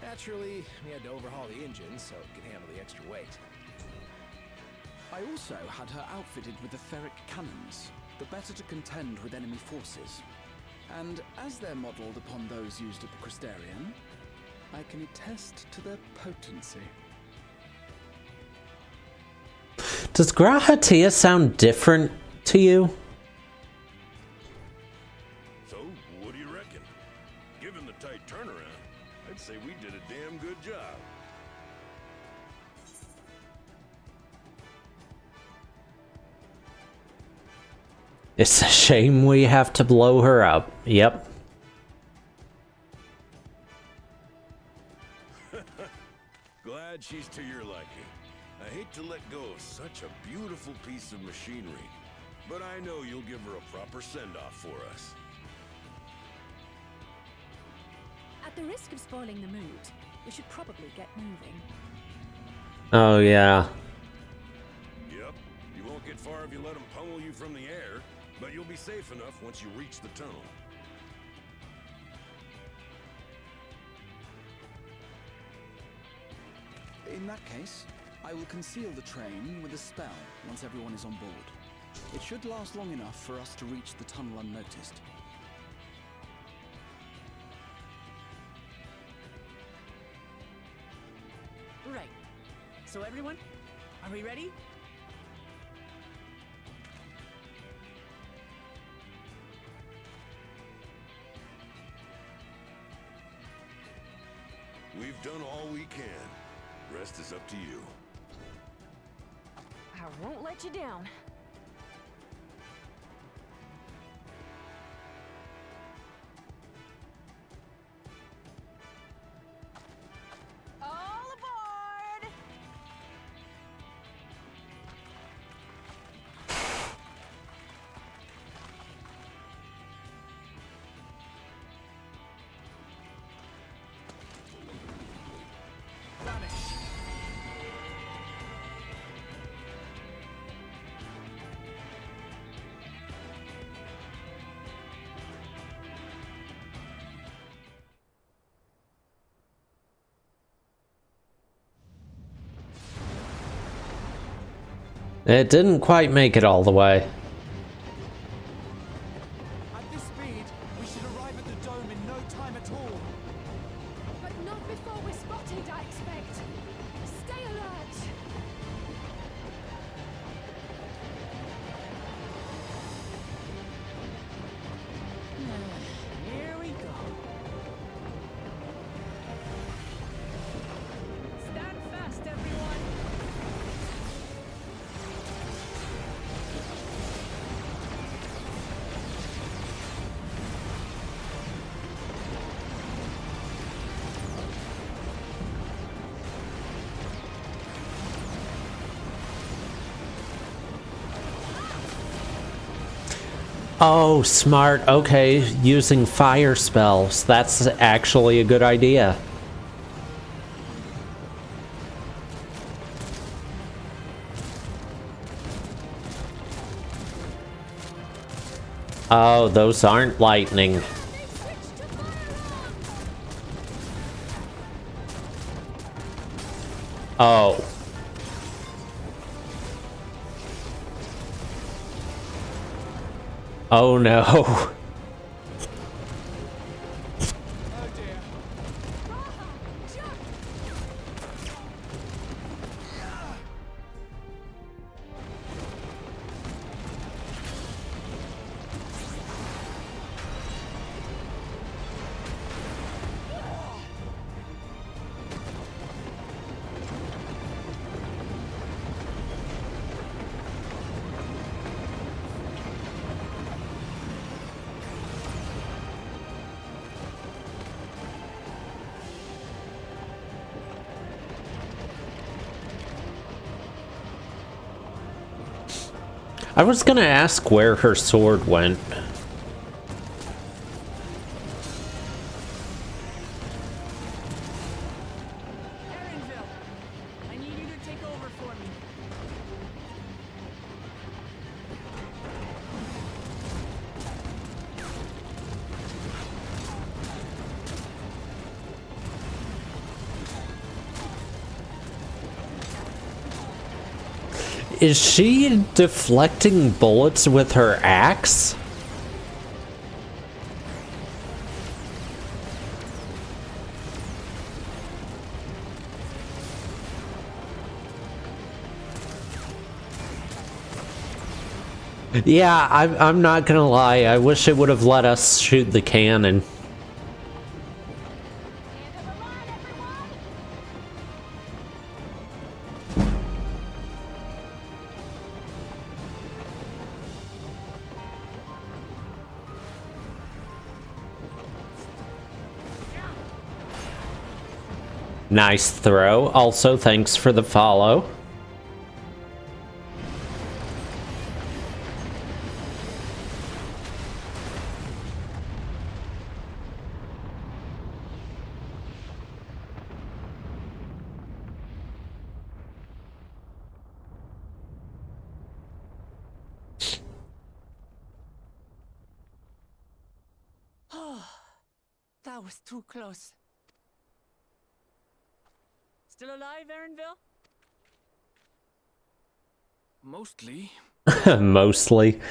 Naturally, we had to overhaul the engine so it could handle the extra weight. I also had her outfitted with the ferric cannons, the better to contend with enemy forces. And as they're modeled upon those used at the Crystarian, I can attest to their potency. Does G'raha Tia sound different to you? So, what do you reckon? Given the tight turnaround, I'd say we did a damn good job. It's a shame we have to blow her up. Yep. Glad she's to your liking. I hate to let go of such a beautiful piece of machinery, but I know you'll give her a proper send-off for us. At the risk of spoiling the mood, we should probably get moving. Oh, yeah. Yep, you won't get far if you let them pummel you from the air, but you'll be safe enough once you reach the tunnel. In that case, I will conceal the train with a spell once everyone is on board. It should last long enough for us to reach the tunnel unnoticed. Right. So everyone, are we ready? We've done all we can. Rest is up to you. I won't let you down. All aboard! It didn't quite make it all the way. At this speed, we should arrive at the dome in no time at all. But not before we're spotted, I expect. Stay alert. Here we go. Stand fast, everyone. Oh, smart. Okay, using fire spells. That's actually a good idea. Oh, those aren't lightning. Oh. Oh no. I was gonna ask where her sword went. I need you to take over for me. Is she deflecting bullets with her axe? Yeah, I'm not gonna lie. I wish it would have let us shoot the cannon. Nice throw. Also, thanks for the follow. That was too close. Still alive, Erinville? Mostly. Mostly.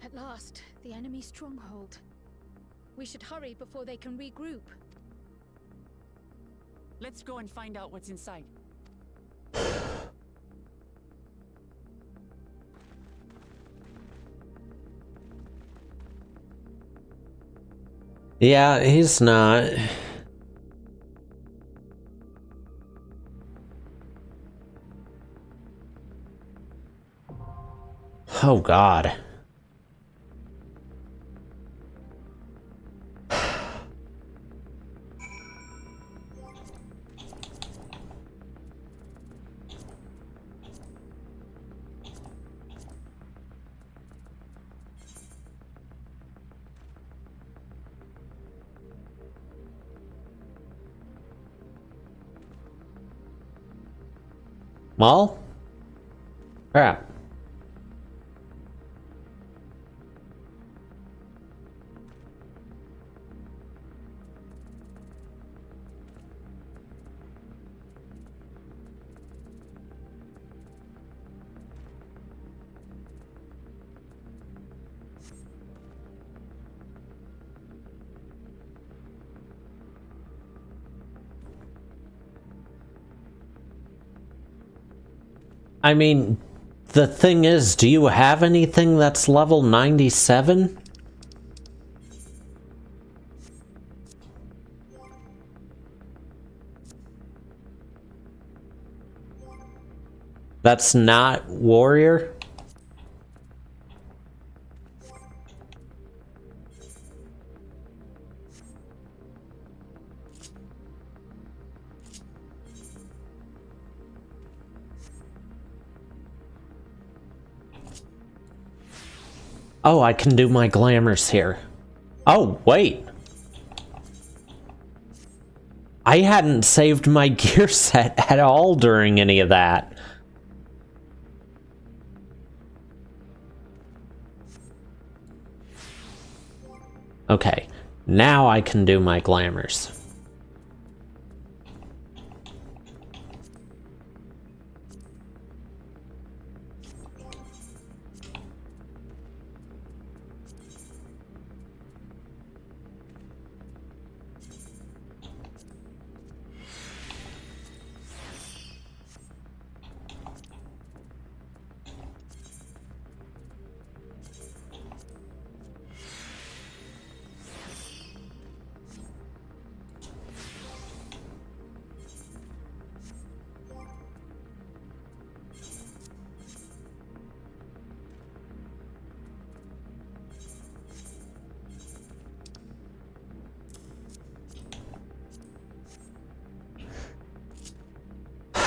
At last, the enemy stronghold. We should hurry before they can regroup. Let's go and find out what's inside. Yeah, he's not. Oh, God. Well? Crap. I mean, the thing is, do you have anything that's level 97? That's not warrior? Oh, I can do my glamours here. Oh, wait. I hadn't saved my gear set at all during any of that. Okay, now I can do my glamours.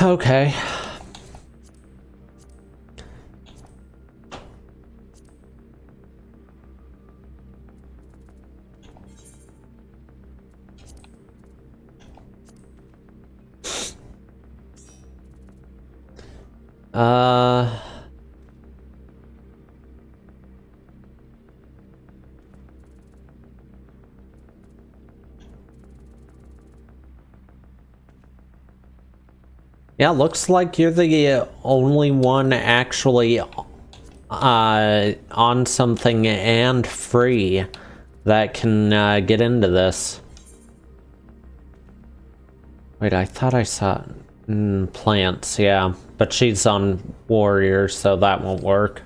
Okay. Yeah, looks like you're the only one actually on something and free that can get into this. Wait, I thought I saw plants, yeah. But she's on warrior, so that won't work.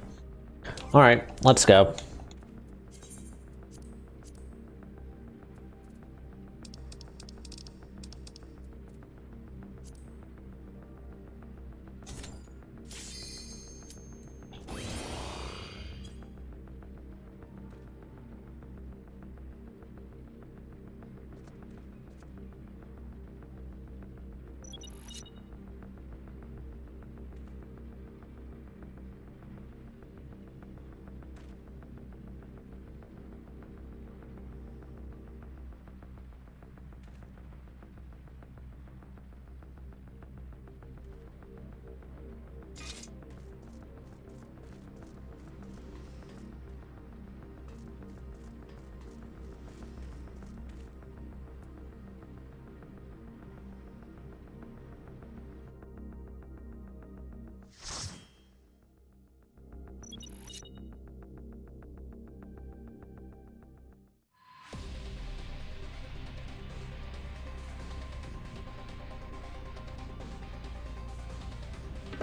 Alright, let's go.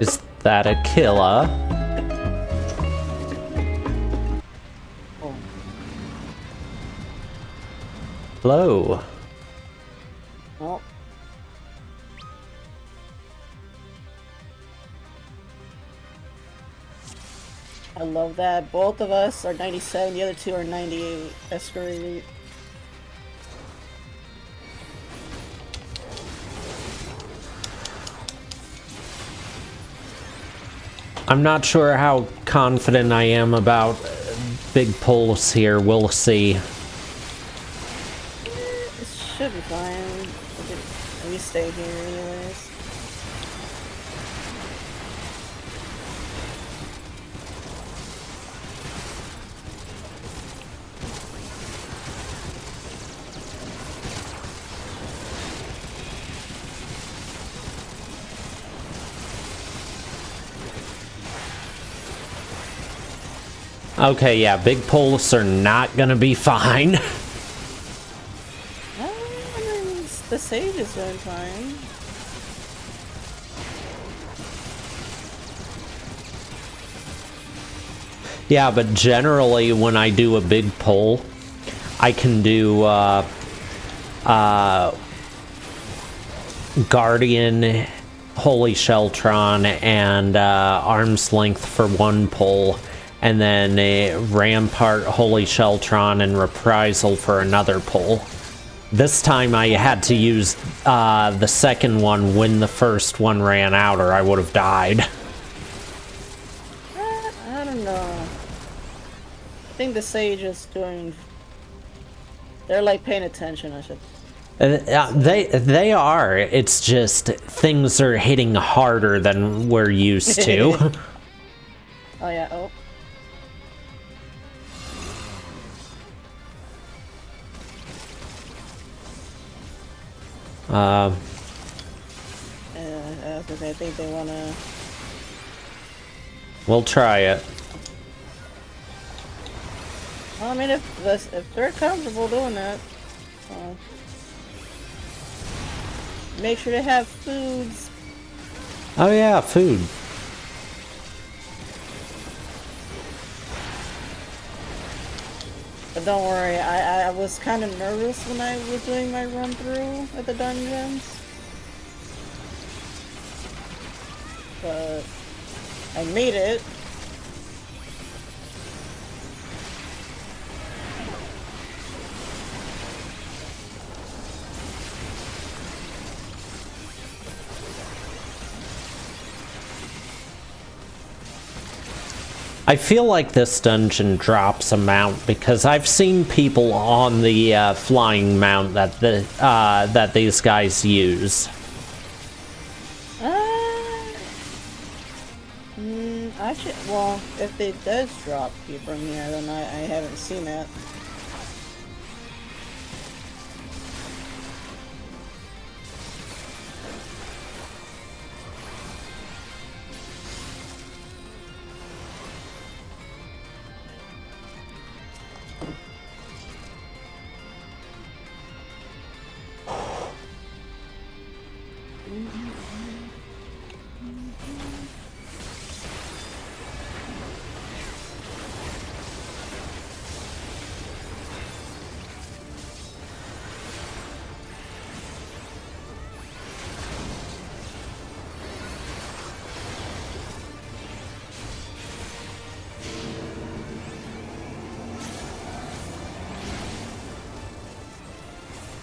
Is that a killer? Oh. Hello. Well. I love that. Both of us are 97, the other two are 98. That's crazy. I'm not sure how confident I am about big pulls here. We'll see. It should be fine. We stay here anyways. Okay, yeah, big pulls are not gonna be fine. I mean, the sage is doing fine. Yeah, but generally when I do a big pull, I can do Guardian, Holy Sheltron, and Arm's Length for one pull, and then a Rampart, Holy Sheltron, and Reprisal for another pull. This time I had to use the second one when the first one ran out, or I would have died. I don't know. I think the sage is doing... They're like paying attention, I should... They are. It's just things are hitting harder than we're used to. Oh yeah, oh. Uh, I think they wanna... We'll try it. Well, I mean, if they're comfortable doing that, make sure to have foods. Oh yeah, food. But don't worry, I was kind of nervous when I was doing my run through at the dungeons. But I made it. I feel like this dungeon drops a mount because I've seen people on the flying mount that that these guys use. Actually, well, if it does drop you from here, then I haven't seen that.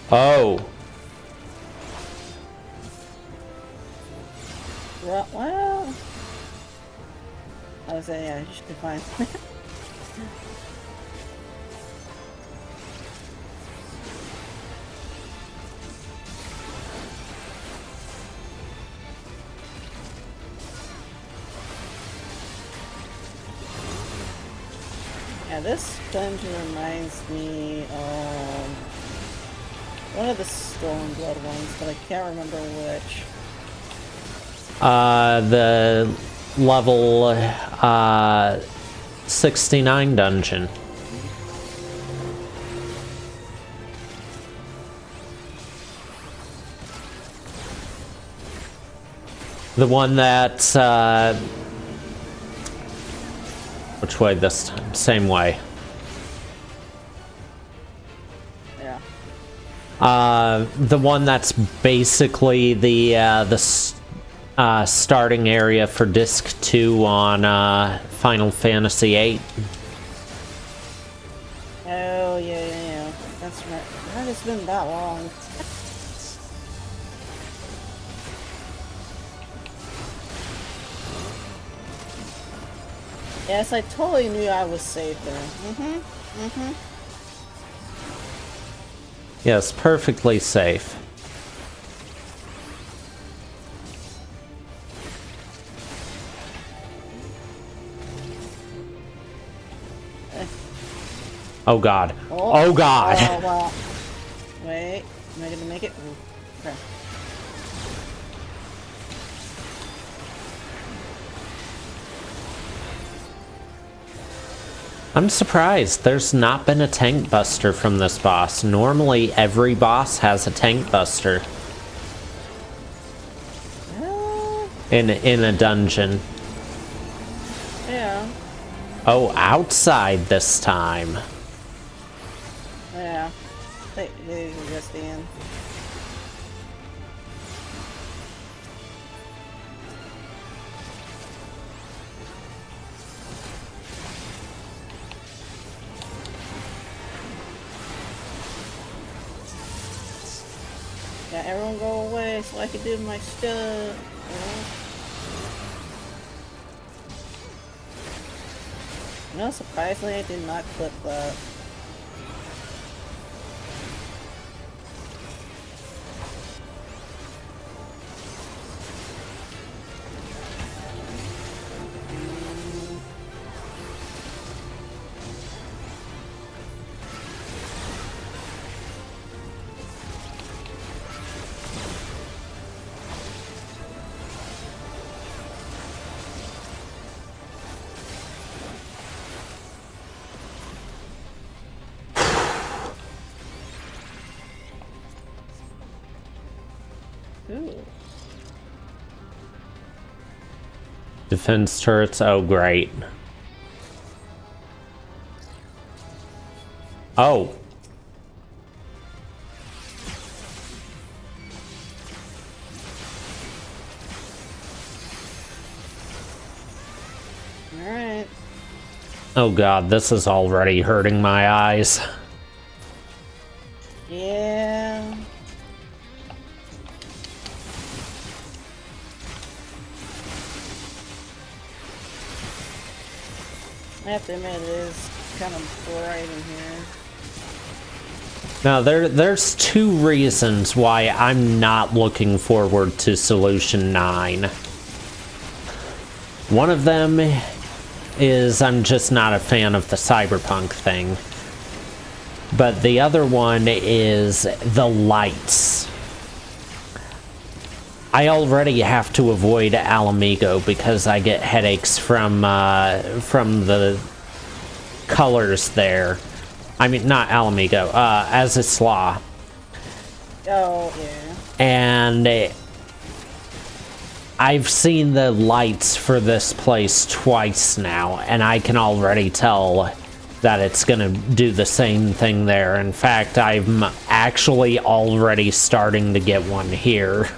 Oh. Well, I was saying, yeah, you should be fine. Yeah, this dungeon reminds me of one of the Stormblood ones, but I can't remember which. The level 69 dungeon. The one that's, which way this time? Same way. Yeah. The one that's basically the starting area for Disc 2 on Final Fantasy VIII. Oh, yeah. That's right. God, it's been that long. Yes, I totally knew I was safe there. Yes, perfectly safe. Oh god. Oh god. Oh, wow. Wait, am I gonna make it? Ooh, okay. I'm surprised there's not been a tank buster from this boss. Normally every boss has a tank buster in a dungeon. Yeah. Oh, outside this time. Yeah. They just in. Yeah, everyone go away so I can do my stuff. No, surprisingly, I did not clip that. Ooh. Defense turrets, oh great. Oh. Alright. Oh god, this is already hurting my eyes. Yeah. I have to admit, it is kind of bright in here. Now, there's two reasons why I'm not looking forward to Solution 9. One of them is I'm just not a fan of the cyberpunk thing. But the other one is the lights. I already have to avoid Alamigo because I get headaches from the colors there. I mean, not Alamigo, Azizla. Oh, yeah. And I've seen the lights for this place twice now, and I can already tell that it's gonna do the same thing there. In fact, I'm actually already starting to get one here.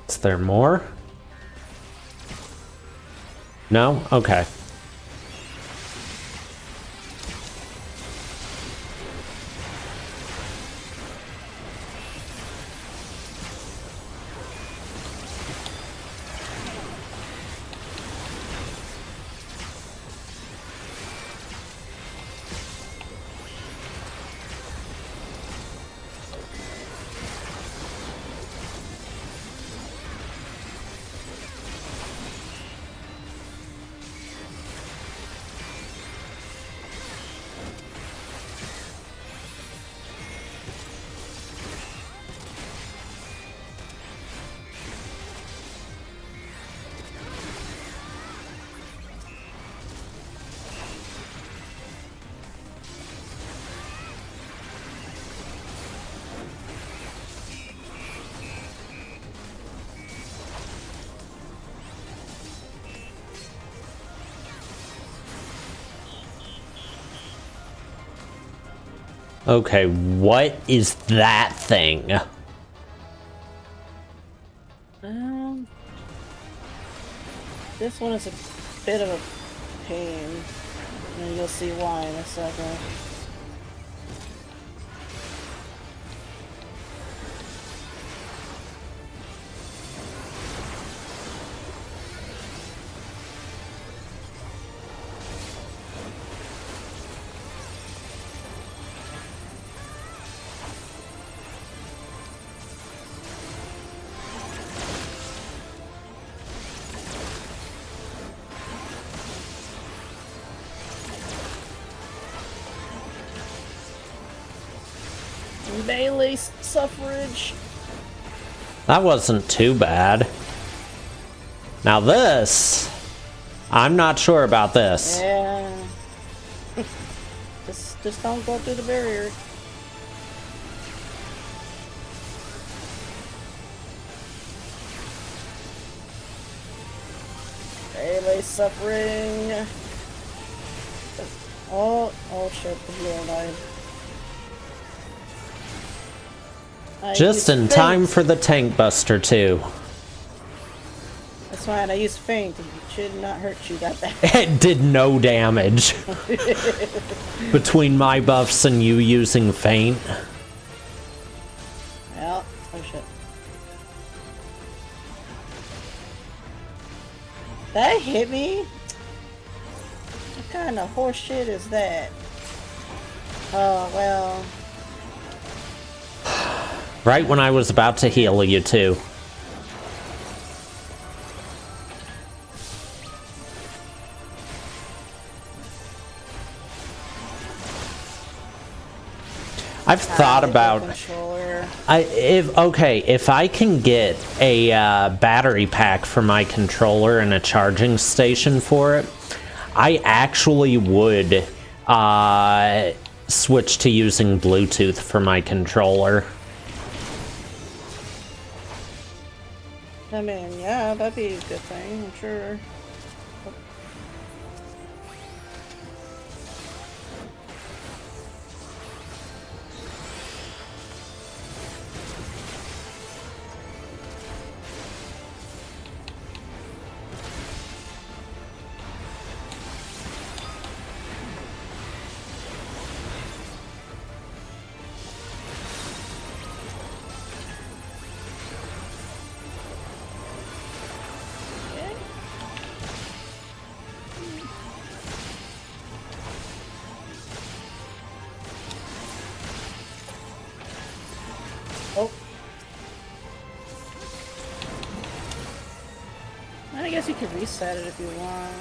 Is there more? No? Okay. Okay, what is that thing? This one is a bit of a pain, and you'll see why in a second. Melee suffrage. That wasn't too bad. Now this, I'm not sure about this. Yeah. just don't go through the barrier. Melee suffering. Oh shit, the hero died. Just in time for the tank buster too. That's fine, I used feint. It should not hurt you that bad. It did no damage. Between my buffs and you using feint. Well, oh shit. That hit me? What kind of horse shit is that? Oh, well. Right when I was about to heal you too. I've thought about if I can get a battery pack for my controller and a charging station for it, I actually would switch to using Bluetooth for my controller. I mean, yeah, that'd be a good thing, I'm sure. I guess you could reset it if you want,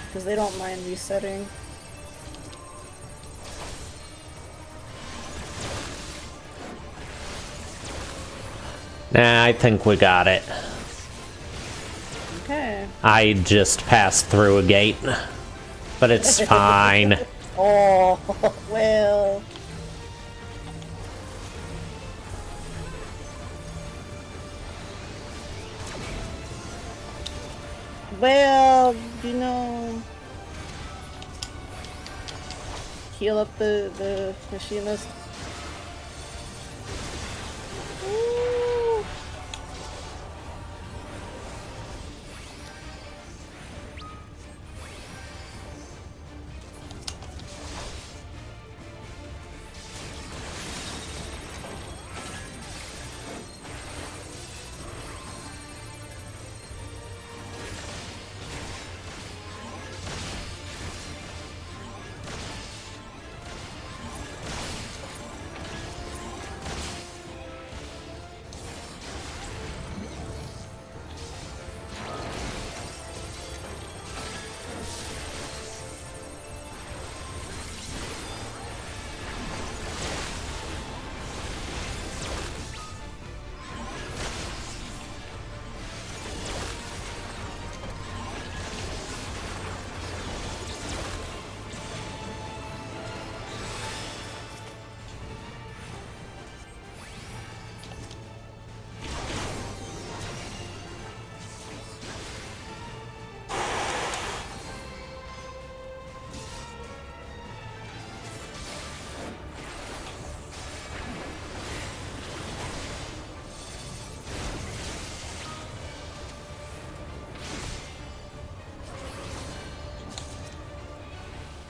because they don't mind resetting. Nah, I think we got it. Okay. I just passed through a gate, but it's fine. Oh, well. Well, you know, heal up the machinist. Ooh.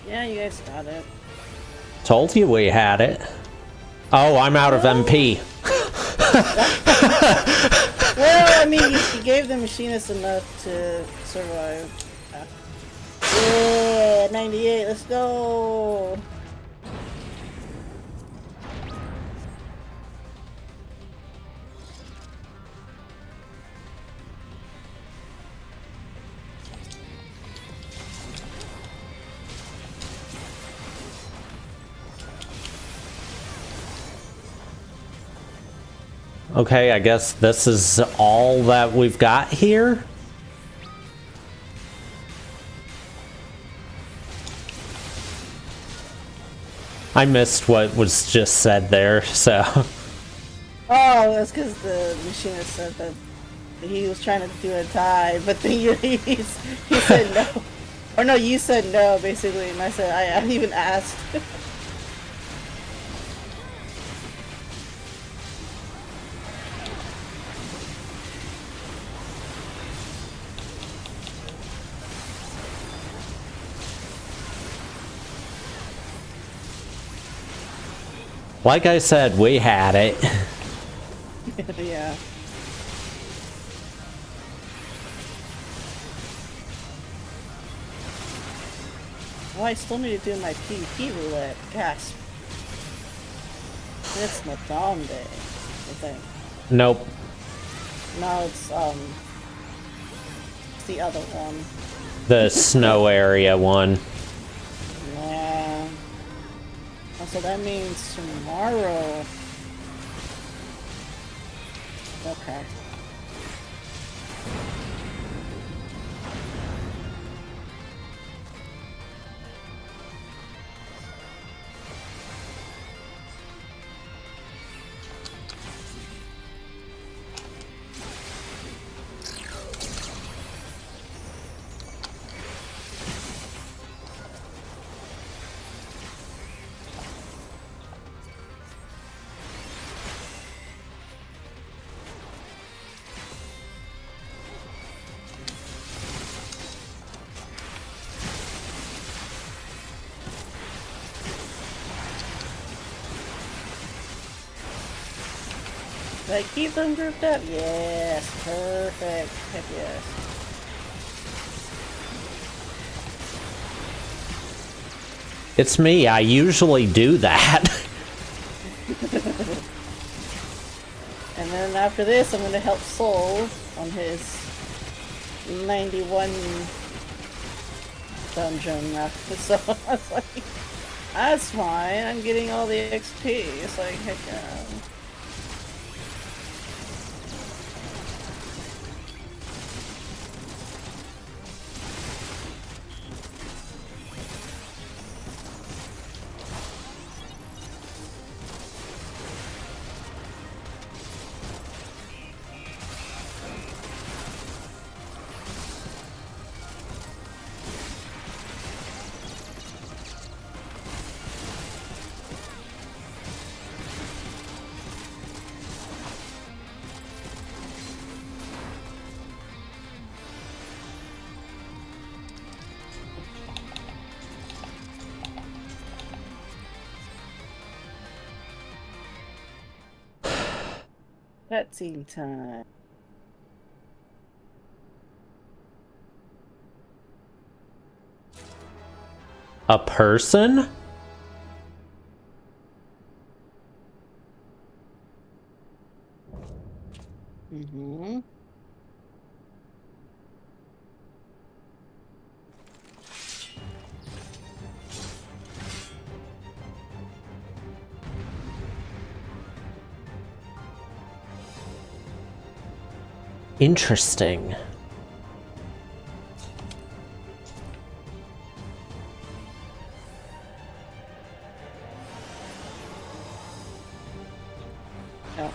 Yeah, you guys got it. Told you we had it. Oh, I'm out of MP. Well, I mean, you gave the machinists enough to survive. Yeah, 98, let's go! Okay, I guess this is all that we've got here. I missed what was just said there, so. Oh, that's because the machinist said that he was trying to do a tie, but then he said no. Or no, you said no, basically, and I said, I even asked. Like I said, we had it. Yeah. Oh, I still need to do my PvP roulette. Gasp. It's not down day, I think. Nope. No, it's the other one. The snow area one. Yeah. Oh, so that means tomorrow. Okay. Did I keep them grouped up? Yes, perfect. Heck yes. It's me, I usually do that. And then after this, I'm going to help Soul on his 91 dungeon. So I was like, that's fine, I'm getting all the XP. It's like, heck yeah. Cutscene time. A person? Mm-hmm. Interesting. Oh.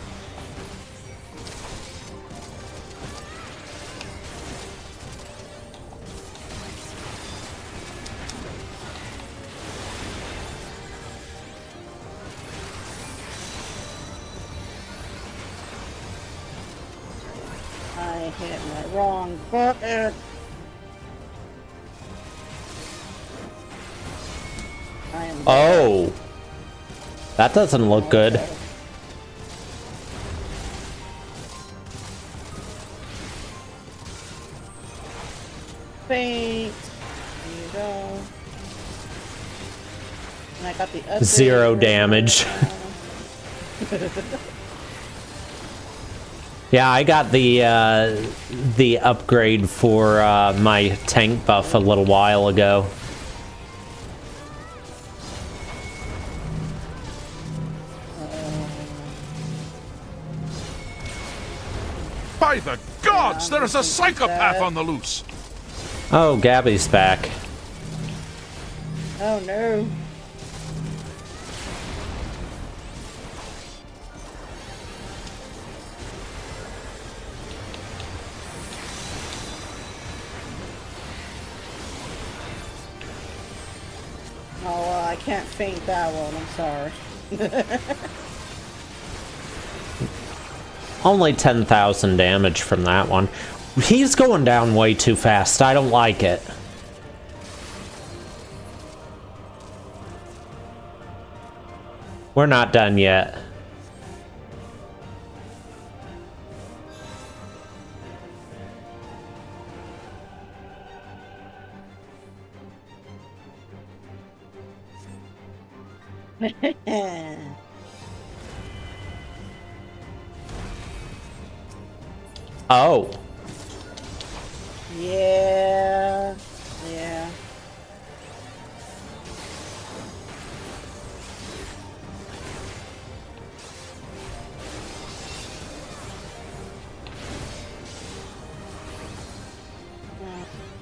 I hit my wrong button. I am. Oh, that doesn't look good. Faint. There you go. And I got the upgrade. 0 damage. Yeah, I got the upgrade for my tank buff a little while ago. By the gods, there is a psychopath on the loose! Oh, Gabby's back. Oh no. Oh, well, I can't faint that one, I'm sorry. Only 10,000 damage from that one. He's going down way too fast. I don't like it. We're not done yet. Oh. Yeah. Yeah.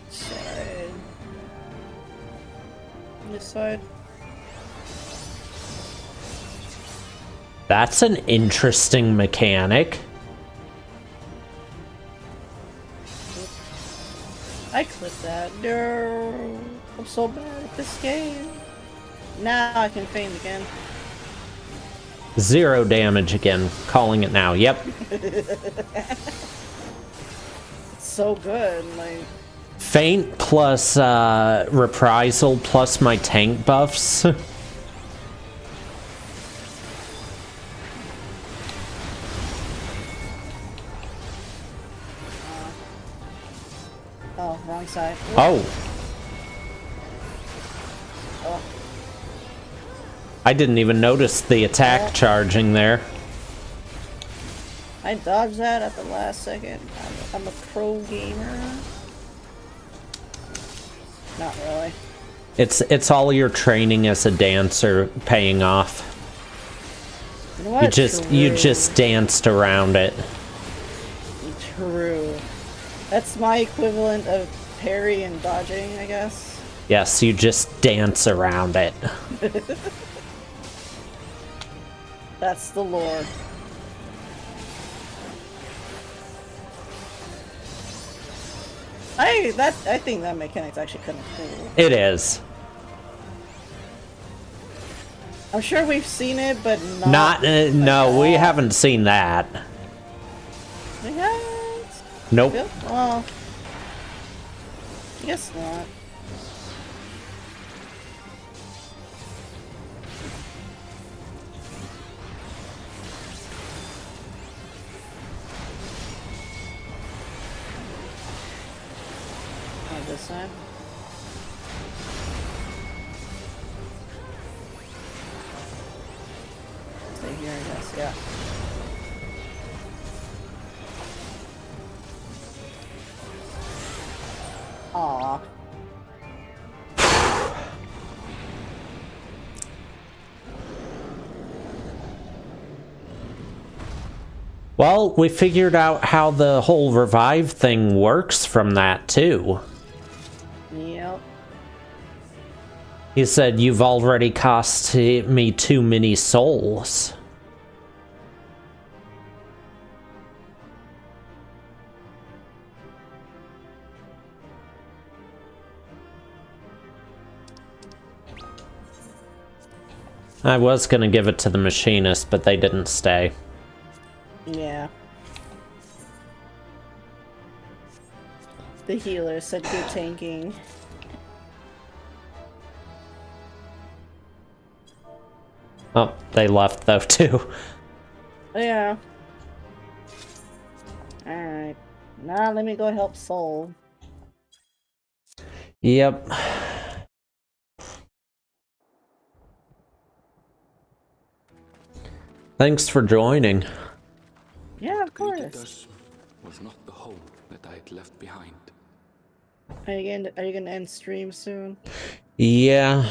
Side. This side. That's an interesting mechanic. I clicked that. No, I'm so bad at this game. Now I can feint again. 0 damage again. Calling it now. Yep. It's so good. Like. Feint plus reprisal plus my tank buffs. Oh, wrong side. Oh. Oh. I didn't even notice the attack charging there. I dodged that at the last second. I'm a pro gamer. Not really. It's all your training as a dancer paying off. You know what? You just danced around it. True. That's my equivalent of parry and dodging, I guess. Yes, you just dance around it. That's the lore. I think that mechanic's actually kind of cool. It is. I'm sure we've seen it, but no, we haven't seen that. We haven't? Nope. Well, I guess not. Oh, this side. Stay here, I guess, yeah. Aww. Well, we figured out how the whole revive thing works from that, too. Yep. He said, "You've already cost me too many souls." I was gonna give it to the machinist, but they didn't stay. Yeah. The healer said good tanking. Oh, they left though too. Yeah. Alright. Now let me go help Soul. Yep. Thanks for joining. Yeah, of course. Thus was not the home that I had left behind. Are you gonna end stream soon? Yeah.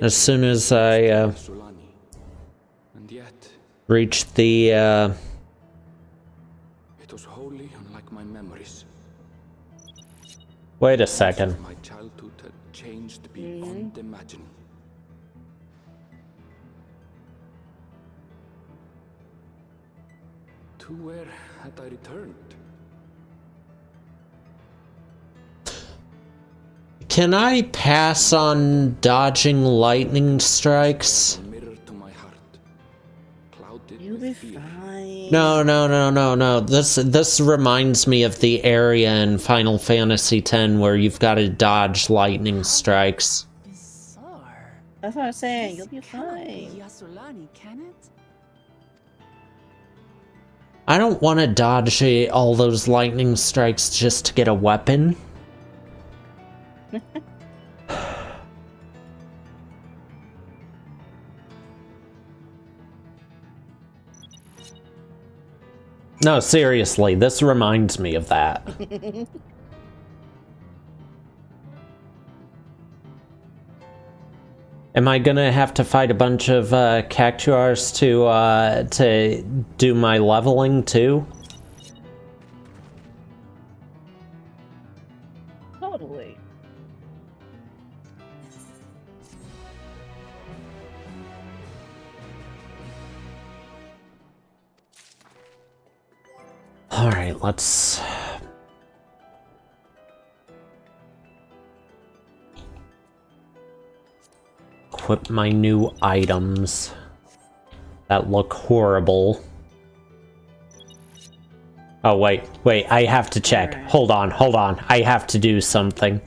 As soon as I And yet, reach the it was wholly unlike my memories. Wait a second. My childhood had changed beyond imagining. To where had I returned? Can I pass on dodging lightning strikes? You'll be fine. No. This reminds me of the area in Final Fantasy X where you've got to dodge lightning strikes. That's what I'm saying. You'll be fine. Yassolani, can it? I don't want to dodge all those lightning strikes just to get a weapon. No, seriously, this reminds me of that. Am I gonna have to fight a bunch of Cactuars to do my leveling too? Totally. Alright, let's... equip my new items that look horrible. Oh, wait, I have to check. Right. Hold on. I have to do something.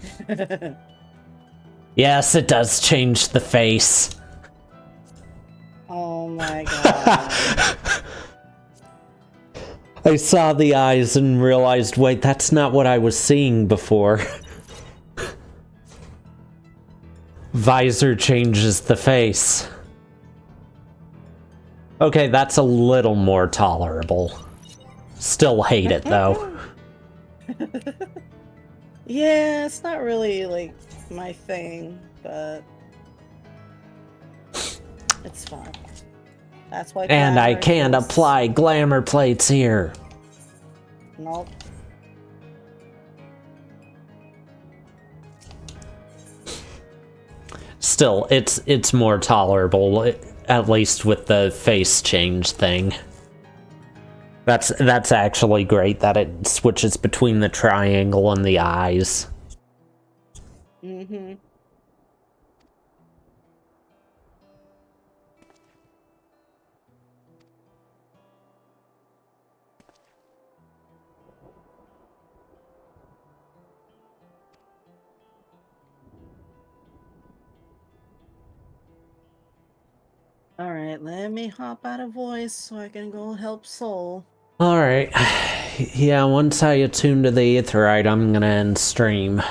Yes, it does change the face. Oh my god. I saw the eyes and realized, wait, that's not what I was seeing before. Visor changes the face. Okay, that's a little more tolerable. Still hate it, though. Yeah, it's not really, like, my thing, but... it's fun. That's why. And I can't apply glamour plates here. Nope. Still, it's more tolerable, at least with the face change thing. That's actually great that it switches between the triangle and the eyes. Mm-hmm. Alright, let me hop out of voice so I can go help Soul. Alright. Yeah, once I attune to the Aetheryte, I'm gonna end stream.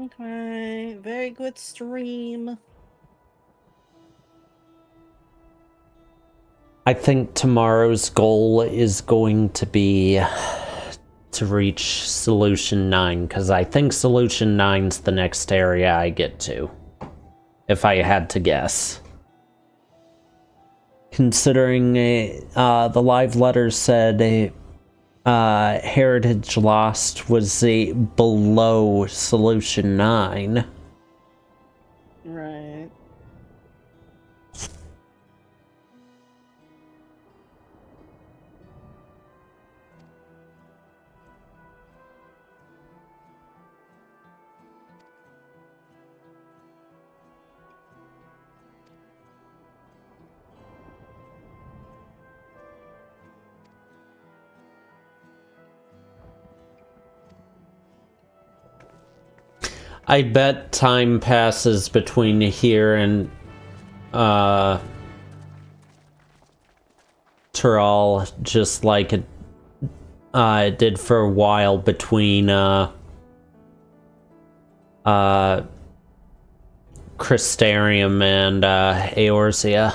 Okay, very good stream. I think tomorrow's goal is going to be to reach Solution 9, because I think Solution 9's the next area I get to, if I had to guess. Considering the live letter said Heritage Lost was below Solution 9. Right. I bet time passes between here and Tural, just like it did for a while between Crystarium and Eorzea.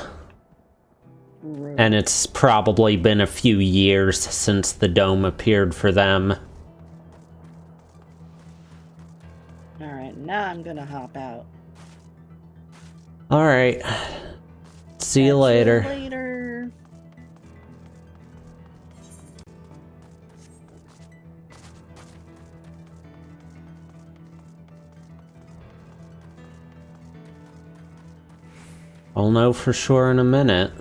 And it's probably been a few years since the dome appeared for them. Alright, now I'm gonna hop out. Alright. See you later. Later. I'll know for sure in a minute.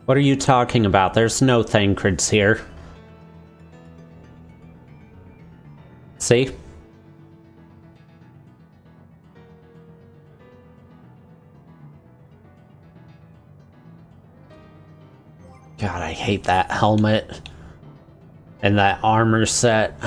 What are you talking about? There's no Thancreds here. See? God, I hate that helmet. And that armor set.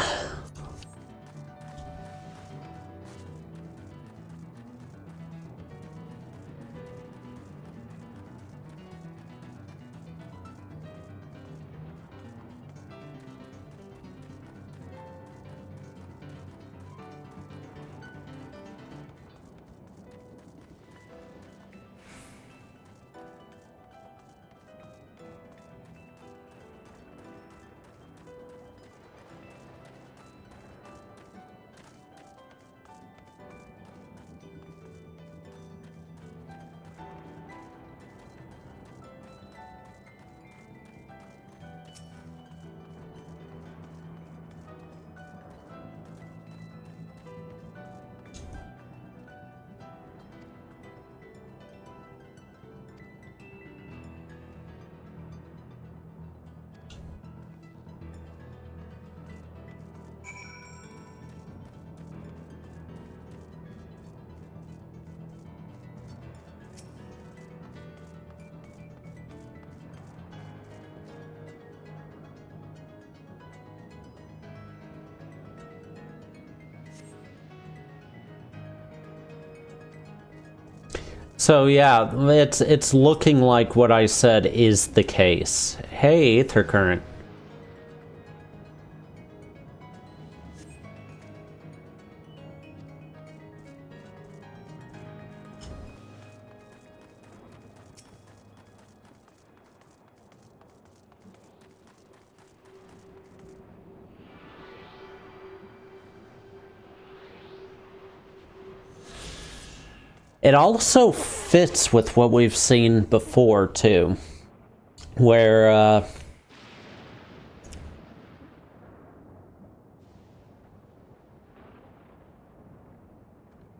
So yeah, it's looking like what I said is the case. Hey, Aether Current. It also fits with what we've seen before, too. Where,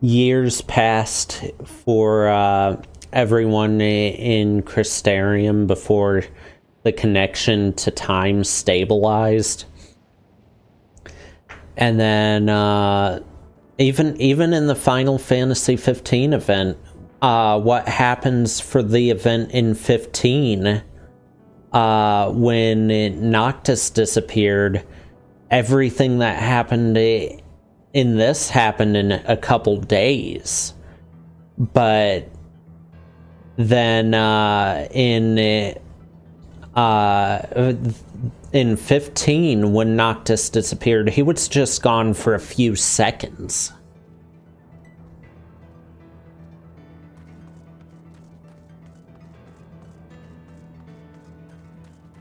years passed for, everyone in Crystarium before the connection to time stabilized. And then, even in the Final Fantasy 15 event, what happens for the event in 15, when Noctis disappeared, everything that happened in this happened in a couple days. But then in 15, when Noctis disappeared, he was just gone for a few seconds.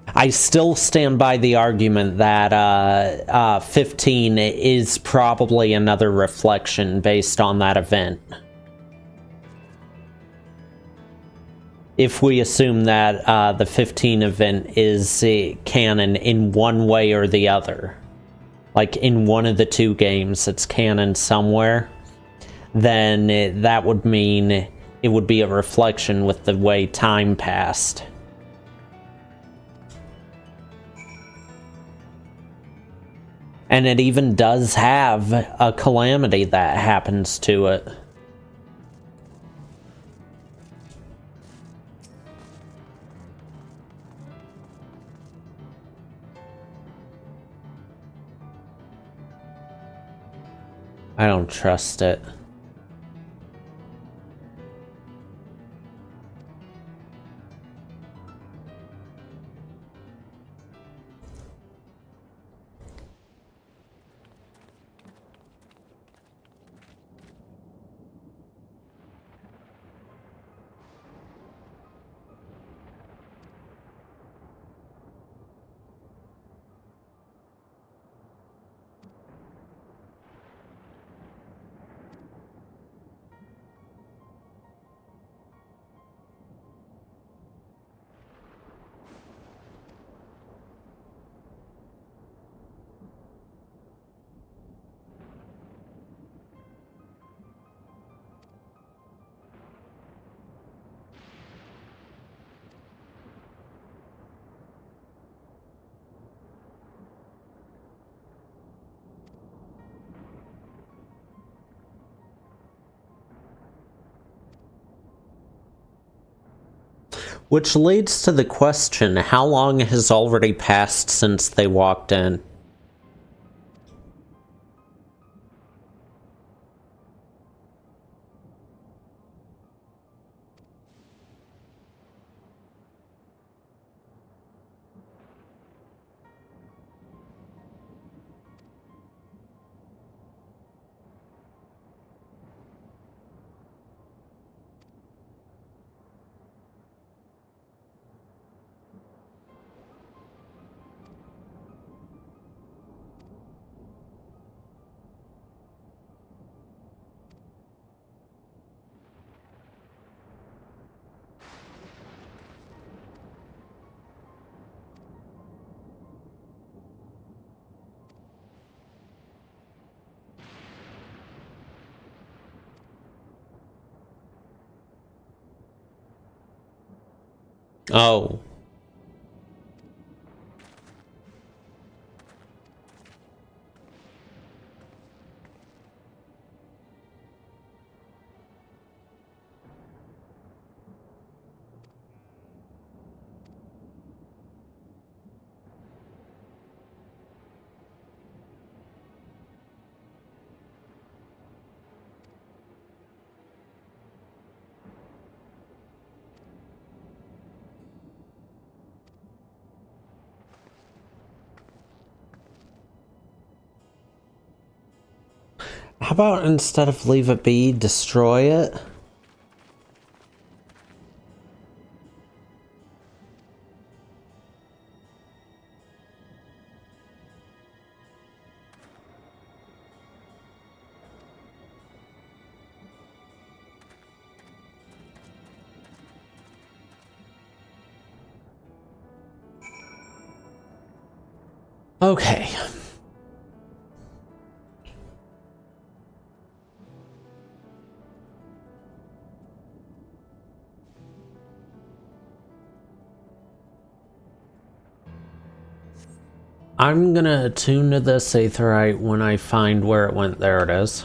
I still stand by the argument that 15 is probably another reflection based on that event. If we assume that the 15 event is canon in one way or the other, like in one of the two games it's canon somewhere, then that would mean it would be a reflection with the way time passed. And it even does have a calamity that happens to it. I don't trust it. Which leads to the question, how long has already passed since they walked in? Oh. How about instead of leave it be, destroy it? Okay. I'm gonna attune to this aetheryte when I find where it went. There it is.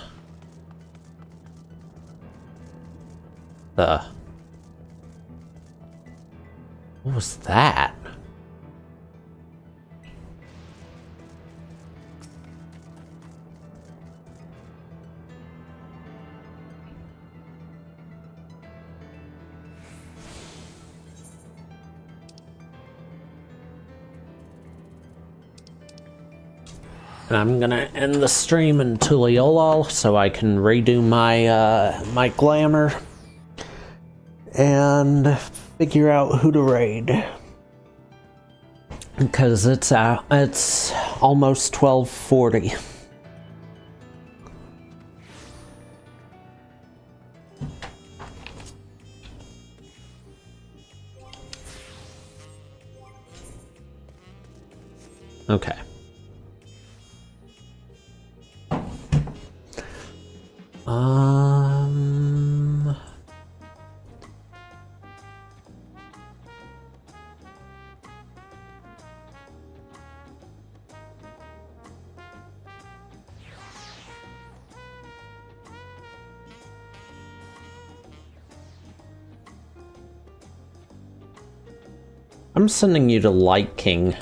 What was that? And I'm gonna end the stream in Tuliolol so I can redo my my glamour and figure out who to raid, because it's almost 12:40. Okay. I'm sending you to Light King.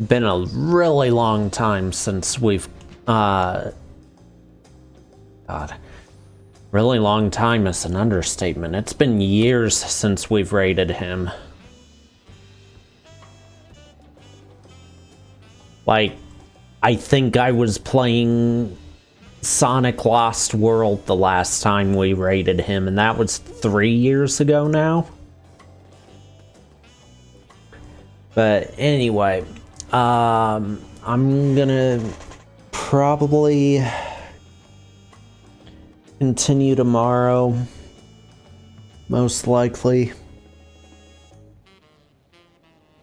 Been a really long time since we've, God. Really long time is an understatement. It's been years since we've raided him. Like, I think I was playing Sonic Lost World the last time we raided him, and that was 3 years ago now. But anyway, I'm gonna probably continue tomorrow, most likely.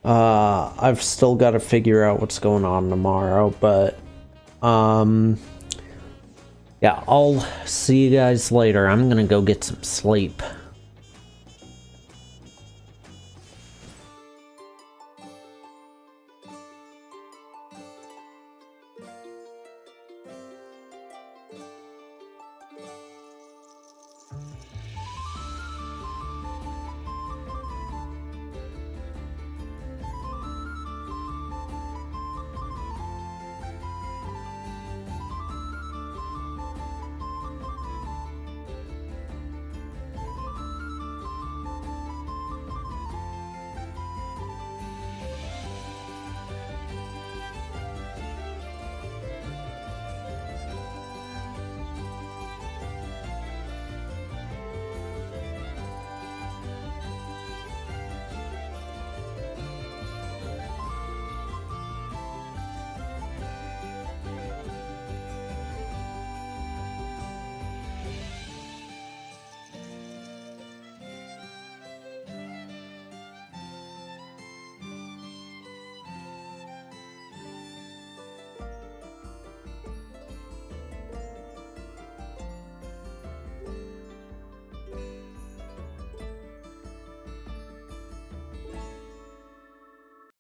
I've still got to figure out what's going on tomorrow, but yeah, I'll see you guys later. I'm gonna go get some sleep.